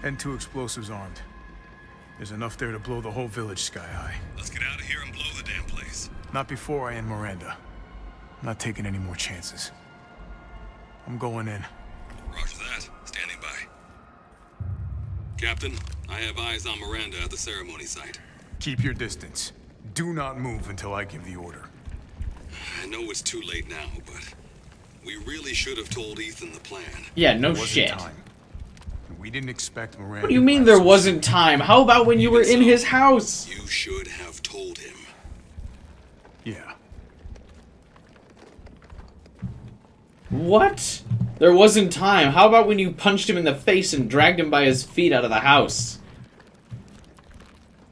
N2 explosives armed. There's enough there to blow the whole village sky high. Let's get out of here and blow the damn place. Not before I end Miranda. I'm not taking any more chances. I'm going in. Roger that. Standing by. Captain, I have eyes on Miranda at the ceremony site. Keep your distance. Do not move until I give the order. I know it's too late now, but we really should have told Ethan the plan. Yeah, no There wasn't shit. time. We didn't expect Miranda. What do you mean there wasn't time? How about when you were in his house? You should have told him. Yeah. What? There wasn't time. How about when you punched him in the face and dragged him by his feet out of the house?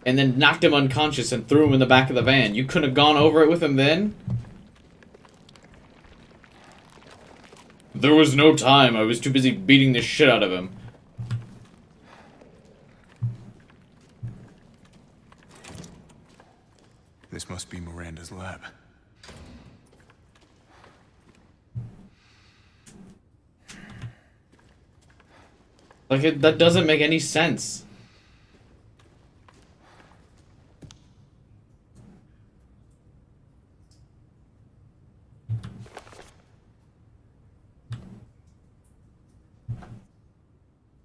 And then knocked him unconscious and threw him in the back of the van. You couldn't have gone over it with him then? There was no time. I was too busy beating the shit out of him. This must be Miranda's lab. Like, that doesn't make any sense.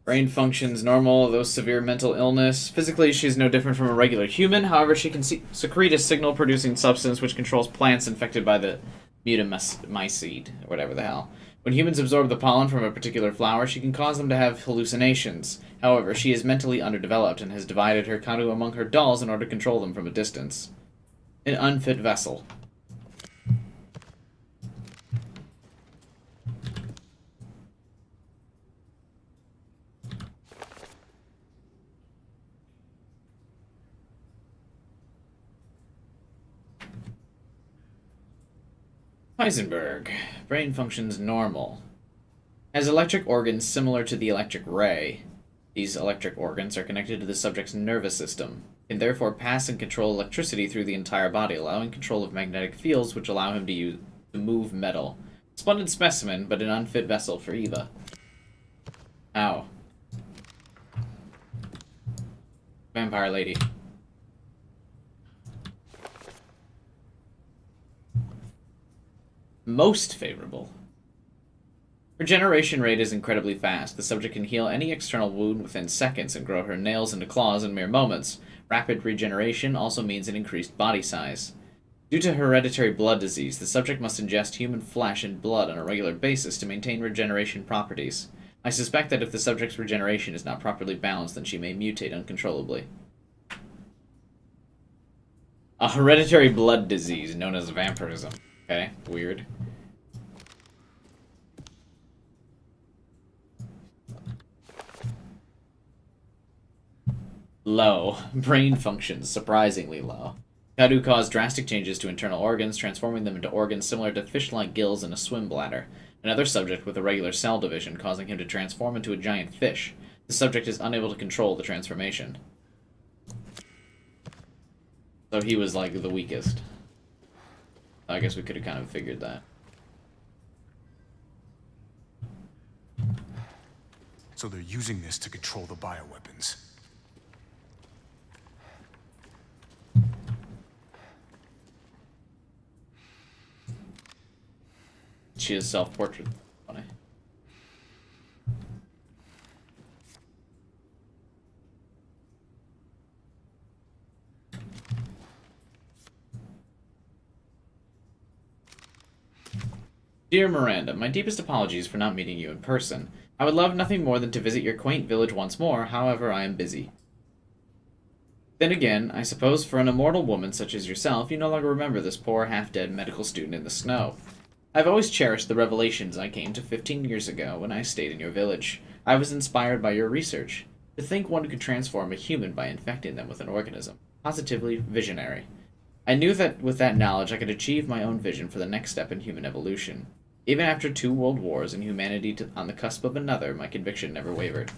Brain functions normal, though severe mental illness. Physically, she's no different from a regular human. However, she can secrete a signal-producing substance which controls plants infected by the Megamycete, or whatever the hell. When humans absorb the pollen from a particular flower, she can cause them to have hallucinations. However, she is mentally underdeveloped and has divided her Kadu among her dolls in order to control them from a distance. An unfit vessel. Heisenberg. Brain functions normal. Has electric organs similar to the electric ray. These electric organs are connected to the subject's nervous system, can therefore pass and control electricity through the entire body, allowing control of magnetic fields which allow him to move metal. Splendid specimen, but an unfit vessel for Eva. Ow. Vampire lady. Most favorable. Regeneration rate is incredibly fast. The subject can heal any external wound within seconds and grow her nails into claws in mere moments. Rapid regeneration also means an increased body size. Due to hereditary blood disease, the subject must ingest human flesh and blood on a regular basis to maintain regeneration properties. I suspect that if the subject's regeneration is not properly balanced, then she may mutate uncontrollably. A hereditary blood disease known as vampirism. Okay, weird. Low. Brain functions surprisingly low. Kadu caused drastic changes to internal organs, transforming them into organs similar to fish-like gills and a swim bladder. Another subject with irregular cell division, causing him to transform into a giant fish. The subject is unable to control the transformation. So he was, like, the weakest. I guess we could have kind of figured that. So they're using this to control the bioweapons. She is self-portrait. Funny. Dear Miranda, my deepest apologies for not meeting you in person. I would love nothing more than to visit your quaint village once more, however I am busy. Then again, I suppose for an immortal woman such as yourself, you no longer remember this poor, half-dead medical student in the snow. I've always cherished the revelations I came to 15 years ago when I stayed in your village. I was inspired by your research. To think one could transform a human by infecting them with an organism. Positively visionary. I knew that with that knowledge I could achieve my own vision for the next step in human evolution. Even after 2 world wars and humanity on the cusp of another, my conviction never wavered.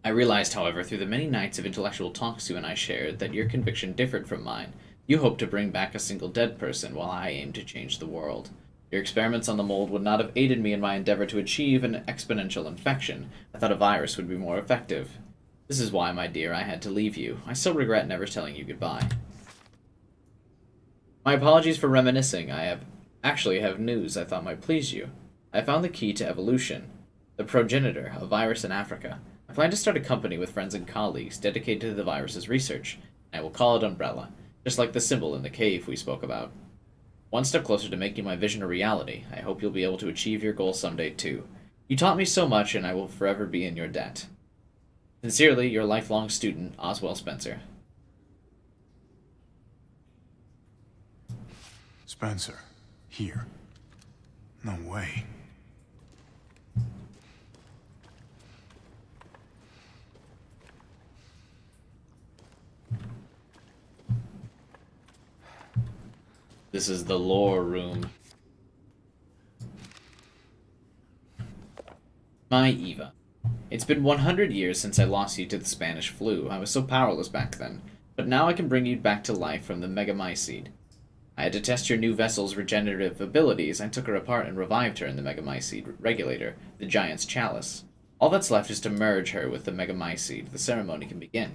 I realized, however, through the many nights of intellectual talks you and I shared, that your conviction differed from mine. You hoped to bring back a single dead person, while I aimed to change the world. Your experiments on the mold would not have aided me in my endeavor to achieve an exponential infection. I thought a virus would be more effective. This is why, my dear, I had to leave you. I still regret never telling you goodbye. My apologies for reminiscing. I actually have news I thought might please you. I found the key to evolution. The progenitor, a virus in Africa. I plan to start a company with friends and colleagues dedicated to the virus's research. I will call it Umbrella, just like the symbol in the cave we spoke about. One step closer to making my vision a reality. I hope you'll be able to achieve your goal someday too. You taught me so much, and I will forever be in your debt. Sincerely, your lifelong student, Oswell Spencer. Spencer. Here. No way. This is the lore room. My Eva. It's been 100 years since I lost you to the Spanish flu. I was so powerless back then. But now I can bring you back to life from the Megamycete. I had to test your new vessel's regenerative abilities. I took her apart and revived her in the Megamycete regulator, the Giant's Chalice. All that's left is to merge her with the Megamycete. The ceremony can begin.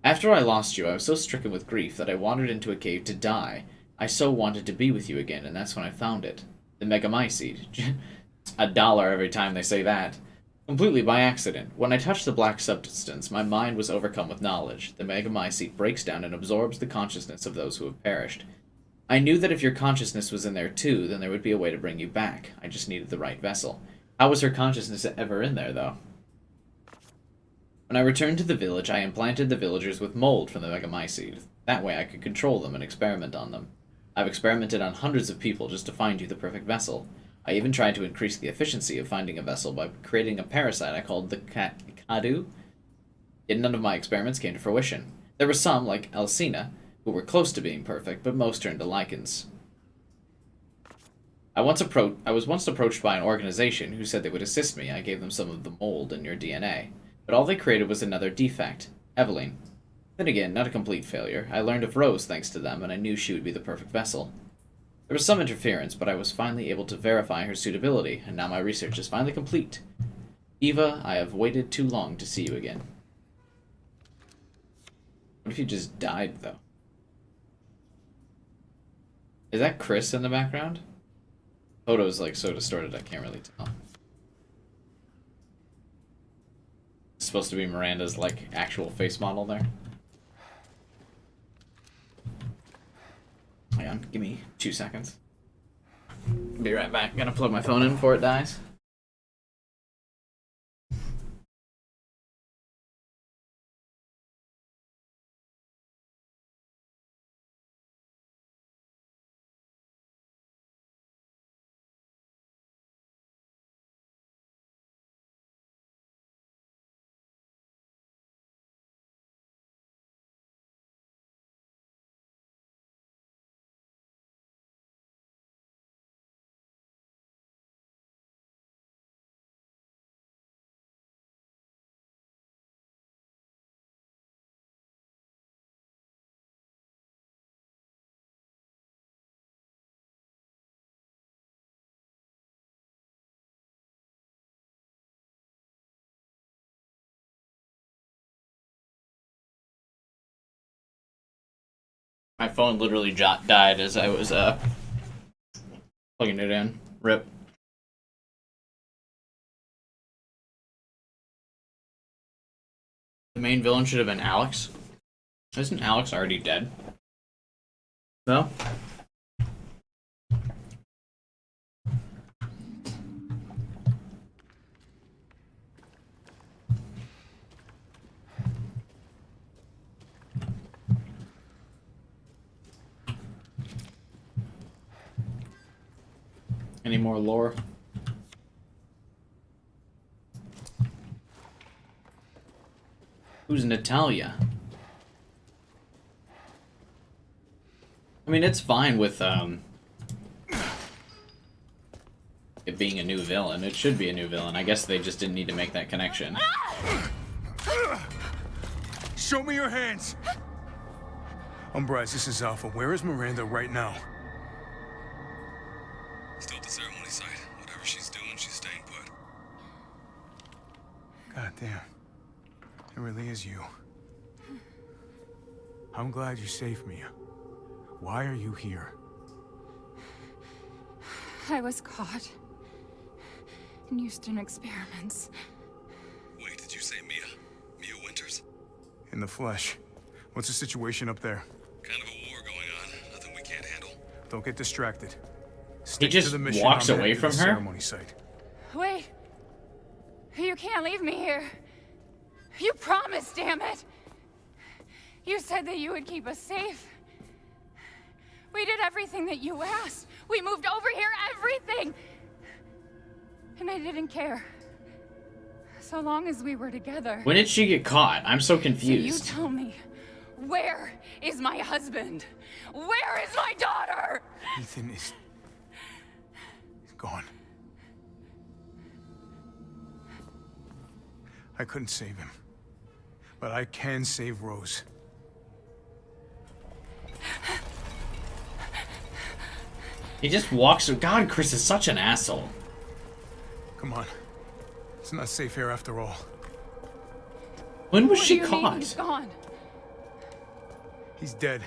After I lost you, I was so stricken with grief that I wandered into a cave to die. I so wanted to be with you again, and that's when I found it. The Megamycete. $1 every time they say that. Completely by accident. When I touched the black substance, my mind was overcome with knowledge. The Megamycete breaks down and absorbs the consciousness of those who have perished. I knew that if your consciousness was in there too, then there would be a way to bring you back. I just needed the right vessel. How was her consciousness ever in there, though? When I returned to the village, I implanted the villagers with mold from the Megamycete. That way I could control them and experiment on them. I've experimented on hundreds of people just to find you the perfect vessel. I even tried to increase the efficiency of finding a vessel by creating a parasite I called the Kadu. Yet none of my experiments came to fruition. There were some, like Alcina, who were close to being perfect, but most turned to lichens. I was once approached by an organization who said they would assist me. I gave them some of the mold in your DNA. But all they created was another defect, Eveline. Then again, not a complete failure. I learned of Rose thanks to them, and I knew she would be the perfect vessel. There was some interference, but I was finally able to verify her suitability, and now my research is finally complete. Eva, I have waited too long to see you again. What if you just died, though? Is that Chris in the background? Photo's like so distorted I can't really tell. It's supposed to be Miranda's like actual face model there. Hang on, give me 2 seconds. Be right back. Gonna plug my phone in before it dies. My phone literally died as I was plugging it in. Rip. The main villain should have been Alex. Isn't Alex already dead? No? Any more lore? Who's Natalia? I mean, it's fine with it being a new villain. It should be a new villain. I guess they just didn't need to make that connection. Show me your hands! Umbrise, this is Alpha. Where is Miranda right now? Still at the ceremony site. Whatever she's doing, she's staying put. God damn. It really is you. I'm glad you saved me. Why are you here? I was caught in Houston experiments. Wait, did you say Mia? Mia Winters? In the flesh. What's the situation up there? Kind of a war going on. Nothing we can't handle. Don't get distracted. He Stick just to the mission. walks I'm away headed to from the her? ceremony site. Wait. You can't leave me here. You promised, damn it. You said that you would keep us safe. We did everything that you asked. We moved over here, everything. And I didn't care. So long as we were together. When did she get caught? I'm so So confused. you tell me, where is my husband? Where is my daughter? Ethan is... he's gone. I couldn't save him. But I can save Rose. He just walks. God, Chris is such an asshole. Come on. It's not safe here after all. When was What she do you mean caught? he's gone? He's dead.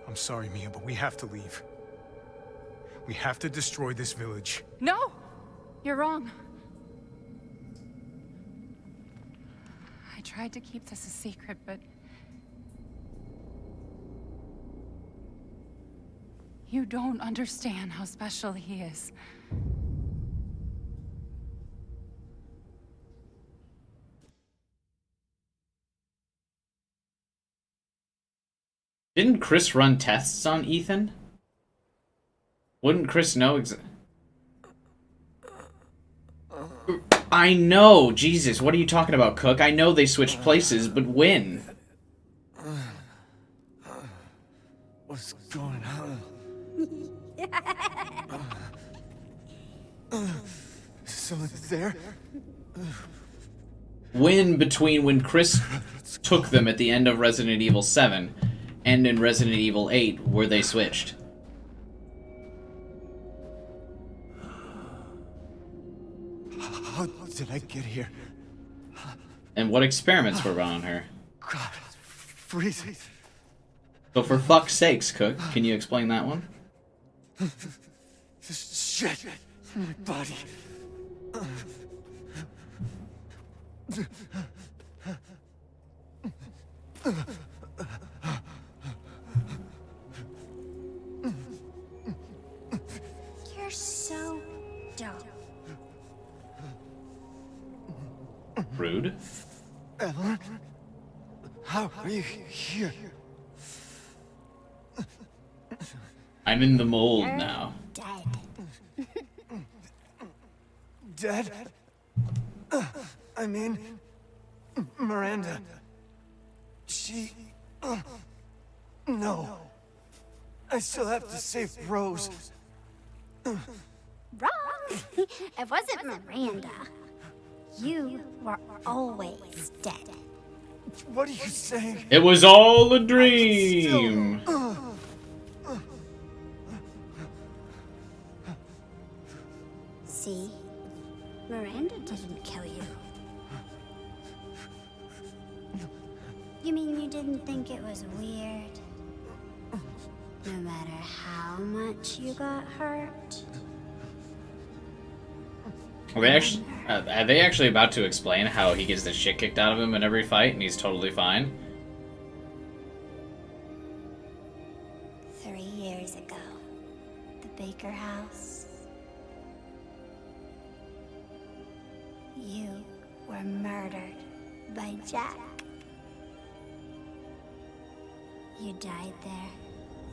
I'm sorry, Mia, but we have to leave. We have to destroy this village. No, you're wrong. I tried to keep this a secret, but you don't understand how special he is. Didn't Chris run tests on Ethan? Wouldn't Chris know I know, Jesus, what are you talking about, Cook? I know they switched places, but when? What's going on? Someone there? When between when Chris took them at the end of Resident Evil 7 and in Resident Evil 8 were they switched? How did I get here? And what experiments were run on her? God, freezing. So for fuck's sakes, Cook, can you explain that one? This shit in my body. You're so dumb. Rude. Ellen? How are you here? I'm in the mold now. Dead? I mean, Miranda. She... no. I still have to save Rose. Wrong. It wasn't Miranda. You were always dead. What are you saying? It was all a dream. See? Miranda didn't kill you. You mean you didn't think it was weird? No matter how much you got hurt? Are they actually about to explain how he gets the shit kicked out of him in every fight and he's totally fine? 3 years ago, the Baker house. You were murdered by Jack. You died there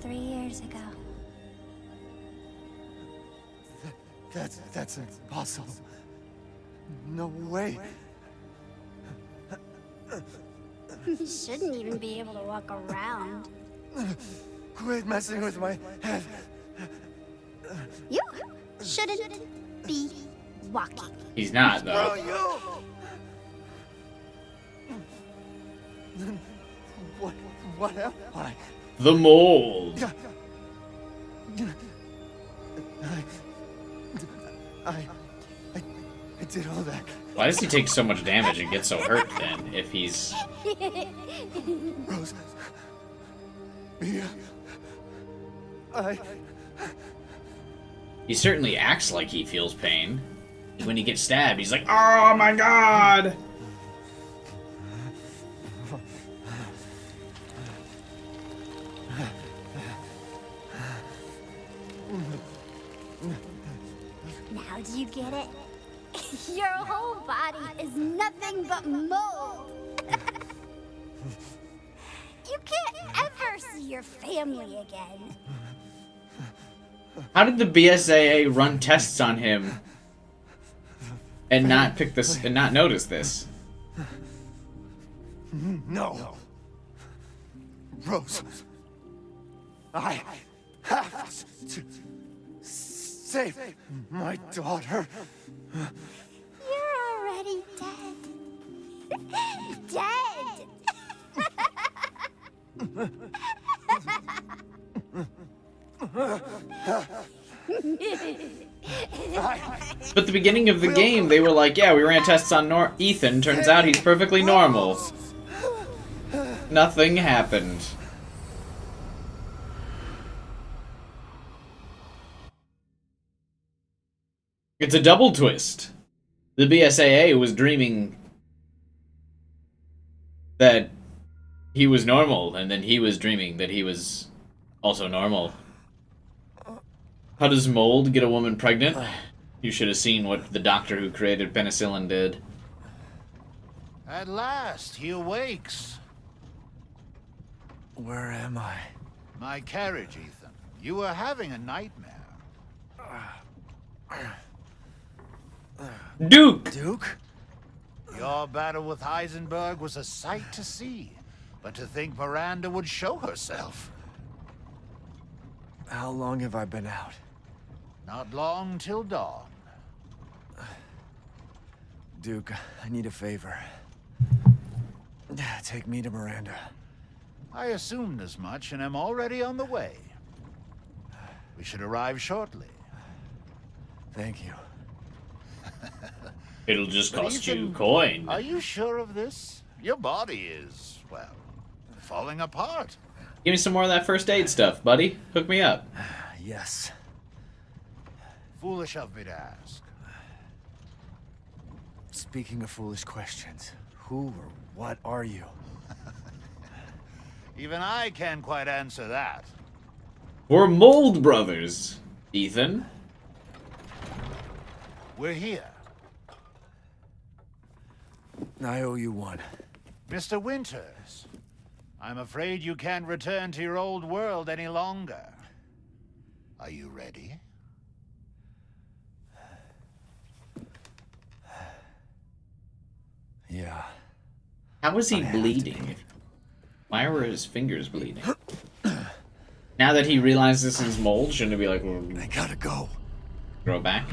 3 years ago. That's impossible. No way. You shouldn't even be able to walk around. Quit messing with my head. You shouldn't be walking. He's not, though. Bro, you! What am I? The mold. I did all that. Why does he take so much damage and get so hurt then, if he's... Rose. Mia. He certainly acts like he feels pain. When he gets stabbed, he's like, oh my god! Now do you get it? Your whole body is nothing but mold. You can't ever see your family again. How did the BSAA run tests on him and not pick this and not notice this? No. Rose. I have to save my daughter. You're already dead. Dead. But at the beginning of the game, they were like, yeah, we ran tests on Ethan. Turns out he's perfectly normal. Nothing happened. It's a double twist. The BSAA was dreaming that he was normal, and then he was dreaming that he was also normal. How does mold get a woman pregnant? You should have seen what the doctor who created penicillin did. At last, he awakes. Where am I? My carriage, Ethan. You were having a nightmare. Duke! Duke? Your battle with Heisenberg was a sight to see. But to think Miranda would show herself. How long have I been out? Not long till dawn. Duke, I need a favor. Take me to Miranda. I assumed as much and am already on the way. We should arrive shortly. Thank you. It'll just But cost you Ethan, coin. Are you sure of this? Your body is, well, falling apart. Give me some more of that first aid stuff, buddy. Hook me up. Yes. Foolish of me to ask. Speaking of foolish questions, who or what are you? Even I can't quite answer that. We're Mold Brothers, Ethan. We're here. I owe you one. Mr. Winters, I'm afraid you can't return to your old world any longer. Are you ready? Yeah. How was he bleeding? Why were his fingers bleeding? Now that he realizes this is mold, shouldn't it be like, well, I gotta go. Grow back?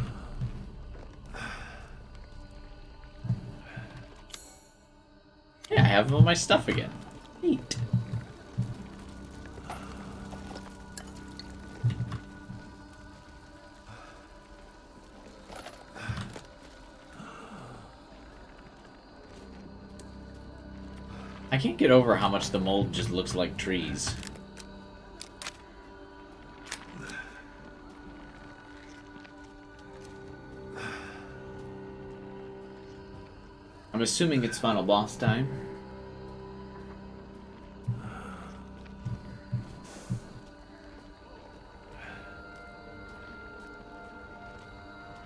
Yeah, I have all my stuff again. Neat. I can't get over how much the mold just looks like trees. I'm assuming it's final boss time.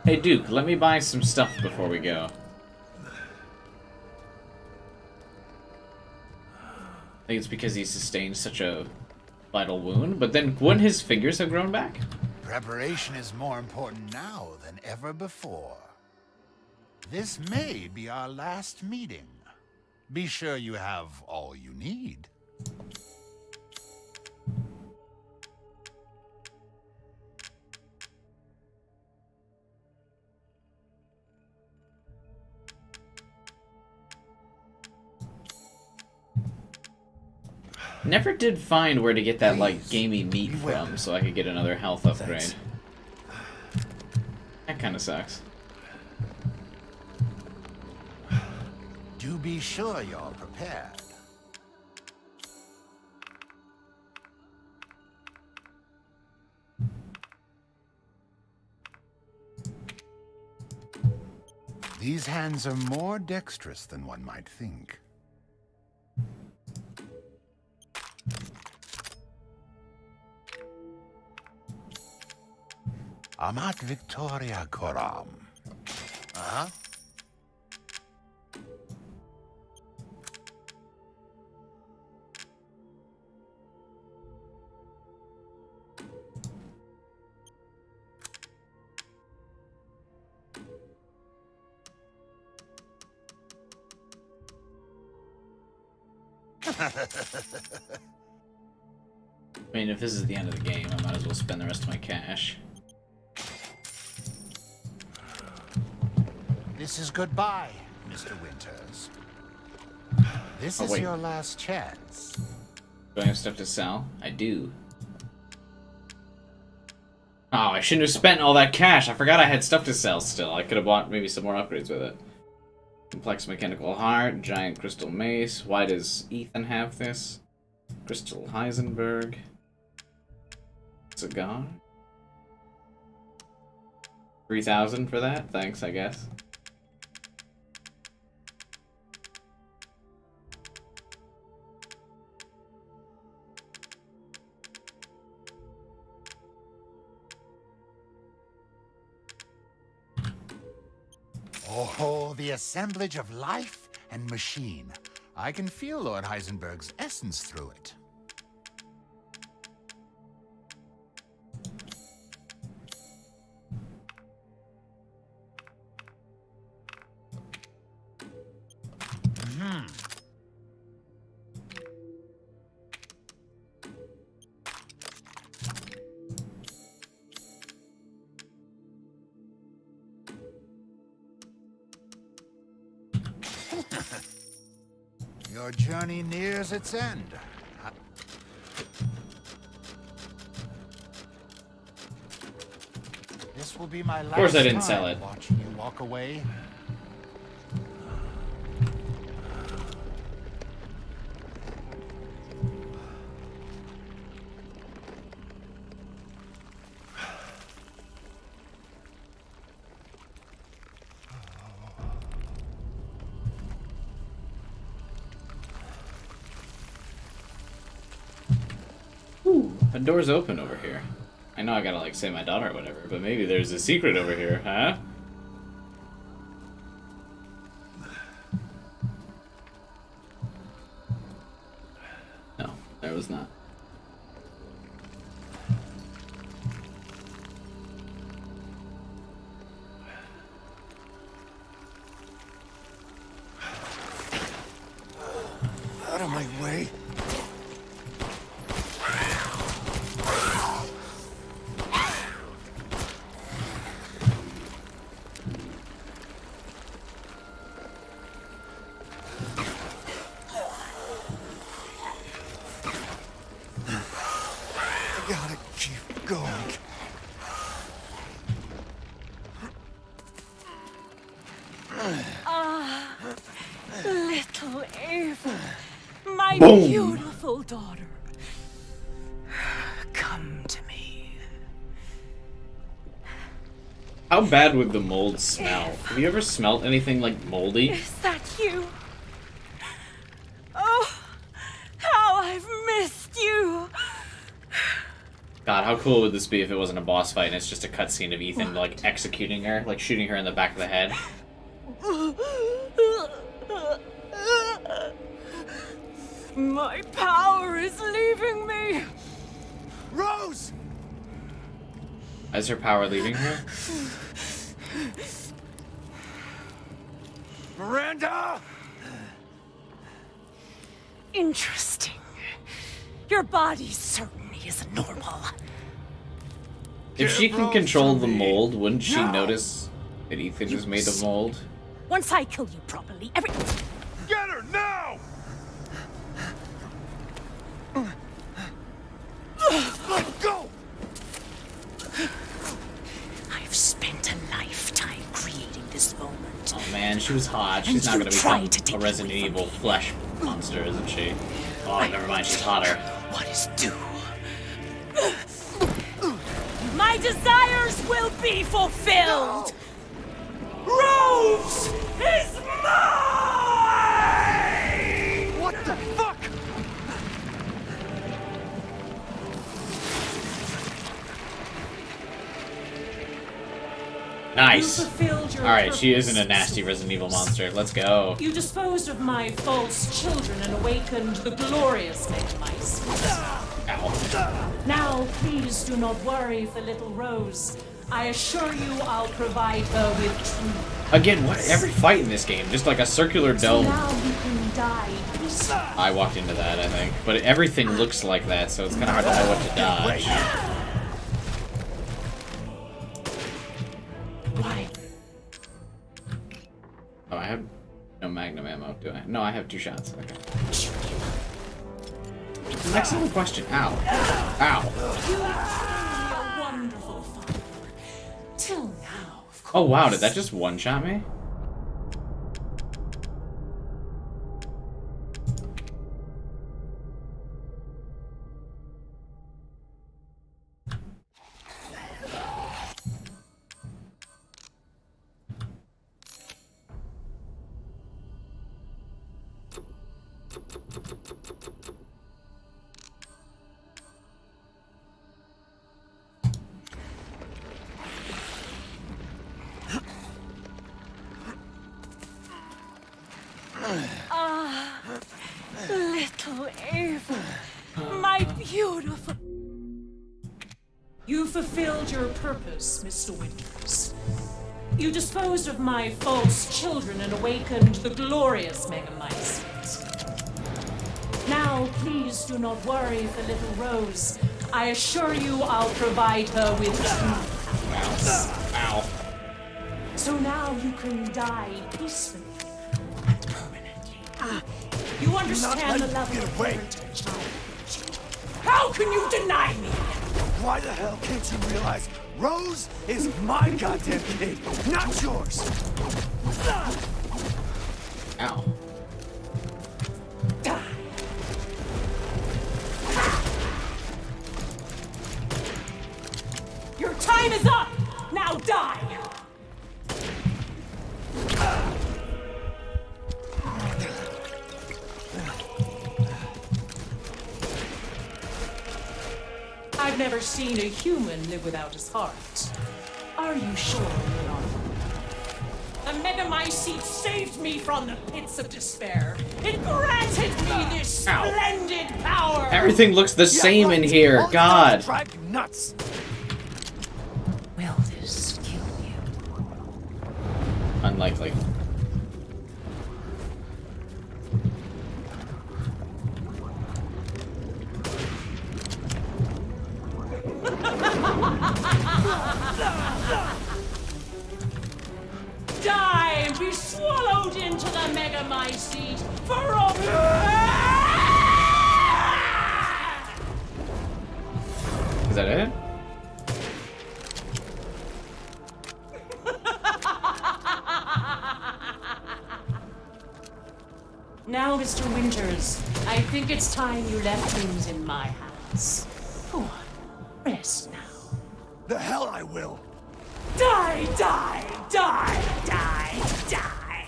Hey Duke, let me buy some stuff before we go. I think it's because he sustained such a vital wound, but then wouldn't his fingers have grown back? Preparation is more important now than ever before. This may be our last meeting. Be sure you have all you need. Never did find where to get that, like, gamey meat from, so I could get another health upgrade. That kinda sucks. Do be sure you're prepared. These hands are more dexterous than one might think. Amat Victoria Coram. Uh-huh. I mean, if this is the end of the game, I might as well spend the rest of my cash. This is goodbye, Mr. Winters. This is wait. your last chance. Do I have stuff to sell? I do. Oh, I shouldn't have spent all that cash. I forgot I had stuff to sell still. I could have bought maybe some more upgrades with it. Complex mechanical heart, giant crystal mace. Why does Ethan have this? Crystal Heisenberg. Cigar. 3,000 for that? Thanks, I guess. Oh, the assemblage of life and machine. I can feel Lord Heisenberg's essence through it. Your journey nears its end. This will be my last Of course I didn't time sell it. watching you walk away. The door's open over here. I know I gotta, like, save my daughter or whatever, but maybe there's a secret over here, huh? No, there was not. Out of my way. I gotta keep going. Ah, little evil. My Boom. beautiful daughter. Come to me. How bad would the mold smell? Have you ever smelled anything like moldy? Is that you? Oh, how I've missed you. God, how cool would this be if it wasn't a boss fight and it's just a cutscene of Ethan, like, executing her, like, shooting her in the back of the head? My power is leaving me. Rose! Is her power leaving her? Miranda! Interesting. Your body certainly is normal. If she can control the mold, wouldn't she notice that Ethan is made of mold? Once I kill you properly, Get her now! Let go! I've spent a lifetime creating this moment. Oh man, she was hot. She's not gonna become a Resident Evil flesh monster, isn't she? Oh, never mind, she's hotter. What is due? My desires will be fulfilled! Rose is mine! What the fuck? Nice. You fulfilled your Alright, she isn't a purpose. nasty Resident Evil monster. Let's go. You disposed of my false children and awakened the glorious Megamice. Ow. Now, please do not worry for little Rose. I assure you I'll provide her with truth. Again, what? Every fight in this game, just like a circular So dome. now you can die peacefully. I walked into that, I think. But everything looks like that, so it's kind of hard to know what to dodge. Why? Oh, I have no magnum ammo, do I? No, I have 2 shots. Okay. Excellent question. Ow. Ow. You are a wonderful father. Till now, of course. Oh wow, did that just one-shot me? Ah, little Ava, my beautiful. You fulfilled your purpose, Mr. Winters. You disposed of my false children and awakened the glorious Megamice. Now, please do not worry for little Rose. I assure you I'll provide her with true happiness. Ow. So now you can die peacefully and permanently. You understand the level of heritage I bring you. How can you deny me? Why the hell can't you realize Rose is my goddamn kid, not yours? Ow. Die. Your time is up! Now die! I've never seen a human live without his heart. Are you sure, Leon? The Megamycete saved me from the pits of despair. It granted me this splendid power! Everything looks the same in here. God. Drive you nuts. Will this kill you? Unlikely. Die and be swallowed into the Megamycete for all. Is that it? Now, Mr. Winters, I think it's time you left things in my hands. Go on, rest now. The hell I will! Die, die, die, die, die!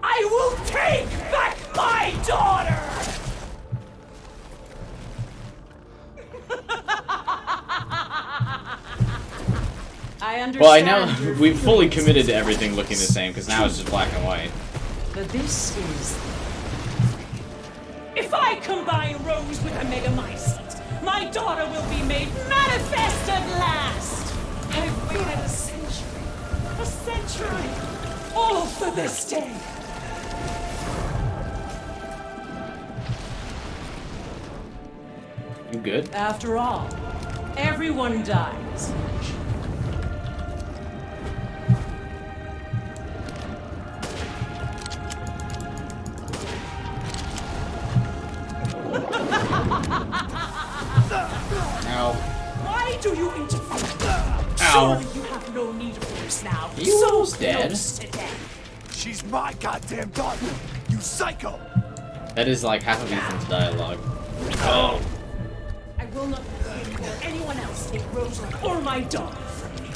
I will take back my daughter! I understand. Well, I know we've fully committed to everything looking the same, because now it's just black and white. But this is... If I combine Rose with a Megamycete, my daughter will be made manifest at last! I've waited a century, all for this day! You good? After all, everyone dies. Ow. Why do you interfere? Ow. Surely you have no need of force now. You almost dead. Close to death. She's my goddamn daughter, you psycho! That is like half of Ethan's dialogue. Oh. I will not let him or anyone else take Rose or my daughter from me.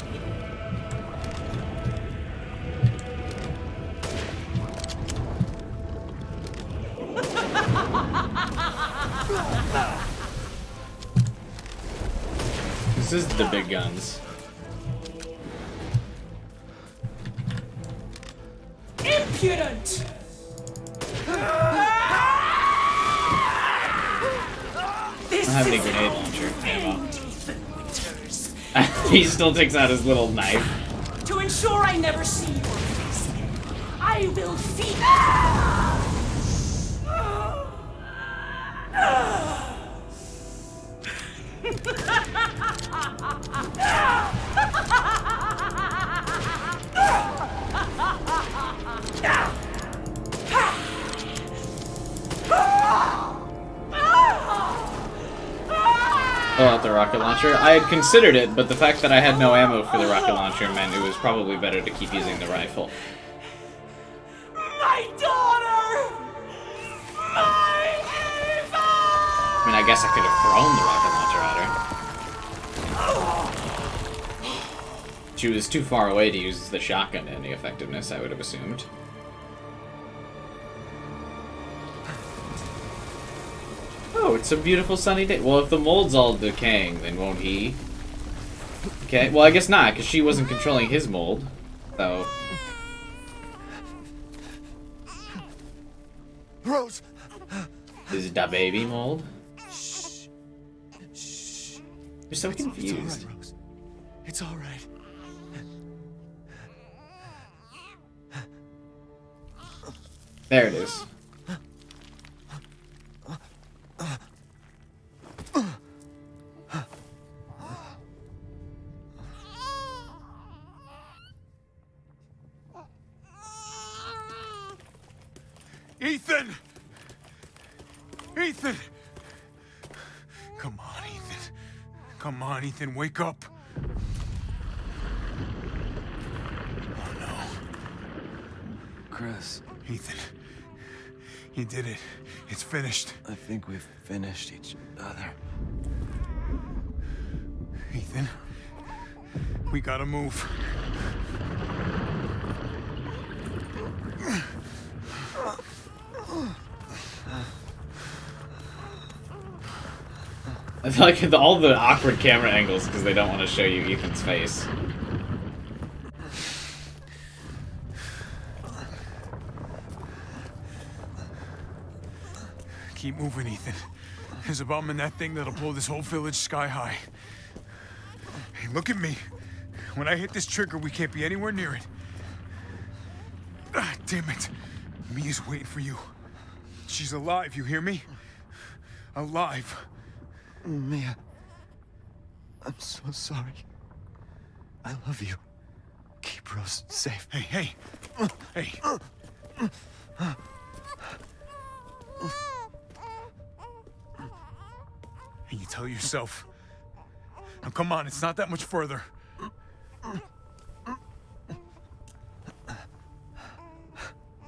This is the big guns. Impudent! I don't have any grenade launcher ammo. He still takes out his little knife. To ensure I never see your face again, I will feed. Pull out the rocket launcher. I had considered it, but the fact that I had no ammo for the rocket launcher meant it was probably better to keep using the rifle. My daughter! My Ava! I mean, I guess I could have thrown the rocket launcher at her. She was too far away to use the shotgun to any effectiveness, I would have assumed. Oh, it's a beautiful sunny day. Well, if the mold's all decaying, then won't he? Okay, well, I guess not, because she wasn't controlling his mold. So... Rose! Is it da baby mold? You're so confused. It's all right. There it is. Ethan! Ethan! Come on, Ethan. Come on, Ethan, wake up. Oh, no. Chris. Ethan. You did it. It's finished. I think we've finished each other. Ethan. We gotta move. I feel like all the awkward camera angles because they don't want to show you Ethan's face. Keep moving, Ethan. There's a bomb in that thing that'll blow this whole village sky high. Hey, look at me. When I hit this trigger, we can't be anywhere near it. Ah, damn it. Mia's waiting for you. She's alive, you hear me? Alive. Mia, I'm so sorry. I love you. Keep Rose safe. Hey, hey. Hey. And you tell yourself. Now come on, it's not that much further.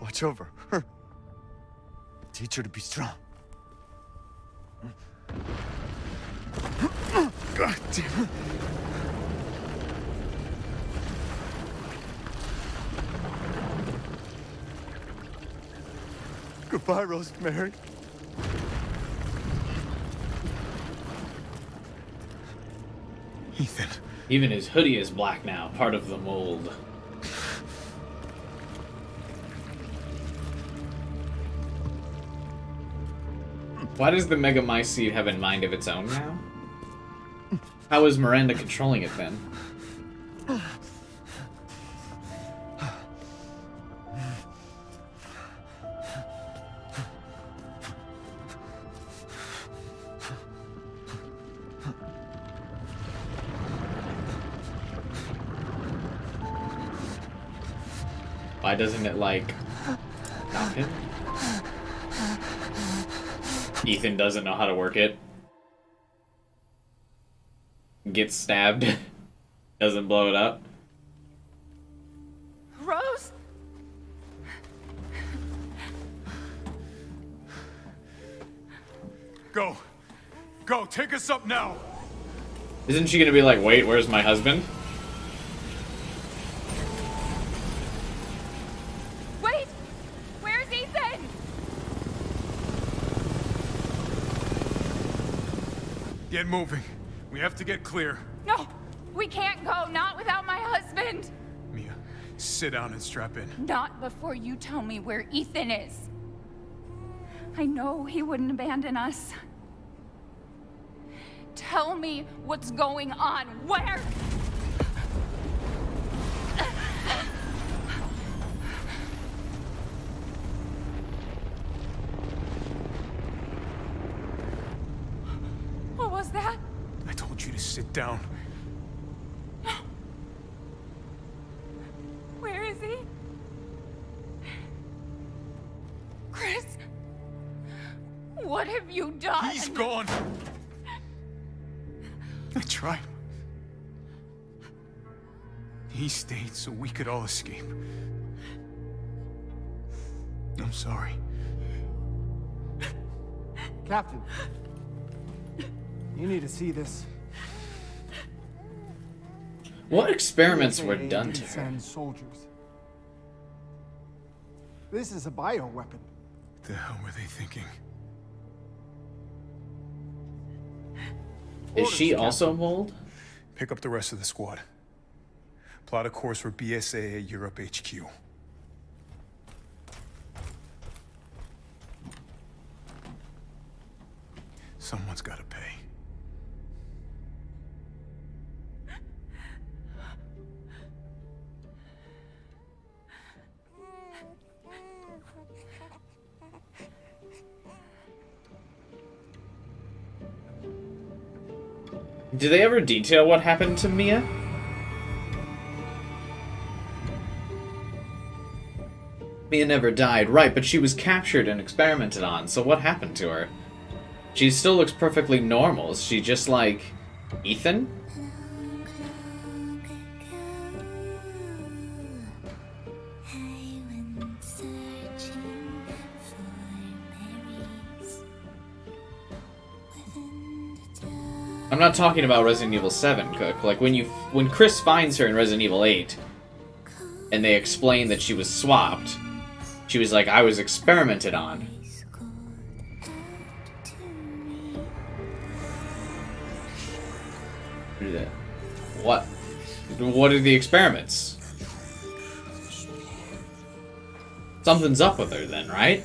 Watch over her. Teach her to be strong. God damn it. Goodbye, Rosemary. Ethan. Even his hoodie is black now, part of the mold. Why does the Megamycete have a mind of its own now? How is Miranda controlling it then? Why doesn't it, like, stop him? Ethan doesn't know how to work it. Gets stabbed. Doesn't blow it up. Rose? Go. Go, take us up now. Isn't she gonna be like, wait, where's my husband? Wait! Where's Ethan? Get moving. We have to get clear. No! We can't go, not without my husband! Mia, sit down and strap in. Not before you tell me where Ethan is. I know he wouldn't abandon us. Tell me what's going on. Where? What was that? I told you to sit down. Where is he? Chris? What have you done? He's gone. I tried. He stayed so we could all escape. I'm sorry. Captain, you need to see this. What experiments were done to her? Send soldiers. This is a bioweapon. What the hell were they thinking? Is she also mold? Pick up the rest of the squad. Plot a course for BSA at Europe HQ. Someone's got to pay. Do they ever detail what happened to Mia? Mia never died, right, but she was captured and experimented on, so what happened to her? She still looks perfectly normal. Is she just like Ethan? I'm not talking about Resident Evil 7, Cook. Like, when Chris finds her in Resident Evil 8, and they explain that she was swapped, she was like, I was experimented on. What? What are the experiments? Something's up with her then, right?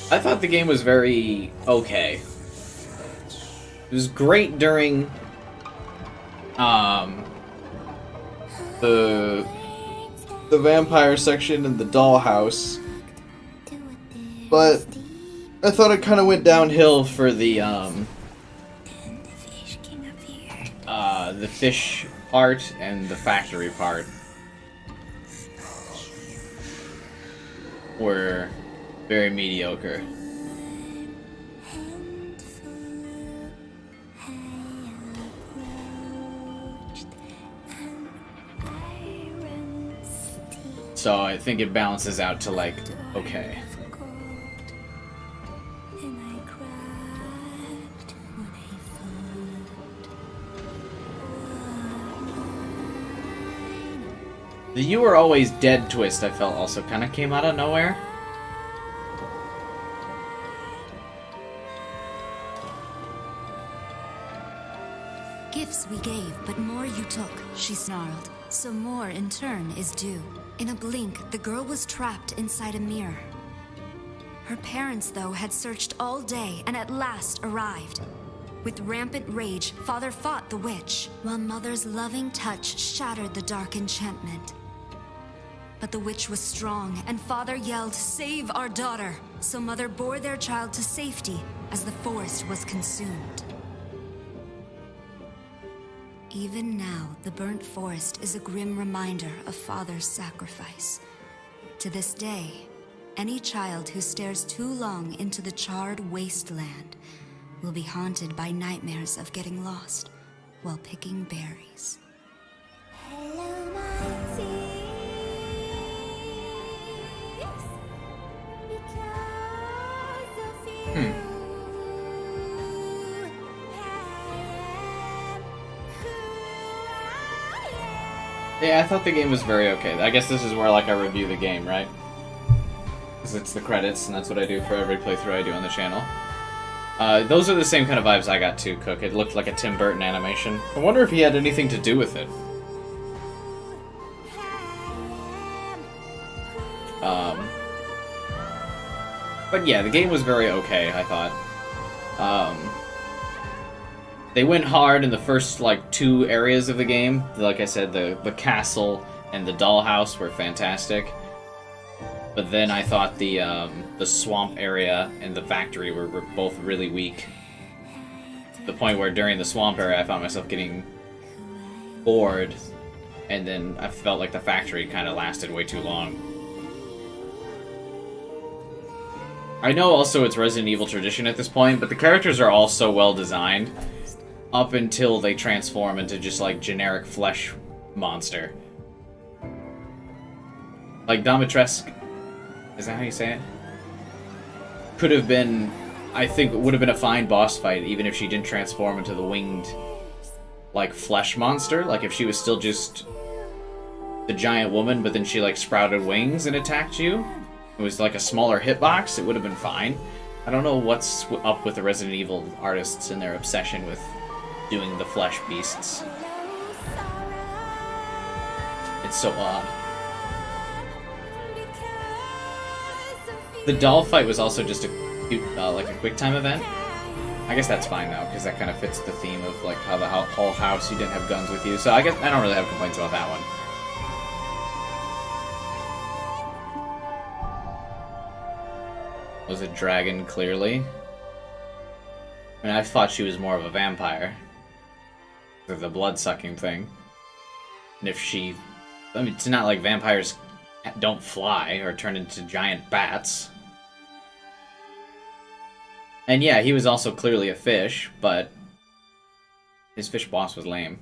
I thought the game was very okay. It was great during the vampire section and the dollhouse, but I thought it kind of went downhill for the the fish part and the factory part were very mediocre. So I think it balances out to like, okay. The "you were always dead" twist I felt also kind of came out of nowhere. Gifts we gave, but more you took, she snarled. So more, in turn, is due. In a blink, the girl was trapped inside a mirror. Her parents, though, had searched all day and at last arrived. With rampant rage, Father fought the witch, while Mother's loving touch shattered the dark enchantment. But the witch was strong, and Father yelled, "Save our daughter!" So Mother bore their child to safety as the forest was consumed. Even now, the burnt forest is a grim reminder of Father's sacrifice. To this day, any child who stares too long into the charred wasteland will be haunted by nightmares of getting lost while picking berries. Yeah, I thought the game was very okay. I guess this is where like I review the game, right? Because it's the credits, and that's what I do for every playthrough I do on the channel. Those are the same kind of vibes I got too, Cook. It looked like a Tim Burton animation. I wonder if he had anything to do with it. But yeah, the game was very okay, I thought. They went hard in the first, like, 2 areas of the game. Like I said, the castle and the dollhouse were fantastic. But then I thought the swamp area and the factory were both really weak. To the point where during the swamp area I found myself getting bored, and then I felt like the factory kind of lasted way too long. I know also it's Resident Evil tradition at this point, but the characters are all so well designed up until they transform into just like generic flesh monster. Like Domitresk, is that how you say it? Could have been, I think it would have been a fine boss fight even if she didn't transform into the winged like flesh monster. Like if she was still just the giant woman, but then she like sprouted wings and attacked you. It was like a smaller hitbox, it would have been fine. I don't know what's up with the Resident Evil artists and their obsession with doing the flesh beasts. It's so odd. The doll fight was also just a like a quick time event. I guess that's fine though, because that kind of fits the theme of like how the whole house you didn't have guns with you. So I guess I don't really have complaints about that one. Was a dragon, clearly. I mean, I thought she was more of a vampire. The blood-sucking thing. And if she... I mean, it's not like vampires don't fly or turn into giant bats. And yeah, he was also clearly a fish, but his fish boss was lame.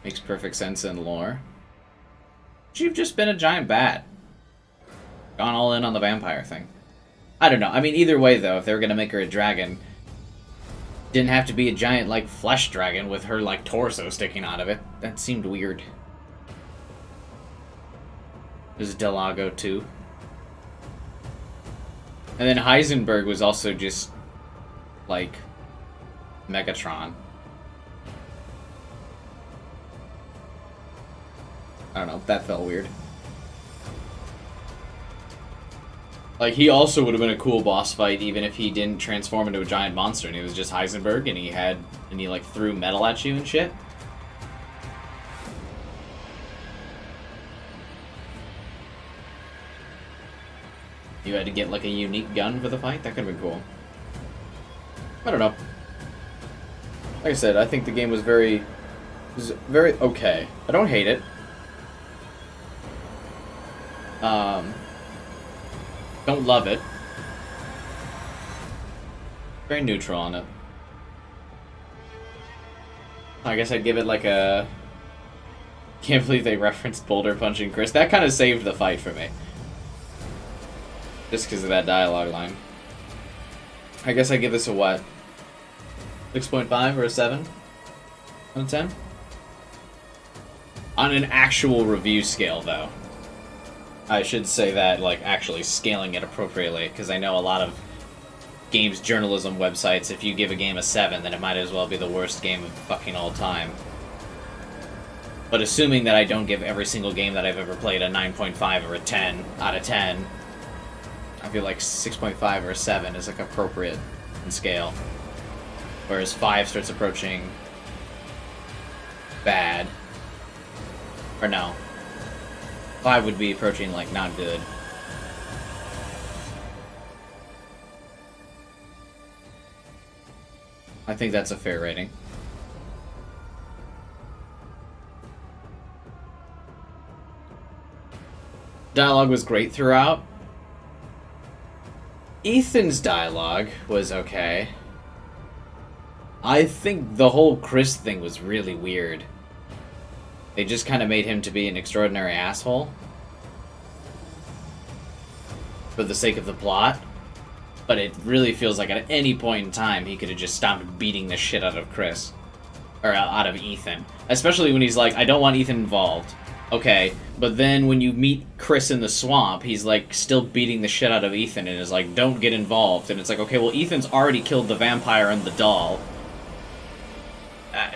Makes perfect sense in lore. You've just been a giant bat. Gone all in on the vampire thing. I don't know. I mean, either way, though, if they were going to make her a dragon, didn't have to be a giant, like, flesh dragon with her, like, torso sticking out of it. That seemed weird. There's Delago, too. And then Heisenberg was also just, like, Megatron. I don't know, that felt weird. Like, he also would have been a cool boss fight even if he didn't transform into a giant monster and he was just Heisenberg and he like threw metal at you and shit. You had to get like a unique gun for the fight? That could have been cool. I don't know. Like I said, I think the game was very okay. I don't hate it. Don't love it. Very neutral on it. I guess I'd give it like a... Can't believe they referenced Boulder punching Chris. That kind of saved the fight for me. Just because of that dialogue line. I guess I'd give this a what? 6.5 or a 7? Out of 10? On an actual review scale, though. I should say that, like, actually scaling it appropriately, because I know a lot of games journalism websites, if you give a game a 7, then it might as well be the worst game of fucking all time. But assuming that I don't give every single game that I've ever played a 9.5 or a 10 out of 10, I feel like 6.5 or a 7 is, like, appropriate in scale. Whereas 5 starts approaching bad. Or no. 5 would be approaching, like, not good. I think that's a fair rating. Dialogue was great throughout. Ethan's dialogue was okay. I think the whole Chris thing was really weird. They just kind of made him to be an extraordinary asshole. For the sake of the plot. But it really feels like at any point in time he could have just stopped beating the shit out of Chris. Or out of Ethan. Especially when he's like, I don't want Ethan involved. Okay, but then when you meet Chris in the swamp, he's like still beating the shit out of Ethan and is like, don't get involved. And it's like, okay, well Ethan's already killed the vampire and the doll.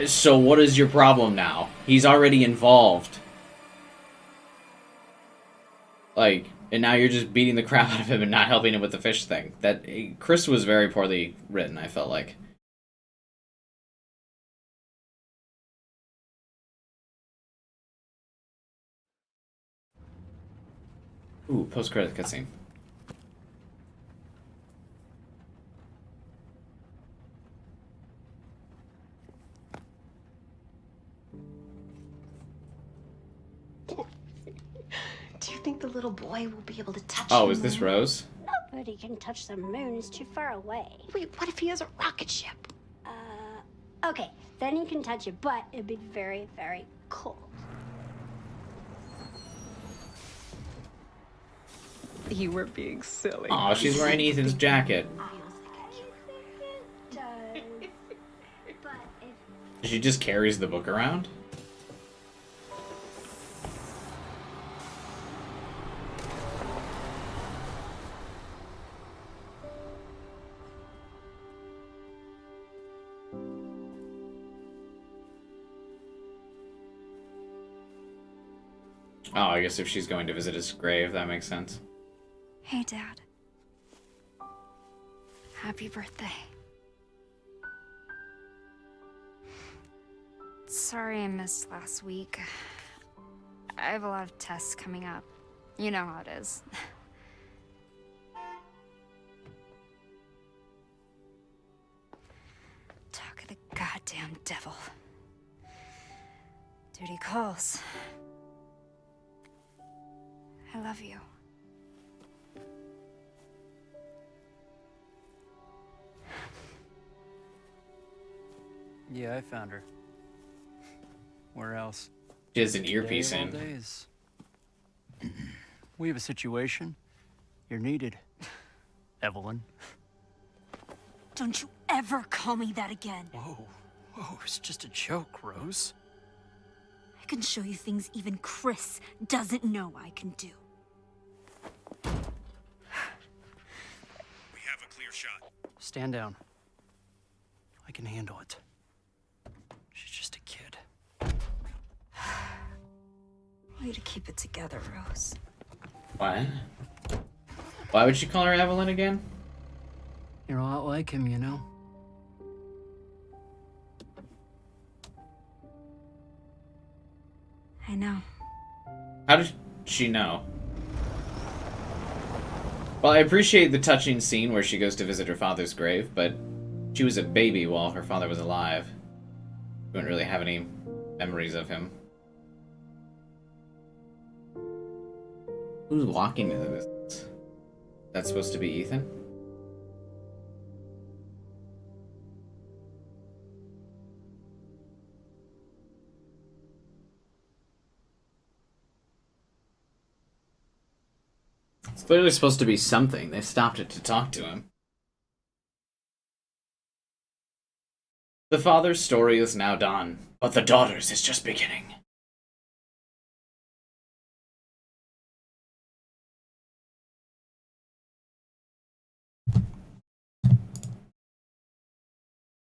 So what is your problem now? He's already involved. Like, and now you're just beating the crap out of him and not helping him with the fish thing. That Chris was very poorly written, I felt like. Ooh, post-credit cutscene. Do you think the little boy will be able to touch Oh, the is this moon? Rose? Nobody can touch the moon. It's too far away. Wait, what if he has a rocket ship? Okay, then you can touch it, but it'd be very, very cold. You were being silly. Aw, she's wearing Ethan's jacket. She just carries the book around? Oh, I guess if she's going to visit his grave, that makes sense. Hey, Dad. Happy birthday. Sorry I missed last week. I have a lot of tests coming up. You know how it is. Talk of the goddamn devil. Duty calls. I love you. Yeah, I found her. Where else? She has an earpiece Day of in. all days. We have a situation. You're needed, Evelyn. Don't you ever call me that again. Whoa, it's just a joke, Rose. I can show you things even Chris doesn't know I can do. We have a clear shot. Stand down. I can handle it. She's just a kid. Way to keep it together, Rose. What? Why would she call her Evelyn again? You're a lot like him, you know? I know. How did she know? Well, I appreciate the touching scene where she goes to visit her father's grave, but she was a baby while her father was alive. She wouldn't really have any memories of him. Who's walking into this? That's supposed to be Ethan? It's clearly supposed to be something. They stopped it to talk to him. The father's story is now done, but the daughter's is just beginning.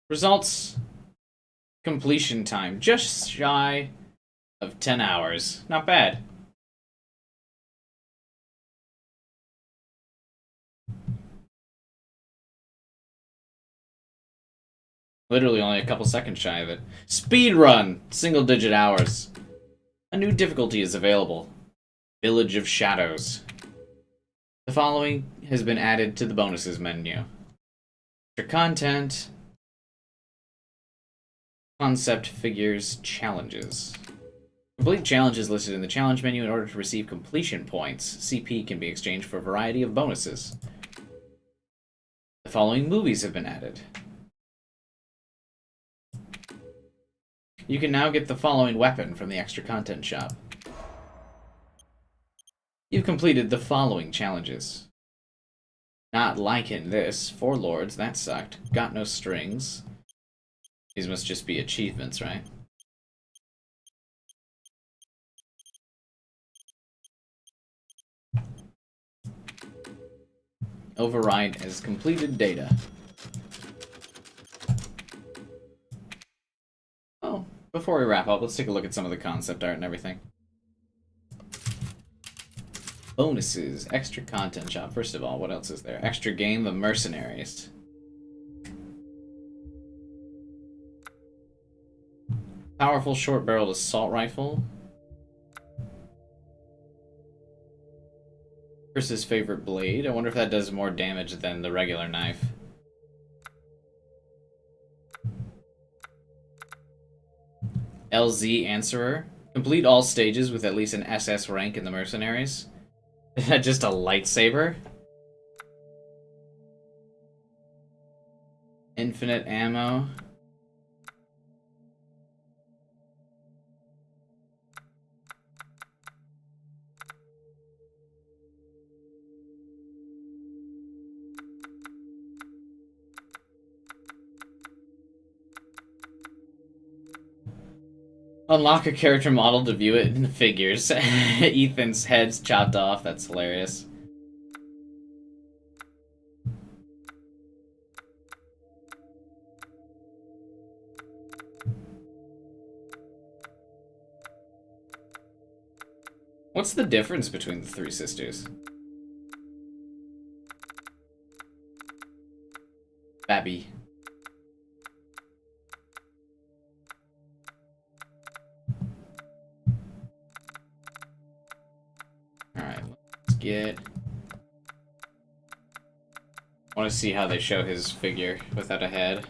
Results. Completion time. Just shy of 10 hours. Not bad. Literally only a couple seconds shy of it. Speed run! Single-digit hours. A new difficulty is available. Village of Shadows. The following has been added to the bonuses menu. Extra content. Concept figures challenges. Complete challenges listed in the challenge menu in order to receive completion points. CP can be exchanged for a variety of bonuses. The following movies have been added. You can now get the following weapon from the extra content shop. You've completed the following challenges. Not liking this. 4 lords, that sucked. Got no strings. These must just be achievements, right? Override as completed data. Oh, before we wrap up, let's take a look at some of the concept art and everything. Bonuses, extra content shop. First of all, what else is there? Extra game of mercenaries. Powerful short-barreled assault rifle. Versus favorite blade. I wonder if that does more damage than the regular knife. LZ Answerer. Complete all stages with at least an SS rank in the mercenaries. Is that just a lightsaber? Infinite ammo. Unlock a character model to view it in the figures. Ethan's head's chopped off. That's hilarious. What's the difference between the 3 sisters? Babby. Alright, let's get... I want to see how they show his figure without a head.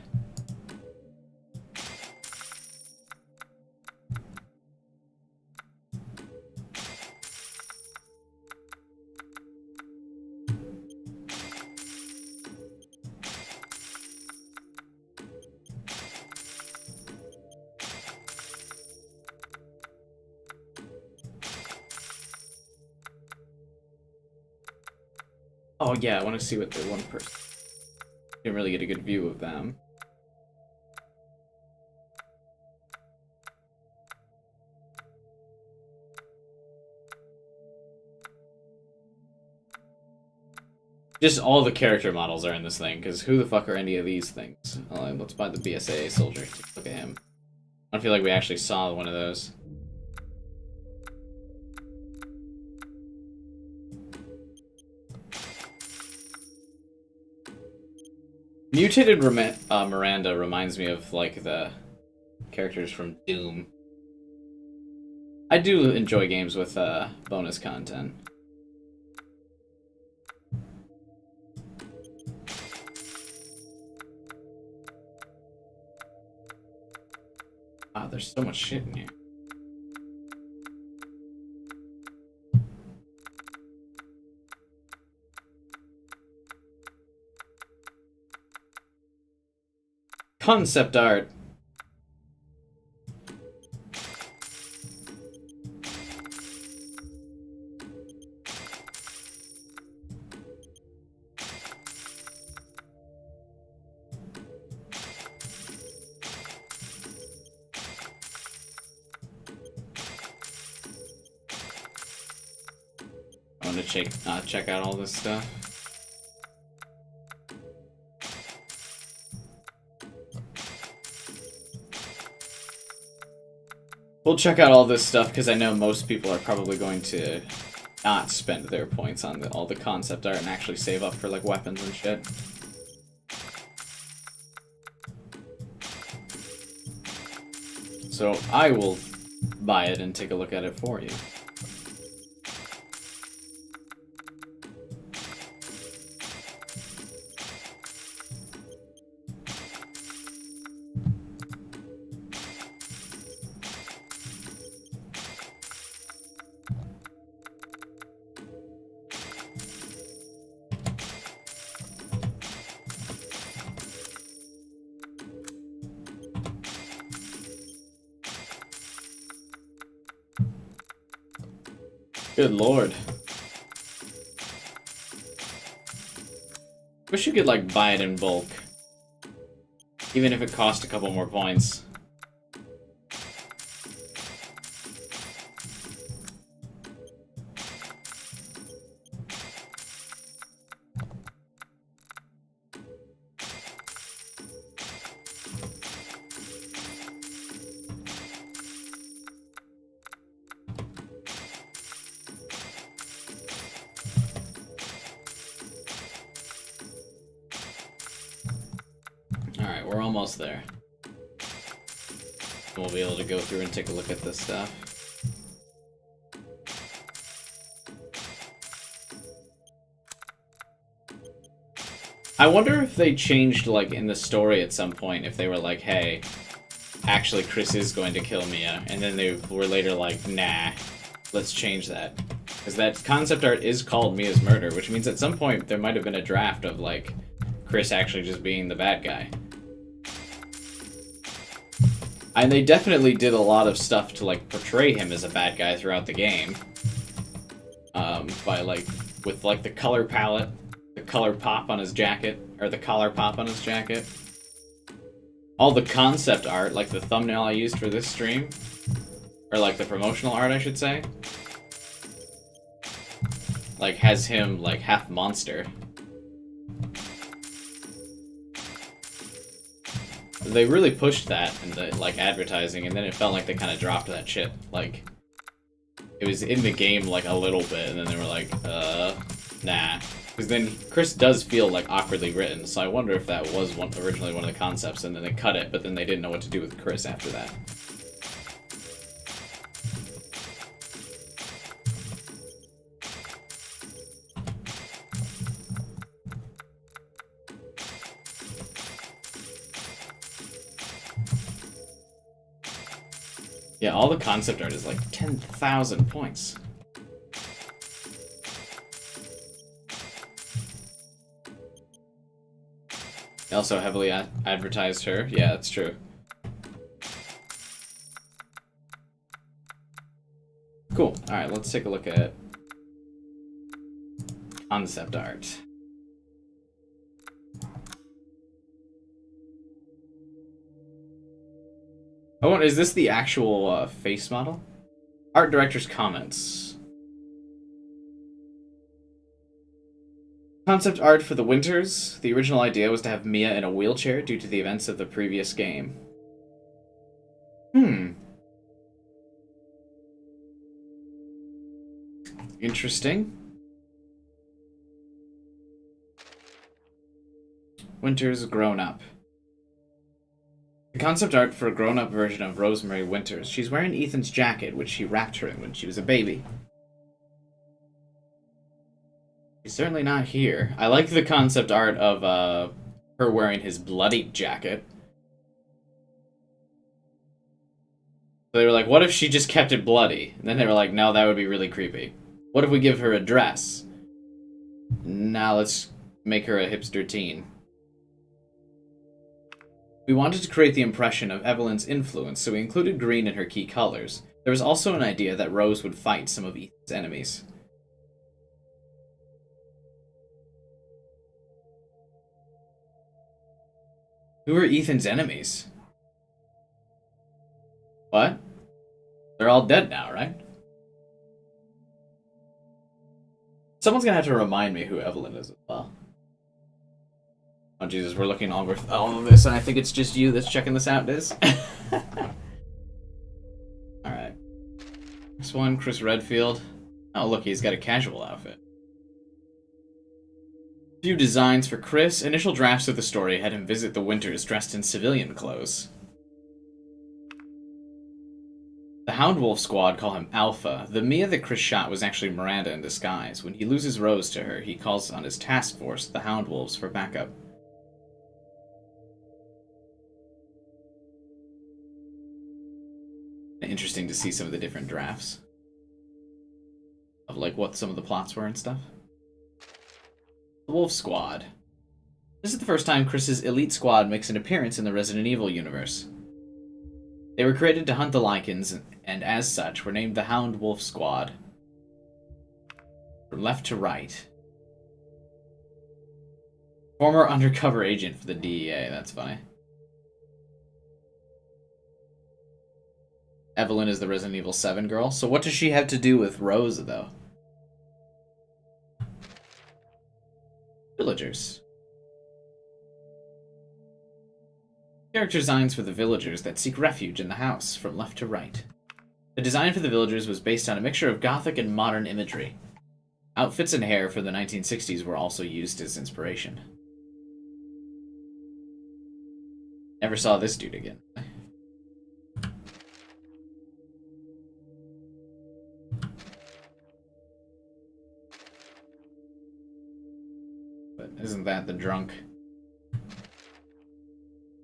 Oh yeah, I want to see what the one person... Didn't really get a good view of them. Just all the character models are in this thing, because who the fuck are any of these things? Let's buy the BSAA soldier. Look at him. I don't feel like we actually saw one of those. Mutated Miranda reminds me of, like, the characters from Doom. I do enjoy games with bonus content. God, there's so much shit in here. Concept art. I want to check out all this stuff. We'll check out all this stuff because I know most people are probably going to not spend their points on all the concept art and actually save up for like weapons and shit. So I will buy it and take a look at it for you. Good lord. Wish you could, like, buy it in bulk. Even if it cost a couple more points. Alright, we're almost there. We'll be able to go through and take a look at this stuff. I wonder if they changed, like, in the story at some point, if they were like, hey, actually Chris is going to kill Mia, and then they were later like, nah, let's change that. Because that concept art is called Mia's Murder, which means at some point there might have been a draft of, like, Chris actually just being the bad guy. And they definitely did a lot of stuff to, like, portray him as a bad guy throughout the game. By, like, with, like, the color palette, the color pop on his jacket, or the collar pop on his jacket. All the concept art, like the thumbnail I used for this stream, or, like, the promotional art, I should say, like, has him, like, half monster. They really pushed that in the, like, advertising, and then it felt like they kind of dropped that shit. Like, it was in the game, like, a little bit, and then they were like, nah. Because then Chris does feel, like, awkwardly written, so I wonder if that was originally one of the concepts, and then they cut it, but then they didn't know what to do with Chris after that. Yeah, all the concept art is like 10,000 points. They also heavily advertised her. Yeah, that's true. Cool. Alright, let's take a look at concept art. Oh, is this the actual face model? Art director's comments. Concept art for the Winters. The original idea was to have Mia in a wheelchair due to the events of the previous game. Interesting. Winters grown up. The concept art for a grown-up version of Rosemary Winters. She's wearing Ethan's jacket, which he wrapped her in when she was a baby. She's certainly not here. I like the concept art of her wearing his bloody jacket. So they were like, what if she just kept it bloody? And then they were like, no, that would be really creepy. What if we give her a dress? Now let's make her a hipster teen. We wanted to create the impression of Evelyn's influence, so we included green in her key colors. There was also an idea that Rose would fight some of Ethan's enemies. Who are Ethan's enemies? What? They're all dead now, right? Someone's gonna have to remind me who Evelyn is as well. Oh Jesus, we're looking over all of this, and I think it's just you that's checking this out, Diz. Alright. Next one, Chris Redfield. Oh look, he's got a casual outfit. Few designs for Chris. Initial drafts of the story had him visit the Winters dressed in civilian clothes. The Hound Wolf squad call him Alpha. The Mia that Chris shot was actually Miranda in disguise. When he loses Rose to her, he calls on his task force, the Hound Wolves, for backup. Interesting to see some of the different drafts. Of like what some of the plots were and stuff. The Wolf Squad. This is the first time Chris's elite squad makes an appearance in the Resident Evil universe. They were created to hunt the Lycans, and as such, were named the Hound Wolf Squad. From left to right. Former undercover agent for the DEA, that's funny. Evelyn is the Resident Evil 7 girl, so what does she have to do with Rose, though? Villagers. Character designs for the villagers that seek refuge in the house, from left to right. The design for the villagers was based on a mixture of gothic and modern imagery. Outfits and hair for the 1960s were also used as inspiration. Never saw this dude again. But isn't that the drunk?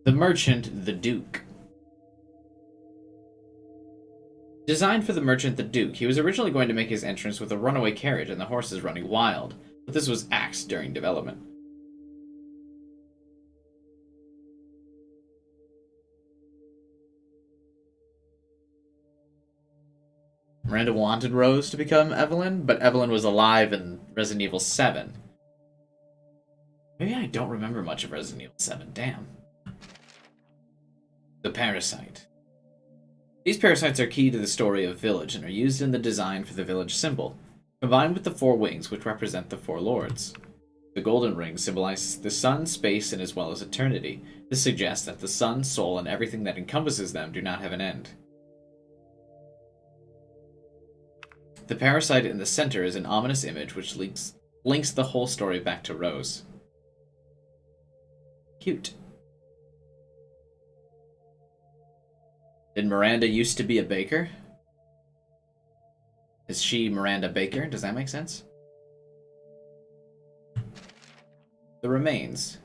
The Merchant, the Duke. Designed for the Merchant, the Duke, he was originally going to make his entrance with a runaway carriage and the horses running wild, but this was axed during development. Miranda wanted Rose to become Evelyn, but Evelyn was alive in Resident Evil 7. Maybe I don't remember much of Resident Evil 7, damn. The Parasite. These parasites are key to the story of Village and are used in the design for the Village symbol, combined with the 4 wings which represent the 4 lords. The golden ring symbolizes the sun, space, and as well as eternity. This suggests that the sun, soul, and everything that encompasses them do not have an end. The parasite in the center is an ominous image which links the whole story back to Rose. Cute. Did Miranda used to be a baker? Is she Miranda Baker? Does that make sense? The remains.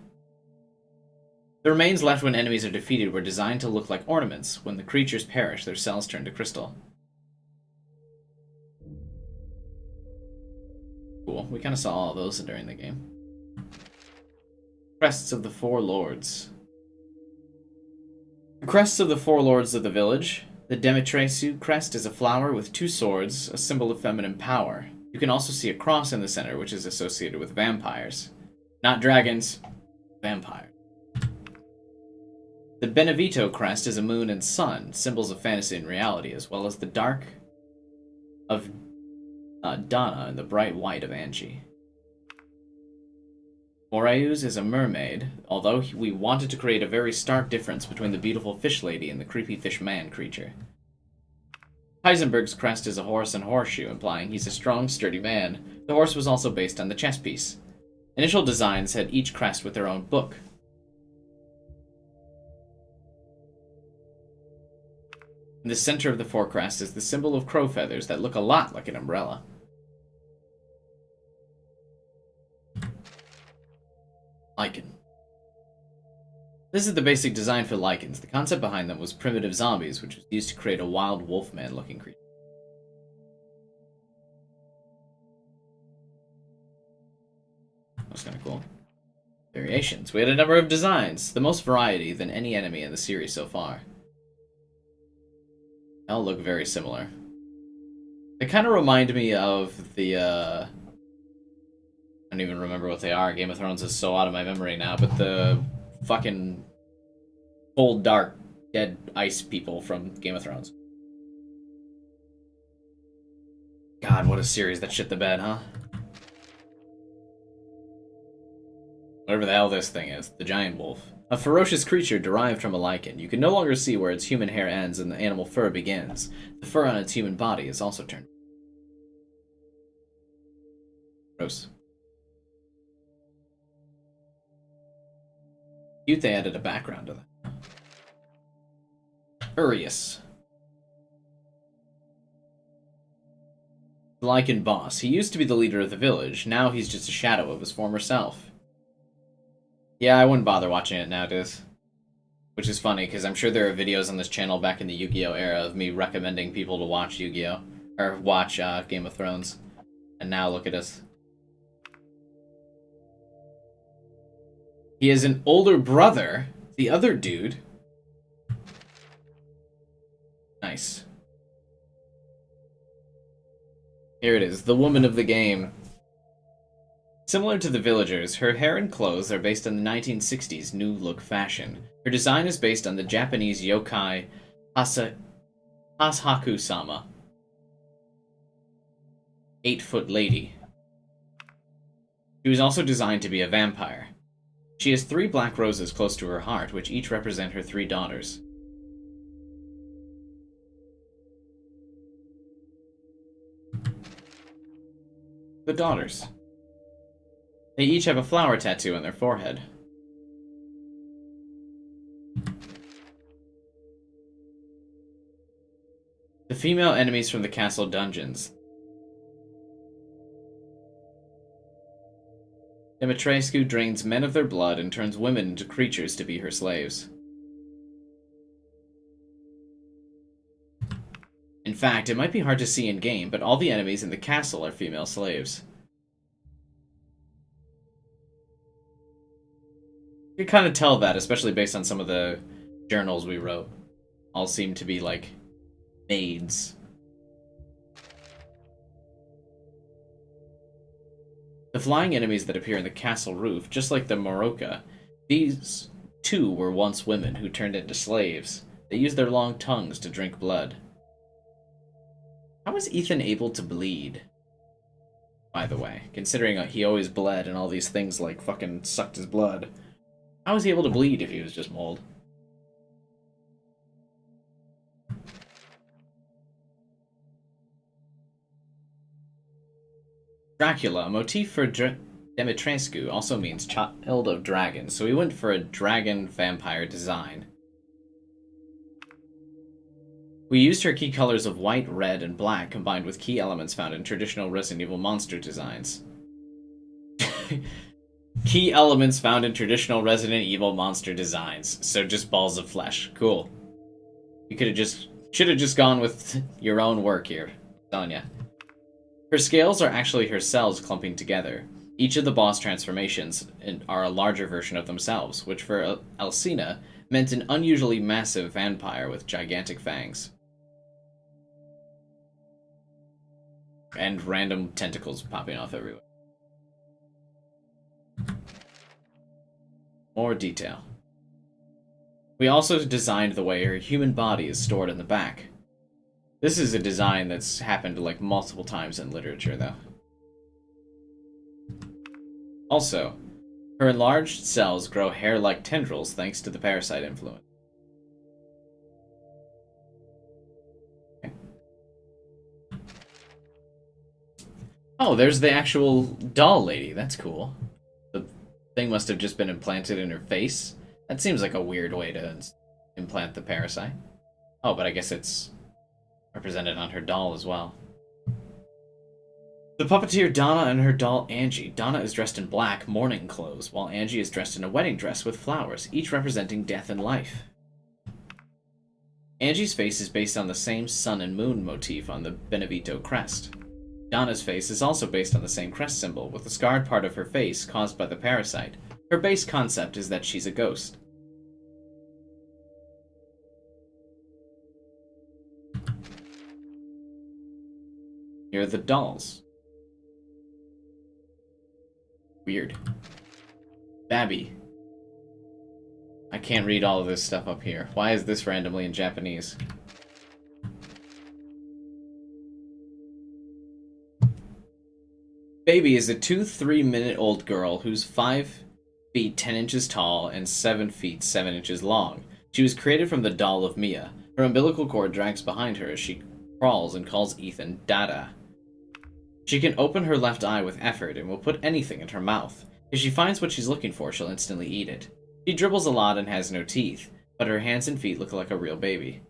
The remains left when enemies are defeated were designed to look like ornaments. When the creatures perish, their cells turn to crystal. Cool. We kind of saw all of those during the game. Crests of the 4 lords. The crests of the 4 lords of the village. The Demetresu crest is a flower with 2 swords, a symbol of feminine power. You can also see a cross in the center, which is associated with vampires. Not dragons, vampires. The Benevito crest is a moon and sun, symbols of fantasy and reality, as well as the dark of Donna and the bright white of Angie. Moraeus is a mermaid, although we wanted to create a very stark difference between the beautiful fish lady and the creepy fish man creature. Heisenberg's crest is a horse and horseshoe, implying he's a strong, sturdy man. The horse was also based on the chess piece. Initial designs had each crest with their own book. In the center of the 4 crests is the symbol of crow feathers that look a lot like an umbrella. Icon. This is the basic design for lichens. The concept behind them was primitive zombies, which was used to create a wild wolfman-looking creature. That's kind of cool. Variations. We had a number of designs, the most variety than any enemy in the series so far. They all look very similar. They kind of remind me of the, I don't even remember what they are. Game of Thrones is so out of my memory now, but the fucking cold, dark, dead ice people from Game of Thrones. God, what a series that shit the bed, huh? Whatever the hell this thing is, the giant wolf. A ferocious creature derived from a lichen. You can no longer see where its human hair ends and the animal fur begins. The fur on its human body is also turned. Gross. Cute they added a background to that. Urius. The lichen boss. He used to be the leader of the village. Now he's just a shadow of his former self. Yeah, I wouldn't bother watching it nowadays. Which is funny, because I'm sure there are videos on this channel back in the Yu-Gi-Oh era of me recommending people to watch Yu-Gi-Oh! Or watch Game of Thrones. And now look at us. He has an older brother. The other dude. Nice. Here it is, the woman of the game. Similar to the villagers, her hair and clothes are based on the 1960s new look fashion. Her design is based on the Japanese yokai Hasaku-sama. 8-foot lady. She was also designed to be a vampire. She has 3 black roses close to her heart, which each represent her 3 daughters. The daughters. They each have a flower tattoo on their forehead. The female enemies from the castle dungeons. Dimitrescu drains men of their blood and turns women into creatures to be her slaves. In fact, it might be hard to see in-game, but all the enemies in the castle are female slaves. You can kind of tell that, especially based on some of the journals we wrote. All seem to be, like, maids. The flying enemies that appear in the castle roof, just like the Moroka, these too were once women who turned into slaves. They used their long tongues to drink blood. How was Ethan able to bleed? By the way, considering he always bled and all these things like fucking sucked his blood. How was he able to bleed if he was just mold? Dracula, a motif for Dimitrescu, also means child of dragons, so we went for a dragon vampire design. We used her key colors of white, red, and black combined with key elements found in traditional Resident Evil monster designs. Key elements found in traditional Resident Evil monster designs, so just balls of flesh. Cool. You should have just gone with your own work here, I'm telling ya. Her scales are actually her cells clumping together. Each of the boss transformations are a larger version of themselves, which for Alcina meant an unusually massive vampire with gigantic fangs. And random tentacles popping off everywhere. More detail. We also designed the way her human body is stored in the back. This is a design that's happened like multiple times in literature, though. Also, her enlarged cells grow hair-like tendrils thanks to the parasite influence. Okay. Oh, there's the actual doll lady. That's cool. The thing must have just been implanted in her face. That seems like a weird way to implant the parasite. Oh, but I guess it's represented on her doll as well. The puppeteer Donna and her doll Angie. Donna is dressed in black mourning clothes, while Angie is dressed in a wedding dress with flowers, each representing death and life. Angie's face is based on the same sun and moon motif on the Benevito crest. Donna's face is also based on the same crest symbol, with the scarred part of her face caused by the parasite. Her base concept is that she's a ghost. Here are the dolls. Weird. Babby. I can't read all of this stuff up here. Why is this randomly in Japanese? Baby is a 3-minute-old girl who's 5 feet 10 inches tall and 7 feet 7 inches long. She was created from the doll of Mia. Her umbilical cord drags behind her as she crawls and calls Ethan Dada. She can open her left eye with effort and will put anything in her mouth. If she finds what she's looking for, she'll instantly eat it. She dribbles a lot and has no teeth, but her hands and feet look like a real baby.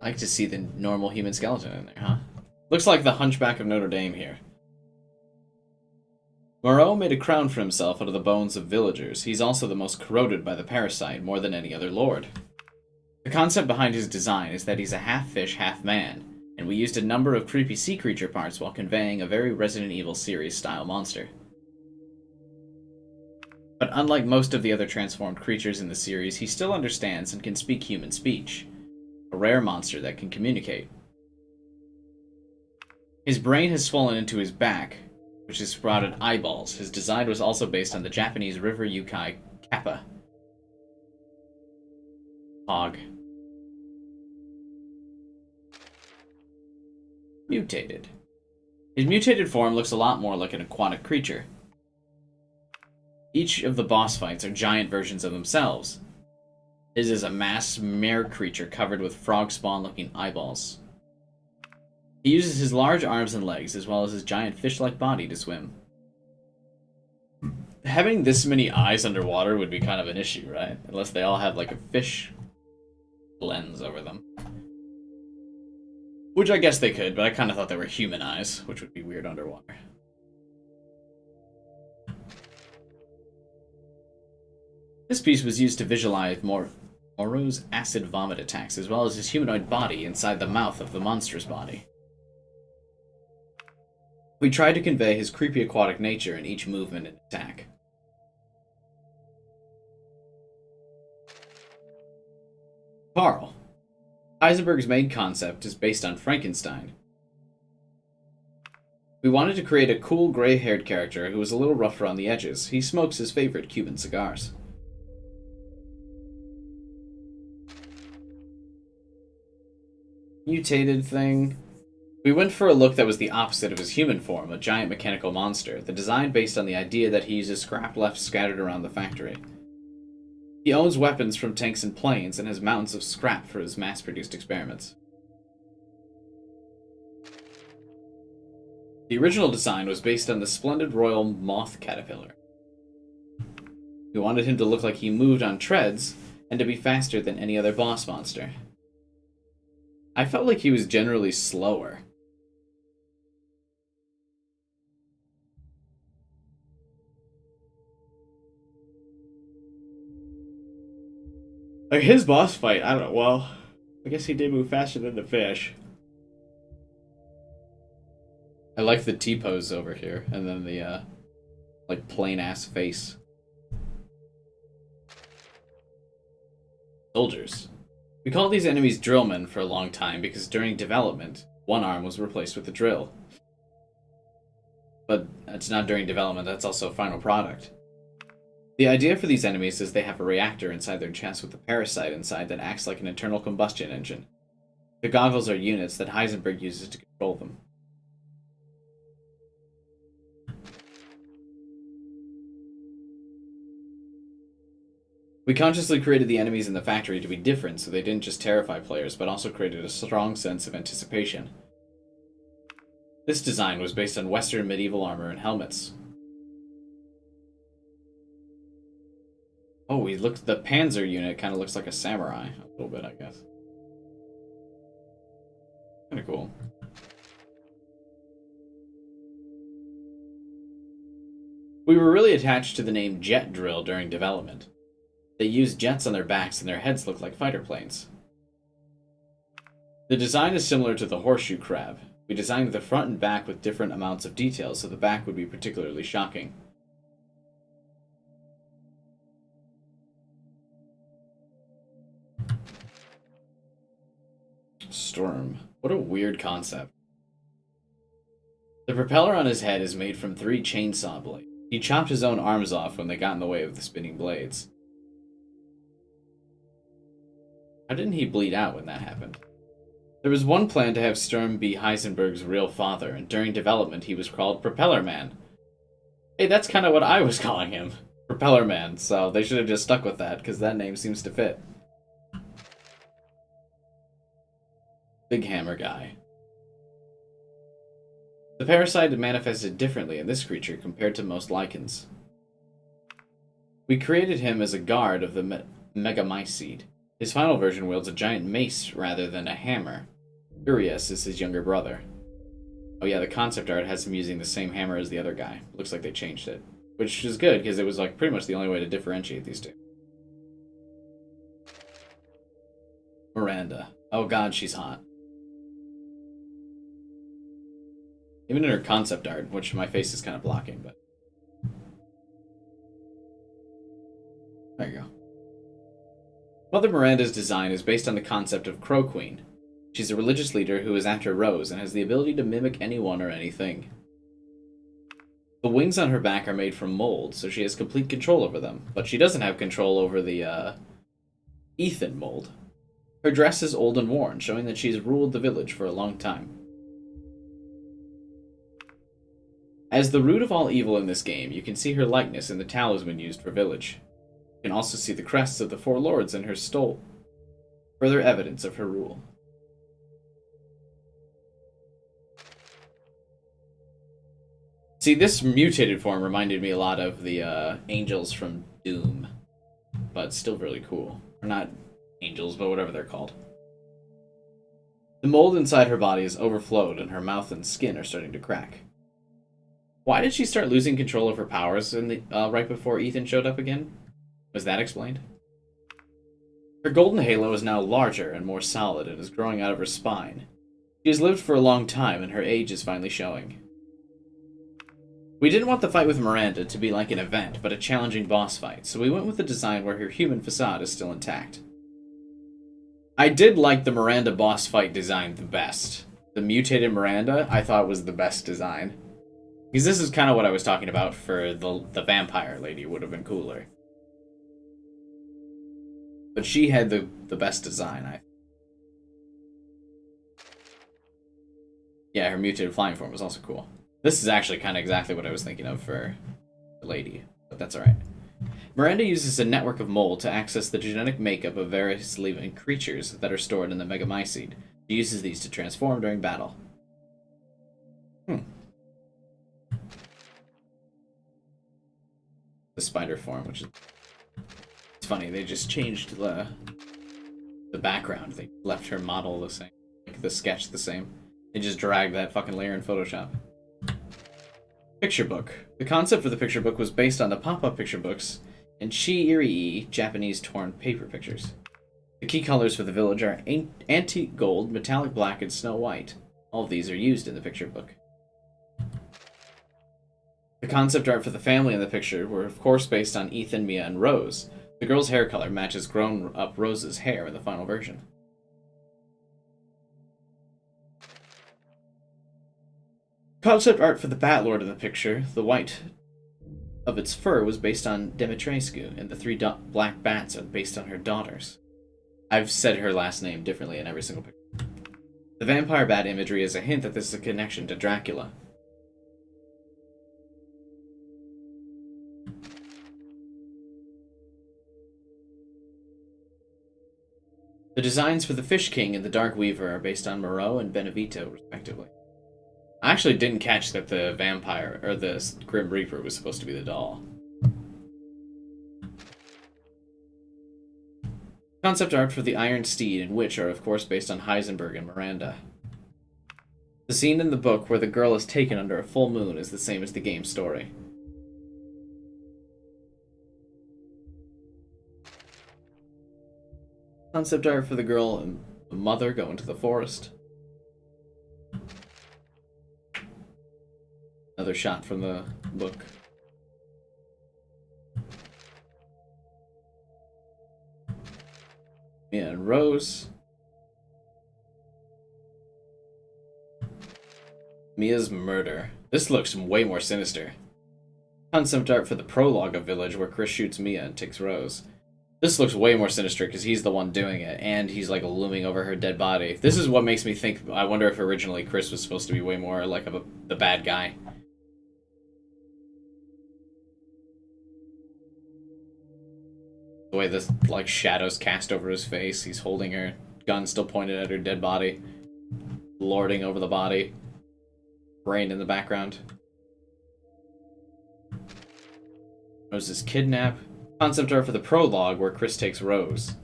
I like to see the normal human skeleton in there, huh? Looks like the Hunchback of Notre Dame here. Moreau made a crown for himself out of the bones of villagers. He's also the most corroded by the parasite, more than any other lord. The concept behind his design is that he's a half-fish, half-man, and we used a number of creepy sea creature parts while conveying a very Resident Evil series-style monster. But unlike most of the other transformed creatures in the series, he still understands and can speak human speech. A rare monster that can communicate. His brain has swollen into his back, which has sprouted eyeballs. His design was also based on the Japanese river yokai Kappa. Hog. Mutated. His mutated form looks a lot more like an aquatic creature. Each of the boss fights are giant versions of themselves. His is a mass mare creature covered with frog spawn-looking eyeballs. He uses his large arms and legs, as well as his giant fish-like body, to swim. Having this many eyes underwater would be kind of an issue, right? Unless they all have, like, a fish lens over them. Which I guess they could, but I kind of thought they were human eyes, which would be weird underwater. This piece was used to visualize Moreau's acid vomit attacks, as well as his humanoid body inside the mouth of the monster's body. We tried to convey his creepy aquatic nature in each movement and attack. Carl. Heisenberg's main concept is based on Frankenstein. We wanted to create a cool gray-haired character who was a little rough around the edges. He smokes his favorite Cuban cigars. Mutated thing. We went for a look that was the opposite of his human form, a giant mechanical monster. The design based on the idea that he uses scrap left scattered around the factory. He owns weapons from tanks and planes and has mountains of scrap for his mass-produced experiments. The original design was based on the splendid royal moth caterpillar. We wanted him to look like he moved on treads and to be faster than any other boss monster. I felt like he was generally slower. Like his boss fight, I don't know, well, I guess he did move faster than the fish. I like the T-pose over here, and then the, like, plain-ass face. Soldiers. We called these enemies drillmen for a long time because during development, one arm was replaced with a drill. But that's not during development, that's also a final product. The idea for these enemies is they have a reactor inside their chest with a parasite inside that acts like an internal combustion engine. The goggles are units that Heisenberg uses to control them. We consciously created the enemies in the factory to be different so they didn't just terrify players, but also created a strong sense of anticipation. This design was based on Western medieval armor and helmets. Oh, he looks. The Panzer unit kind of looks like a samurai a little bit, I guess. Kind of cool. We were really attached to the name Jet Drill during development. They used jets on their backs and their heads looked like fighter planes. The design is similar to the horseshoe crab. We designed the front and back with different amounts of detail, so the back would be particularly shocking. Storm. What a weird concept. The propeller on his head is made from 3 chainsaw blades. He chopped his own arms off when they got in the way of the spinning blades. How didn't he bleed out when that happened? There was one plan to have Sturm be Heisenberg's real father, and during development he was called Propeller Man. Hey, that's kind of what I was calling him. Propeller Man, so they should have just stuck with that, because that name seems to fit. Big Hammer Guy. The parasite manifested differently in this creature compared to most lichens. We created him as a guard of the Megamycete. His final version wields a giant mace rather than a hammer. Urias is his younger brother. Oh yeah, the concept art has him using the same hammer as the other guy. Looks like they changed it. Which is good, because it was like pretty much the only way to differentiate these two. Miranda. Oh god, she's hot. Even in her concept art, which my face is kind of blocking, but... There you go. Mother Miranda's design is based on the concept of Crow Queen. She's a religious leader who is after Rose and has the ability to mimic anyone or anything. The wings on her back are made from mold, so she has complete control over them, but she doesn't have control over the, Ethan mold. Her dress is old and worn, showing that she's ruled the village for a long time. As the root of all evil in this game, you can see her likeness in the talisman used for village. You can also see the crests of the 4 lords in her stole. Further evidence of her rule. See, this mutated form reminded me a lot of the angels from Doom. But still really cool. Or not angels, but whatever they're called. The mold inside her body is overflowed and her mouth and skin are starting to crack. Why did she start losing control of her powers in the, right before Ethan showed up again? Was that explained? Her golden halo is now larger and more solid and is growing out of her spine. She has lived for a long time and her age is finally showing. We didn't want the fight with Miranda to be like an event, but a challenging boss fight, so we went with a design where her human facade is still intact. I did like the Miranda boss fight design the best. The mutated Miranda, I thought was the best design. Because this is kind of what I was talking about for the vampire lady, would have been cooler. But she had the best design, Yeah, her mutated flying form was also cool. This is actually kind of exactly what I was thinking of for the lady, but that's alright. Miranda uses a network of mold to access the genetic makeup of various living creatures that are stored in the Megamycete. She uses these to transform during battle. The spider form, which is... It's funny, they just changed the background. They left her model the same. Like, the sketch the same. They just dragged that fucking layer in Photoshop. Picture book. The concept for the picture book was based on the pop-up picture books and Chi-Irii Japanese torn paper pictures. The key colors for the village are antique gold, metallic black, and snow white. All of these are used in the picture book. The concept art for the family in the picture were of course based on Ethan, Mia, and Rose. The girl's hair color matches grown-up Rose's hair in the final version. Concept art for the Batlord in the picture, the white of its fur was based on Demetrescu, and the 3 black bats are based on her daughters. I've said her last name differently in every single picture. The vampire bat imagery is a hint that this is a connection to Dracula. The designs for the Fish King and the Dark Weaver are based on Moreau and Benevito, respectively. I actually didn't catch that the vampire, or the Grim Reaper, was supposed to be the doll. Concept art for the Iron Steed and Witch are of course based on Heisenberg and Miranda. The scene in the book where the girl is taken under a full moon is the same as the game's story. Concept art for the girl and the mother go into the forest. Another shot from the book. Mia and Rose. Mia's murder. This looks way more sinister. Concept art for the prologue of Village where Chris shoots Mia and takes Rose. This looks way more sinister because he's the one doing it, and he's like looming over her dead body. This is what makes me think, I wonder if originally Chris was supposed to be way more like the bad guy. The way this, like, shadows cast over his face, he's holding her gun still pointed at her dead body, lording over the body, rain in the background. Rose's kidnap. Concept art for the prologue where Chris takes Rose.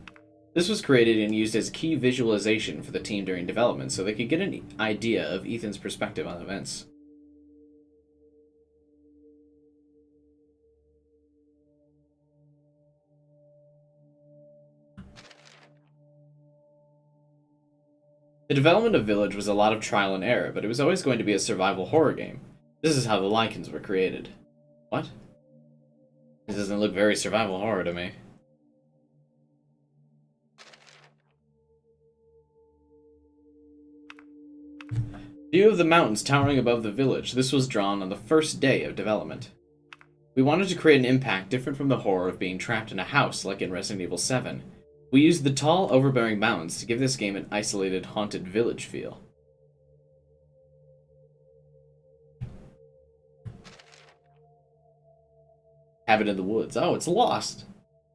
This was created and used as a key visualization for the team during development so they could get an idea of Ethan's perspective on events. The development of Village was a lot of trial and error, but it was always going to be a survival horror game. This is how the Lycans were created. What? This doesn't look very survival horror to me. View of the mountains towering above the village. This was drawn on the first day of development. We wanted to create an impact different from the horror of being trapped in a house like in Resident Evil 7. We used the tall, overbearing mountains to give this game an isolated, haunted village feel. Cabin in the woods. Oh, it's lost!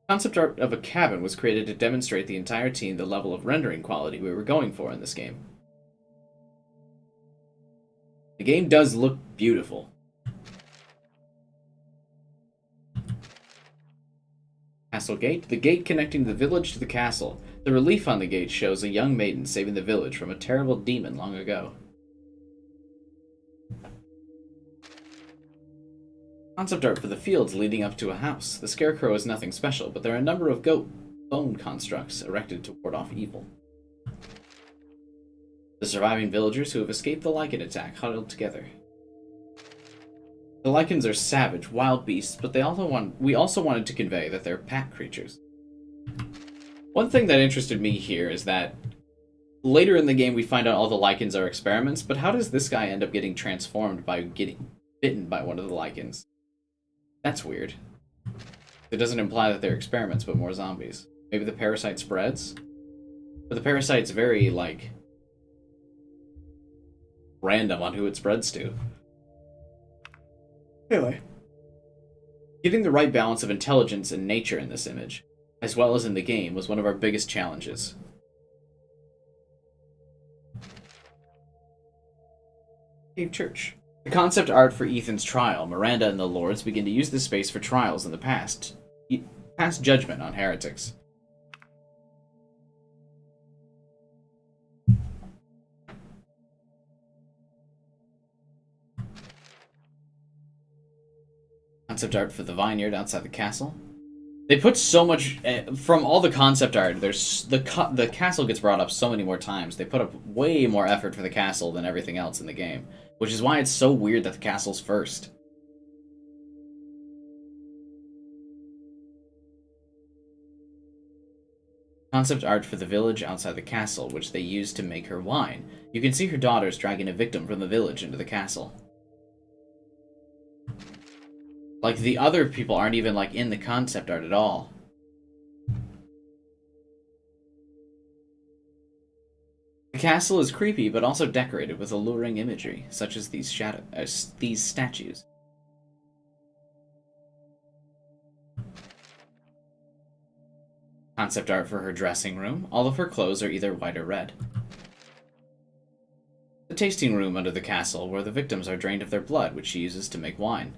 Concept art of a cabin was created to demonstrate the entire team the level of rendering quality we were going for in this game. The game does look beautiful. Castle Gate. The gate connecting the village to the castle. The relief on the gate shows a young maiden saving the village from a terrible demon long ago. Concept art for the fields leading up to a house. The scarecrow is nothing special, but there are a number of goat bone constructs erected to ward off evil. The surviving villagers who have escaped the Lycan attack huddled together. The Lycans are savage, wild beasts, but we also wanted to convey that they're pack creatures. One thing that interested me here is that later in the game we find out all the Lycans are experiments, but how does this guy end up getting transformed by getting bitten by one of the Lycans? That's weird. It doesn't imply that they're experiments, but more zombies. Maybe the parasite spreads? But the parasite's very, like, random on who it spreads to. Anyway. Getting the right balance of intelligence and nature in this image, as well as in the game, was one of our biggest challenges. Cave Church. The concept art for Ethan's trial, Miranda and the Lords begin to use this space for trials in the past. Pass judgment on heretics. Concept art for the vineyard outside the castle. They put so much from all the concept art. There's the castle gets brought up so many more times. They put up way more effort for the castle than everything else in the game, which is why it's so weird that the castle's first. Concept art for the village outside the castle, which they used to make her wine. You can see her daughters dragging a victim from the village into the castle. Like, the other people aren't even, like, in the concept art at all. The castle is creepy, but also decorated with alluring imagery, such as these statues. Concept art for her dressing room. All of her clothes are either white or red. The tasting room under the castle, where the victims are drained of their blood, which she uses to make wine.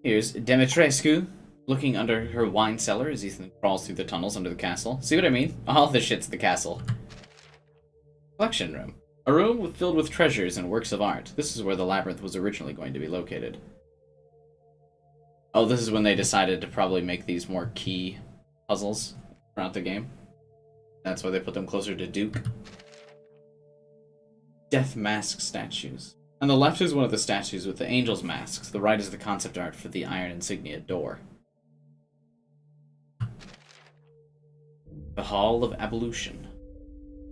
Here's Demetrescu looking under her wine cellar as Ethan crawls through the tunnels under the castle. See what I mean? All this shit's the castle. Collection room. A room filled with treasures and works of art. This is where the labyrinth was originally going to be located. Oh, this is when they decided to probably make these more key puzzles throughout the game. That's why they put them closer to Duke. Death mask statues. On the left is one of the statues with the angel's masks. The right is the concept art for the iron insignia door. The Hall of Ablution.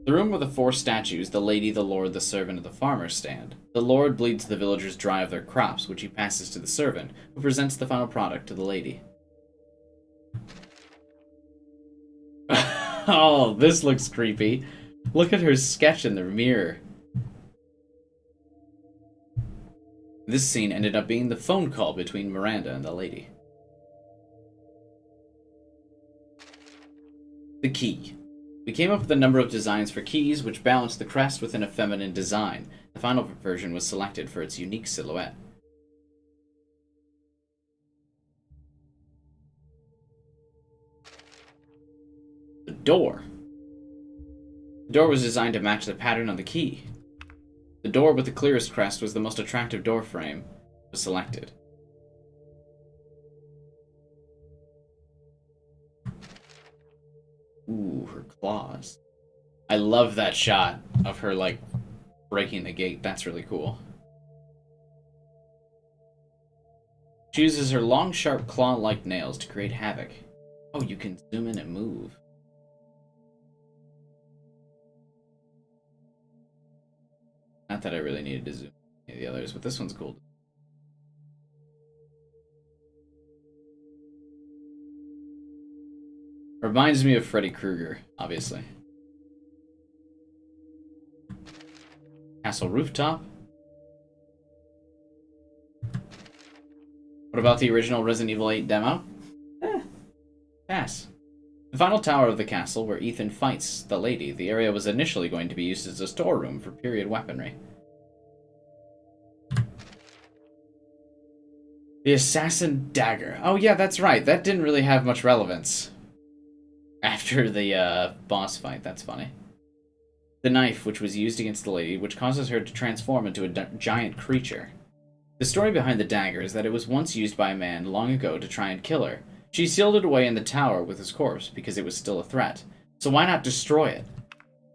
The room where the 4 statues, the lady, the lord, the servant, and the farmer stand. The lord bleeds the villagers dry of their crops, which he passes to the servant, who presents the final product to the lady. Oh, this looks creepy. Look at her sketch in the mirror. This scene ended up being the phone call between Miranda and the lady. The key. We came up with a number of designs for keys which balanced the crest within a feminine design. The final version was selected for its unique silhouette. The door. The door was designed to match the pattern on the key. The door with the clearest crest was the most attractive door frame was selected. Ooh, her claws. I love that shot of her, like, breaking the gate. That's really cool. She uses her long, sharp, claw-like nails to create havoc. Oh, you can zoom in and move. Not that I really needed to zoom in any of the others, but this one's cool. Reminds me of Freddy Krueger, obviously. Castle rooftop. What about the original Resident Evil 8 demo? Pass. The final tower of the castle, where Ethan fights the lady. The area was initially going to be used as a storeroom for period weaponry. The assassin dagger. Oh yeah, that's right. That didn't really have much relevance after the boss fight. That's funny. The knife, which was used against the lady, which causes her to transform into a giant creature. The story behind the dagger is that it was once used by a man long ago to try and kill her. She sealed it away in the tower with his corpse because it was still a threat. So why not destroy it?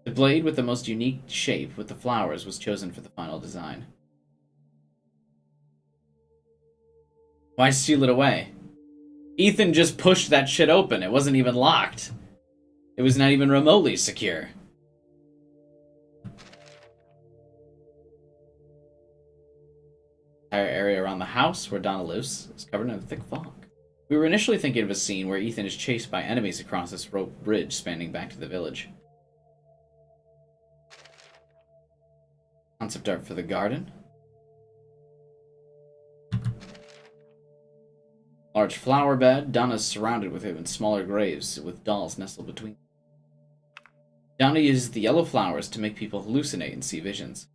The blade with the most unique shape with the flowers was chosen for the final design. Why seal it away? Ethan just pushed that shit open. It wasn't even locked. It was not even remotely secure. The entire area around the house where Donna lives is covered in a thick fog. We were initially thinking of a scene where Ethan is chased by enemies across this rope bridge spanning back to the village. Concept art for the garden. Large flower bed. Donna's surrounded with it in smaller graves with dolls nestled between. Donna uses the yellow flowers to make people hallucinate and see visions.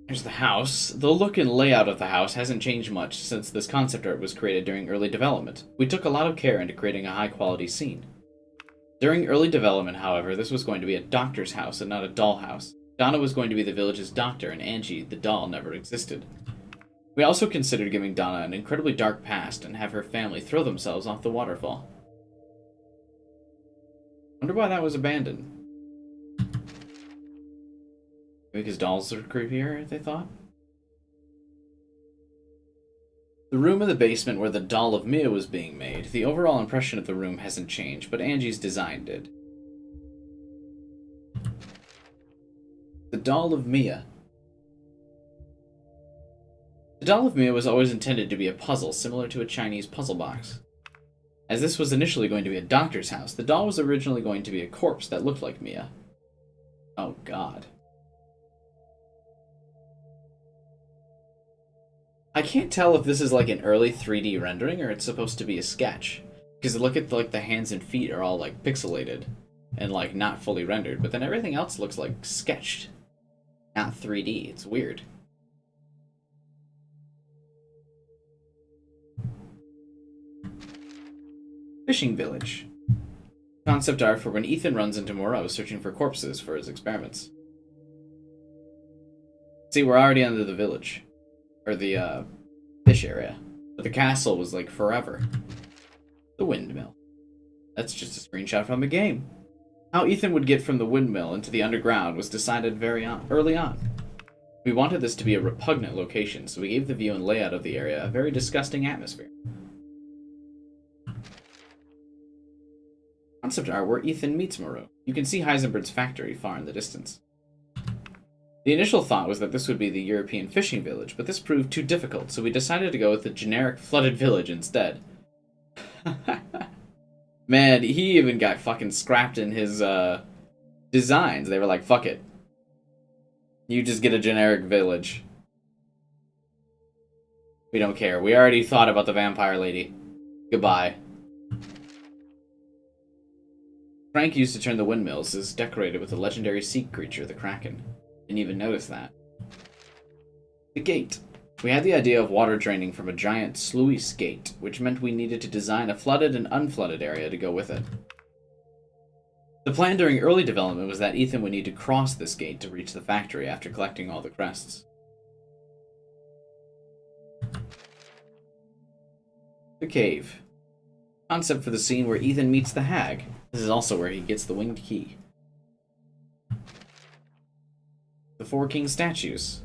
Here's the house. The look and layout of the house hasn't changed much since this concept art was created during early development. We took a lot of care into creating a high-quality scene. During early development, however, this was going to be a doctor's house and not a dollhouse. Donna was going to be the village's doctor, and Angie, the doll, never existed. We also considered giving Donna an incredibly dark past and have her family throw themselves off the waterfall. Wonder why that was abandoned. Because dolls are creepier, they thought? The room in the basement where the doll of Mia was being made. The overall impression of the room hasn't changed, but Angie's design did. The doll of Mia. The doll of Mia was always intended to be a puzzle, similar to a Chinese puzzle box. As this was initially going to be a doctor's house, the doll was originally going to be a corpse that looked like Mia. Oh god. I can't tell if this is like an early 3D rendering or it's supposed to be a sketch. Because look at like the hands and feet are all like pixelated and like not fully rendered, but then everything else looks like sketched not 3D. It's weird. Fishing village. Concept art for when Ethan runs into Moreau searching for corpses for his experiments. See, we're already under the village. Or the, fish area. But the castle was like forever. The windmill. That's just a screenshot from the game. How Ethan would get from the windmill into the underground was decided early on. We wanted this to be a repugnant location, so we gave the view and layout of the area a very disgusting atmosphere. Concept art where Ethan meets Moreau. You can see Heisenberg's factory far in the distance. The initial thought was that this would be the European fishing village, but this proved too difficult, so we decided to go with the generic flooded village instead. Man, he even got fucking scrapped in his designs. They were like, fuck it. You just get a generic village. We don't care. We already thought about the vampire lady. Goodbye. Frank used to turn the windmills is decorated with a legendary sea creature, the Kraken. Didn't even notice that. The gate. We had the idea of water draining from a giant sluice gate, which meant we needed to design a flooded and unflooded area to go with it. The plan during early development was that Ethan would need to cross this gate to reach the factory after collecting all the crests. The cave. Concept for the scene where Ethan meets the hag. This is also where he gets the winged key. The four king statues.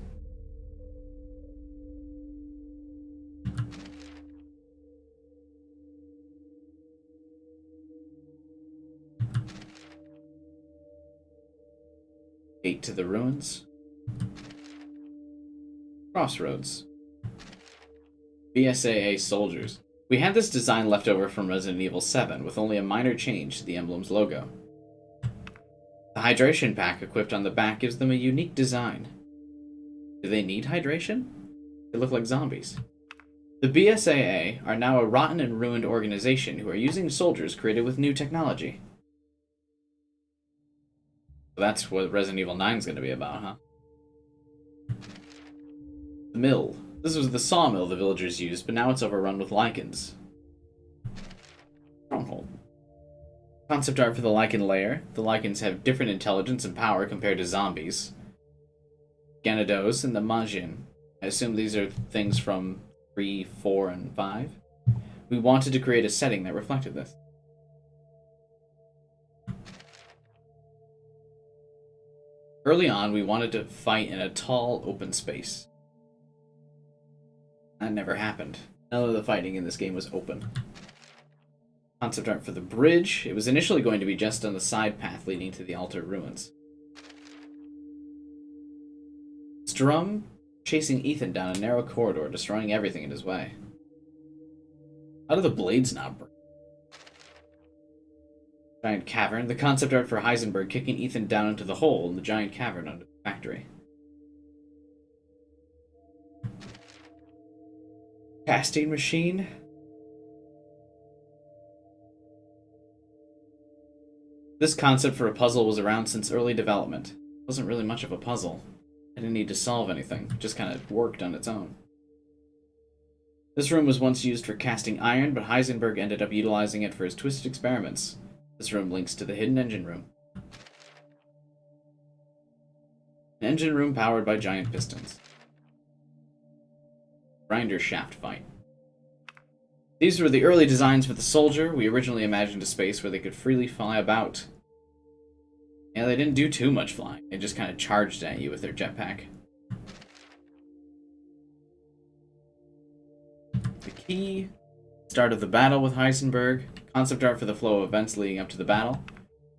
Gate to the ruins. Crossroads. BSAA soldiers. We had this design left over from Resident Evil 7, with only a minor change to the emblem's logo. The hydration pack equipped on the back gives them a unique design. Do they need hydration? They look like zombies. The BSAA are now a rotten and ruined organization who are using soldiers created with new technology. That's what Resident Evil 9 is going to be about, huh? The mill. This was the sawmill the villagers used, but now it's overrun with lichens. Stronghold. Concept art for the lichen lair. The lichens have different intelligence and power compared to zombies. Gyarados and the Majin. I assume these are things from 3, 4, and 5. We wanted to create a setting that reflected this. Early on, we wanted to fight in a tall, open space. That never happened. None of the fighting in this game was open. Concept art for the bridge. It was initially going to be just on the side path leading to the altar ruins. Strum chasing Ethan down a narrow corridor, destroying everything in his way. How do the blades not break? Giant cavern. The concept art for Heisenberg kicking Ethan down into the hole in the giant cavern under the factory. Casting machine. This concept for a puzzle was around since early development. It wasn't really much of a puzzle. I didn't need to solve anything. It just kind of worked on its own. This room was once used for casting iron, but Heisenberg ended up utilizing it for his twisted experiments. This room links to the hidden engine room. An engine room powered by giant pistons. Grinder shaft fight. These were the early designs for the soldier. We originally imagined a space where they could freely fly about. Yeah, they didn't do too much flying. They just kind of charged at you with their jetpack. The key. Start of the battle with Heisenberg. Concept art for the flow of events leading up to the battle.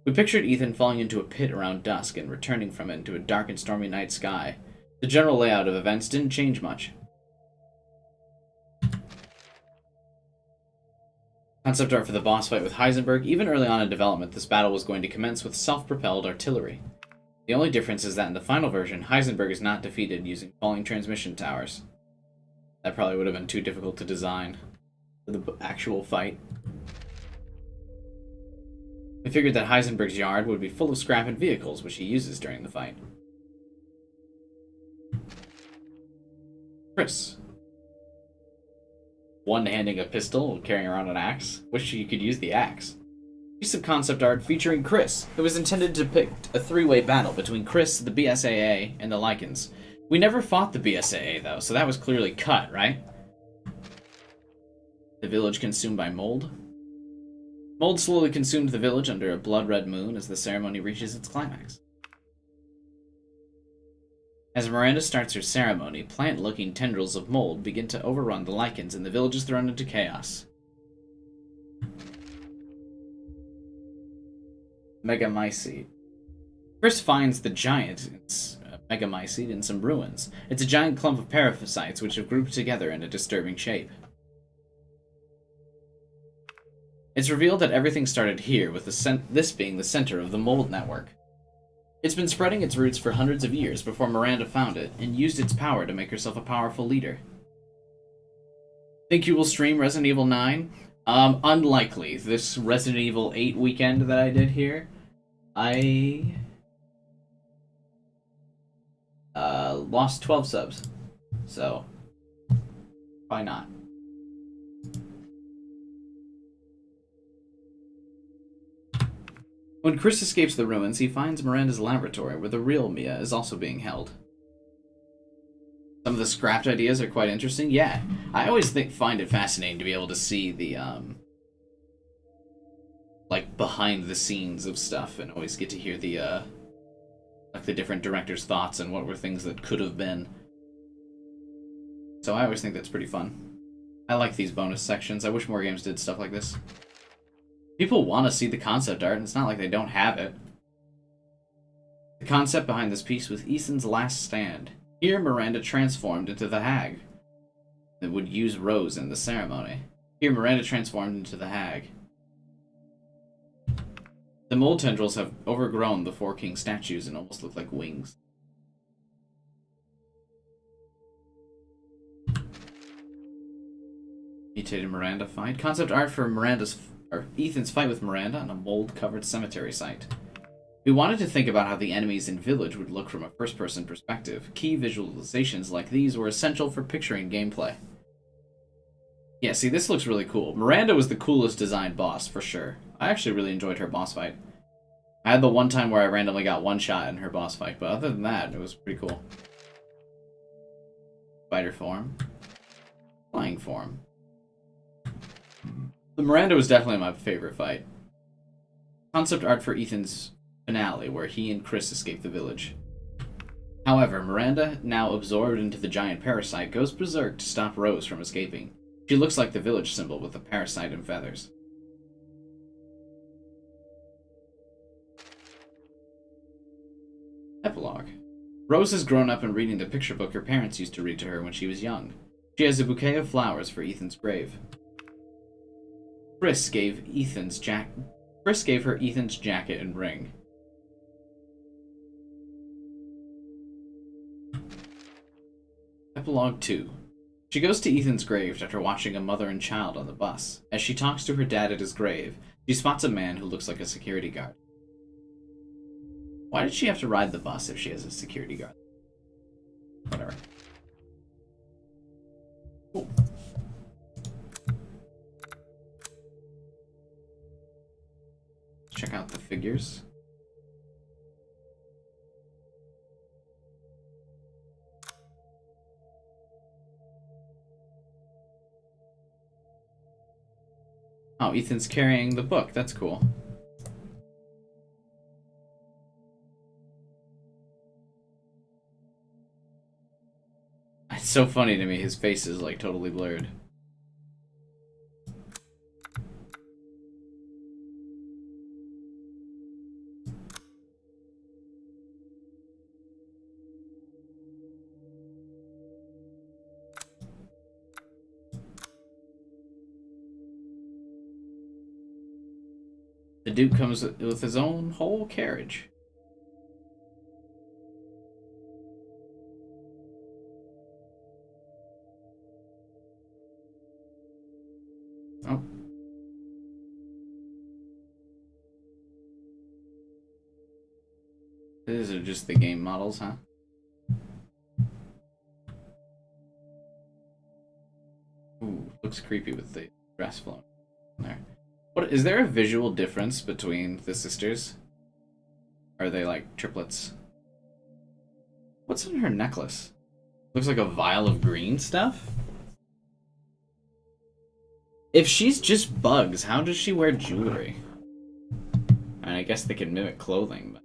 We pictured Ethan falling into a pit around dusk and returning from it into a dark and stormy night sky. The general layout of events didn't change much. Concept art for the boss fight with Heisenberg. Even early on in development, this battle was going to commence with self-propelled artillery. The only difference is that in the final version, Heisenberg is not defeated using falling transmission towers. That probably would have been too difficult to design for the actual fight. We figured that Heisenberg's yard would be full of scrap and vehicles, which he uses during the fight. Chris. One-handing a pistol, carrying around an axe. Wish you could use the axe. Piece of concept art featuring Chris. It was intended to depict a three-way battle between Chris, the BSAA, and the Lycans. We never fought the BSAA, though, so that was clearly cut, right? The village consumed by mold. Mold slowly consumed the village under a blood-red moon as the ceremony reaches its climax. As Miranda starts her ceremony, plant-looking tendrils of mold begin to overrun the Lycans and the village is thrown into chaos. Megamycete. Chris finds the giant Megamycete in some ruins. It's a giant clump of parasites which have grouped together in a disturbing shape. It's revealed that everything started here, with this being the center of the mold network. It's been spreading its roots for hundreds of years before Miranda found it, and used its power to make herself a powerful leader. Think you will stream Resident Evil 9? Unlikely. This Resident Evil 8 weekend that I did here, I lost 12 subs. So, why not? When Chris escapes the ruins, he finds Miranda's laboratory, where the real Mia is also being held. Some of the scrapped ideas are quite interesting. Yeah, I always find it fascinating to be able to see the, like, behind the scenes of stuff, and always get to hear the, like, the different directors' thoughts and what were things that could have been. So I always think that's pretty fun. I like these bonus sections. I wish more games did stuff like this. People want to see the concept art, and it's not like they don't have it. The concept behind this piece was Ethan's last stand. Here, Miranda transformed into the hag that would use Rose in the ceremony. Here, Miranda transformed into the hag. The mold tendrils have overgrown the four king statues and almost look like wings. Mutated Miranda fight. Concept art for Ethan's fight with Miranda on a mold-covered cemetery site. We wanted to think about how the enemies in Village would look from a first-person perspective. Key visualizations like these were essential for picturing gameplay. Yeah, see, this looks really cool. Miranda was the coolest designed boss, for sure. I actually really enjoyed her boss fight. I had the one time where I randomly got one shot in her boss fight, but other than that, it was pretty cool. Spider form. Flying form. The Miranda was definitely my favorite fight. Concept art for Ethan's finale, where he and Chris escape the village. However, Miranda, now absorbed into the giant parasite, goes berserk to stop Rose from escaping. She looks like the village symbol with the parasite and feathers. Epilogue. Rose has grown up and reading the picture book her parents used to read to her when she was young. She has a bouquet of flowers for Ethan's grave. Chris gave her Ethan's jacket and ring. Epilogue 2. She goes to Ethan's grave after watching a mother and child on the bus. As she talks to her dad at his grave, she spots a man who looks like a security guard. Why did she have to ride the bus if she has a security guard? Whatever. Cool. Check out the figures. Oh, Ethan's carrying the book. That's cool. It's so funny to me. His face is like totally blurred. The Duke comes with his own whole carriage. Oh. These are just the game models, huh? creepy with the dress flowing there. What is there a visual difference between the sisters? Are they like triplets? What's in her necklace? Looks like a vial of green stuff? If she's just bugs, how does she wear jewelry? I mean, I guess they can mimic clothing, but...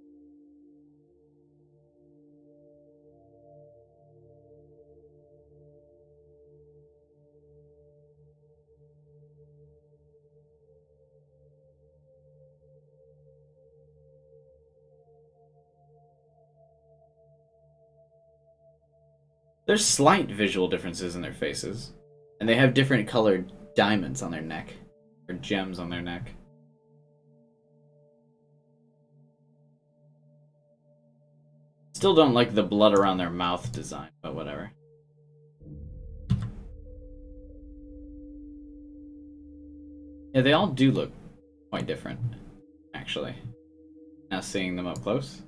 There's slight visual differences in their faces. And they have different colored diamonds on their neck. Or gems on their neck. Still don't like the blood around their mouth design, but whatever. Yeah, they all do look quite different, actually. Now seeing them up close.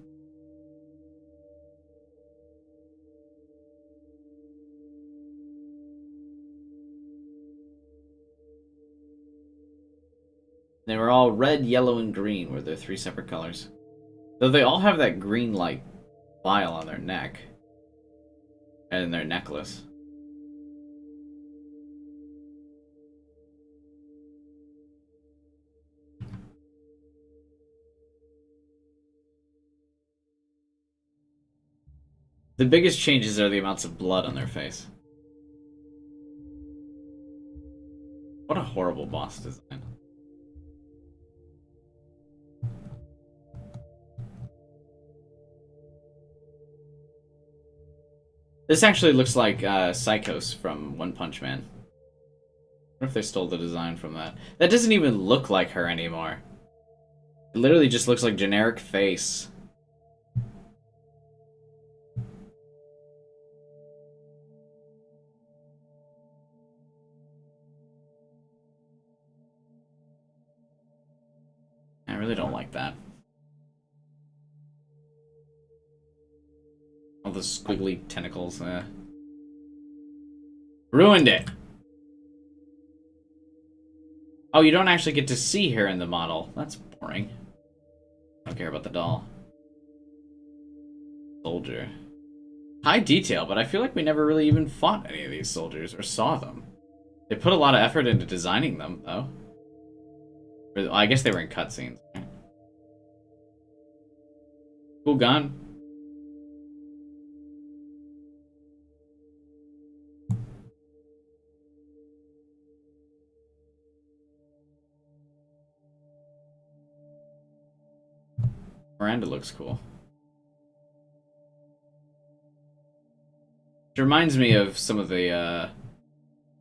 They were all red, yellow, and green were their 3 separate colors. Though they all have that green like vial on their neck. And their necklace. The biggest changes are the amounts of blood on their face. What a horrible boss design. This actually looks like Psychos from One Punch Man. I wonder if they stole the design from that. That doesn't even look like her anymore. It literally just looks like generic face. I really don't like that. All the squiggly tentacles. Ruined it! Oh, you don't actually get to see her in the model. That's boring. I don't care about the doll. Soldier. High detail, but I feel like we never really even fought any of these soldiers or saw them. They put a lot of effort into designing them, though. Well, I guess they were in cutscenes. Cool gun. Miranda looks cool. It reminds me of some of the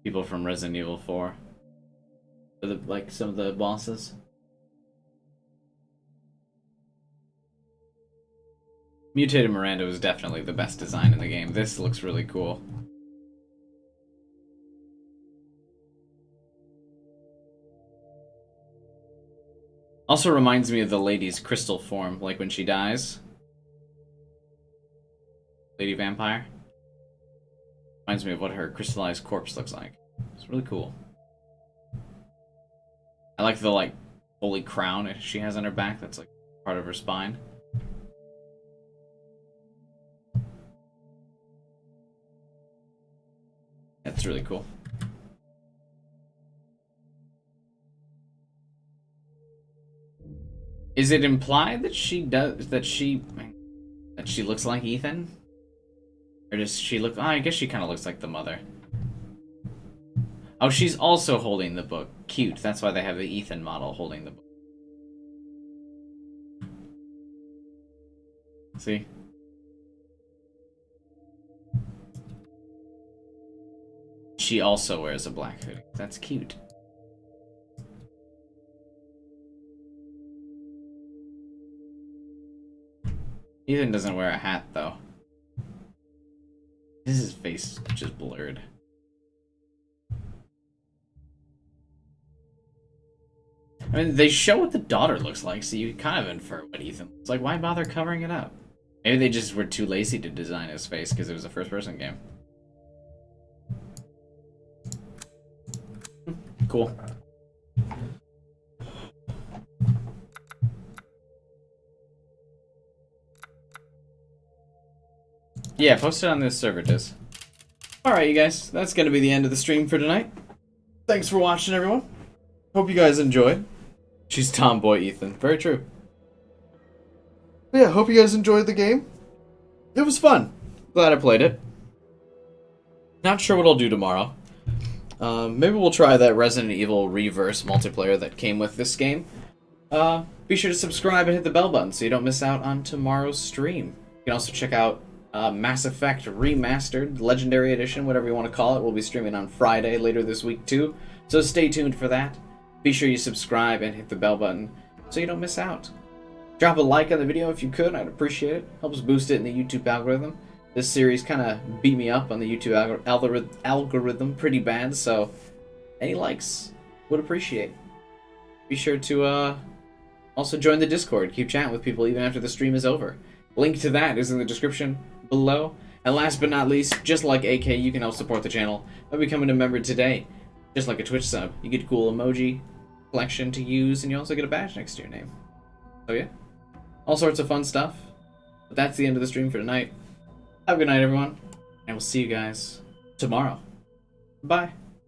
people from Resident Evil 4. Like some of the bosses. Mutated Miranda was definitely the best design in the game. This looks really cool. Also reminds me of the lady's crystal form, like when she dies. Lady Vampire. Reminds me of what her crystallized corpse looks like. It's really cool. I like the, holy crown she has on her back. That's, part of her spine. That's really cool. Is it implied that she looks like Ethan? Or does she look... Oh, I guess she kind of looks like the mother. Oh, she's also holding the book. Cute. That's why they have the Ethan model holding the book. See? She also wears a black hoodie. That's cute. Ethan doesn't wear a hat, though. His face is just blurred. I mean, they show what the daughter looks like, so you kind of infer what Ethan looks like. Why bother covering it up? Maybe they just were too lazy to design his face because it was a first-person game. Cool. Yeah, post it on this server, Diz. Alright, you guys. That's going to be the end of the stream for tonight. Thanks for watching, everyone. Hope you guys enjoyed. She's tomboy Ethan. Very true. But yeah, hope you guys enjoyed the game. It was fun. Glad I played it. Not sure what I'll do tomorrow. Maybe we'll try that Resident Evil Reverse multiplayer that came with this game. Be sure to subscribe and hit the bell button so you don't miss out on tomorrow's stream. You can also check out Mass Effect Remastered, Legendary Edition, whatever you want to call it. We'll be streaming on Friday later this week too, so stay tuned for that. Be sure you subscribe and hit the bell button so you don't miss out. Drop a like on the video if you could, I'd appreciate it. Helps boost it in the YouTube algorithm. This series kind of beat me up on the YouTube algorithm pretty bad, so any likes would appreciate. Be sure to also join the Discord. Keep chatting with people even after the stream is over. Link to that is in the description below. And last but not least, just like AK, you can help support the channel by becoming a member today. Just like a Twitch sub, you get a cool emoji collection to use, and you also get a badge next to your name. So yeah, all sorts of fun stuff. But that's the end of the stream for tonight. Have a good night, everyone, and we'll see you guys tomorrow. Bye.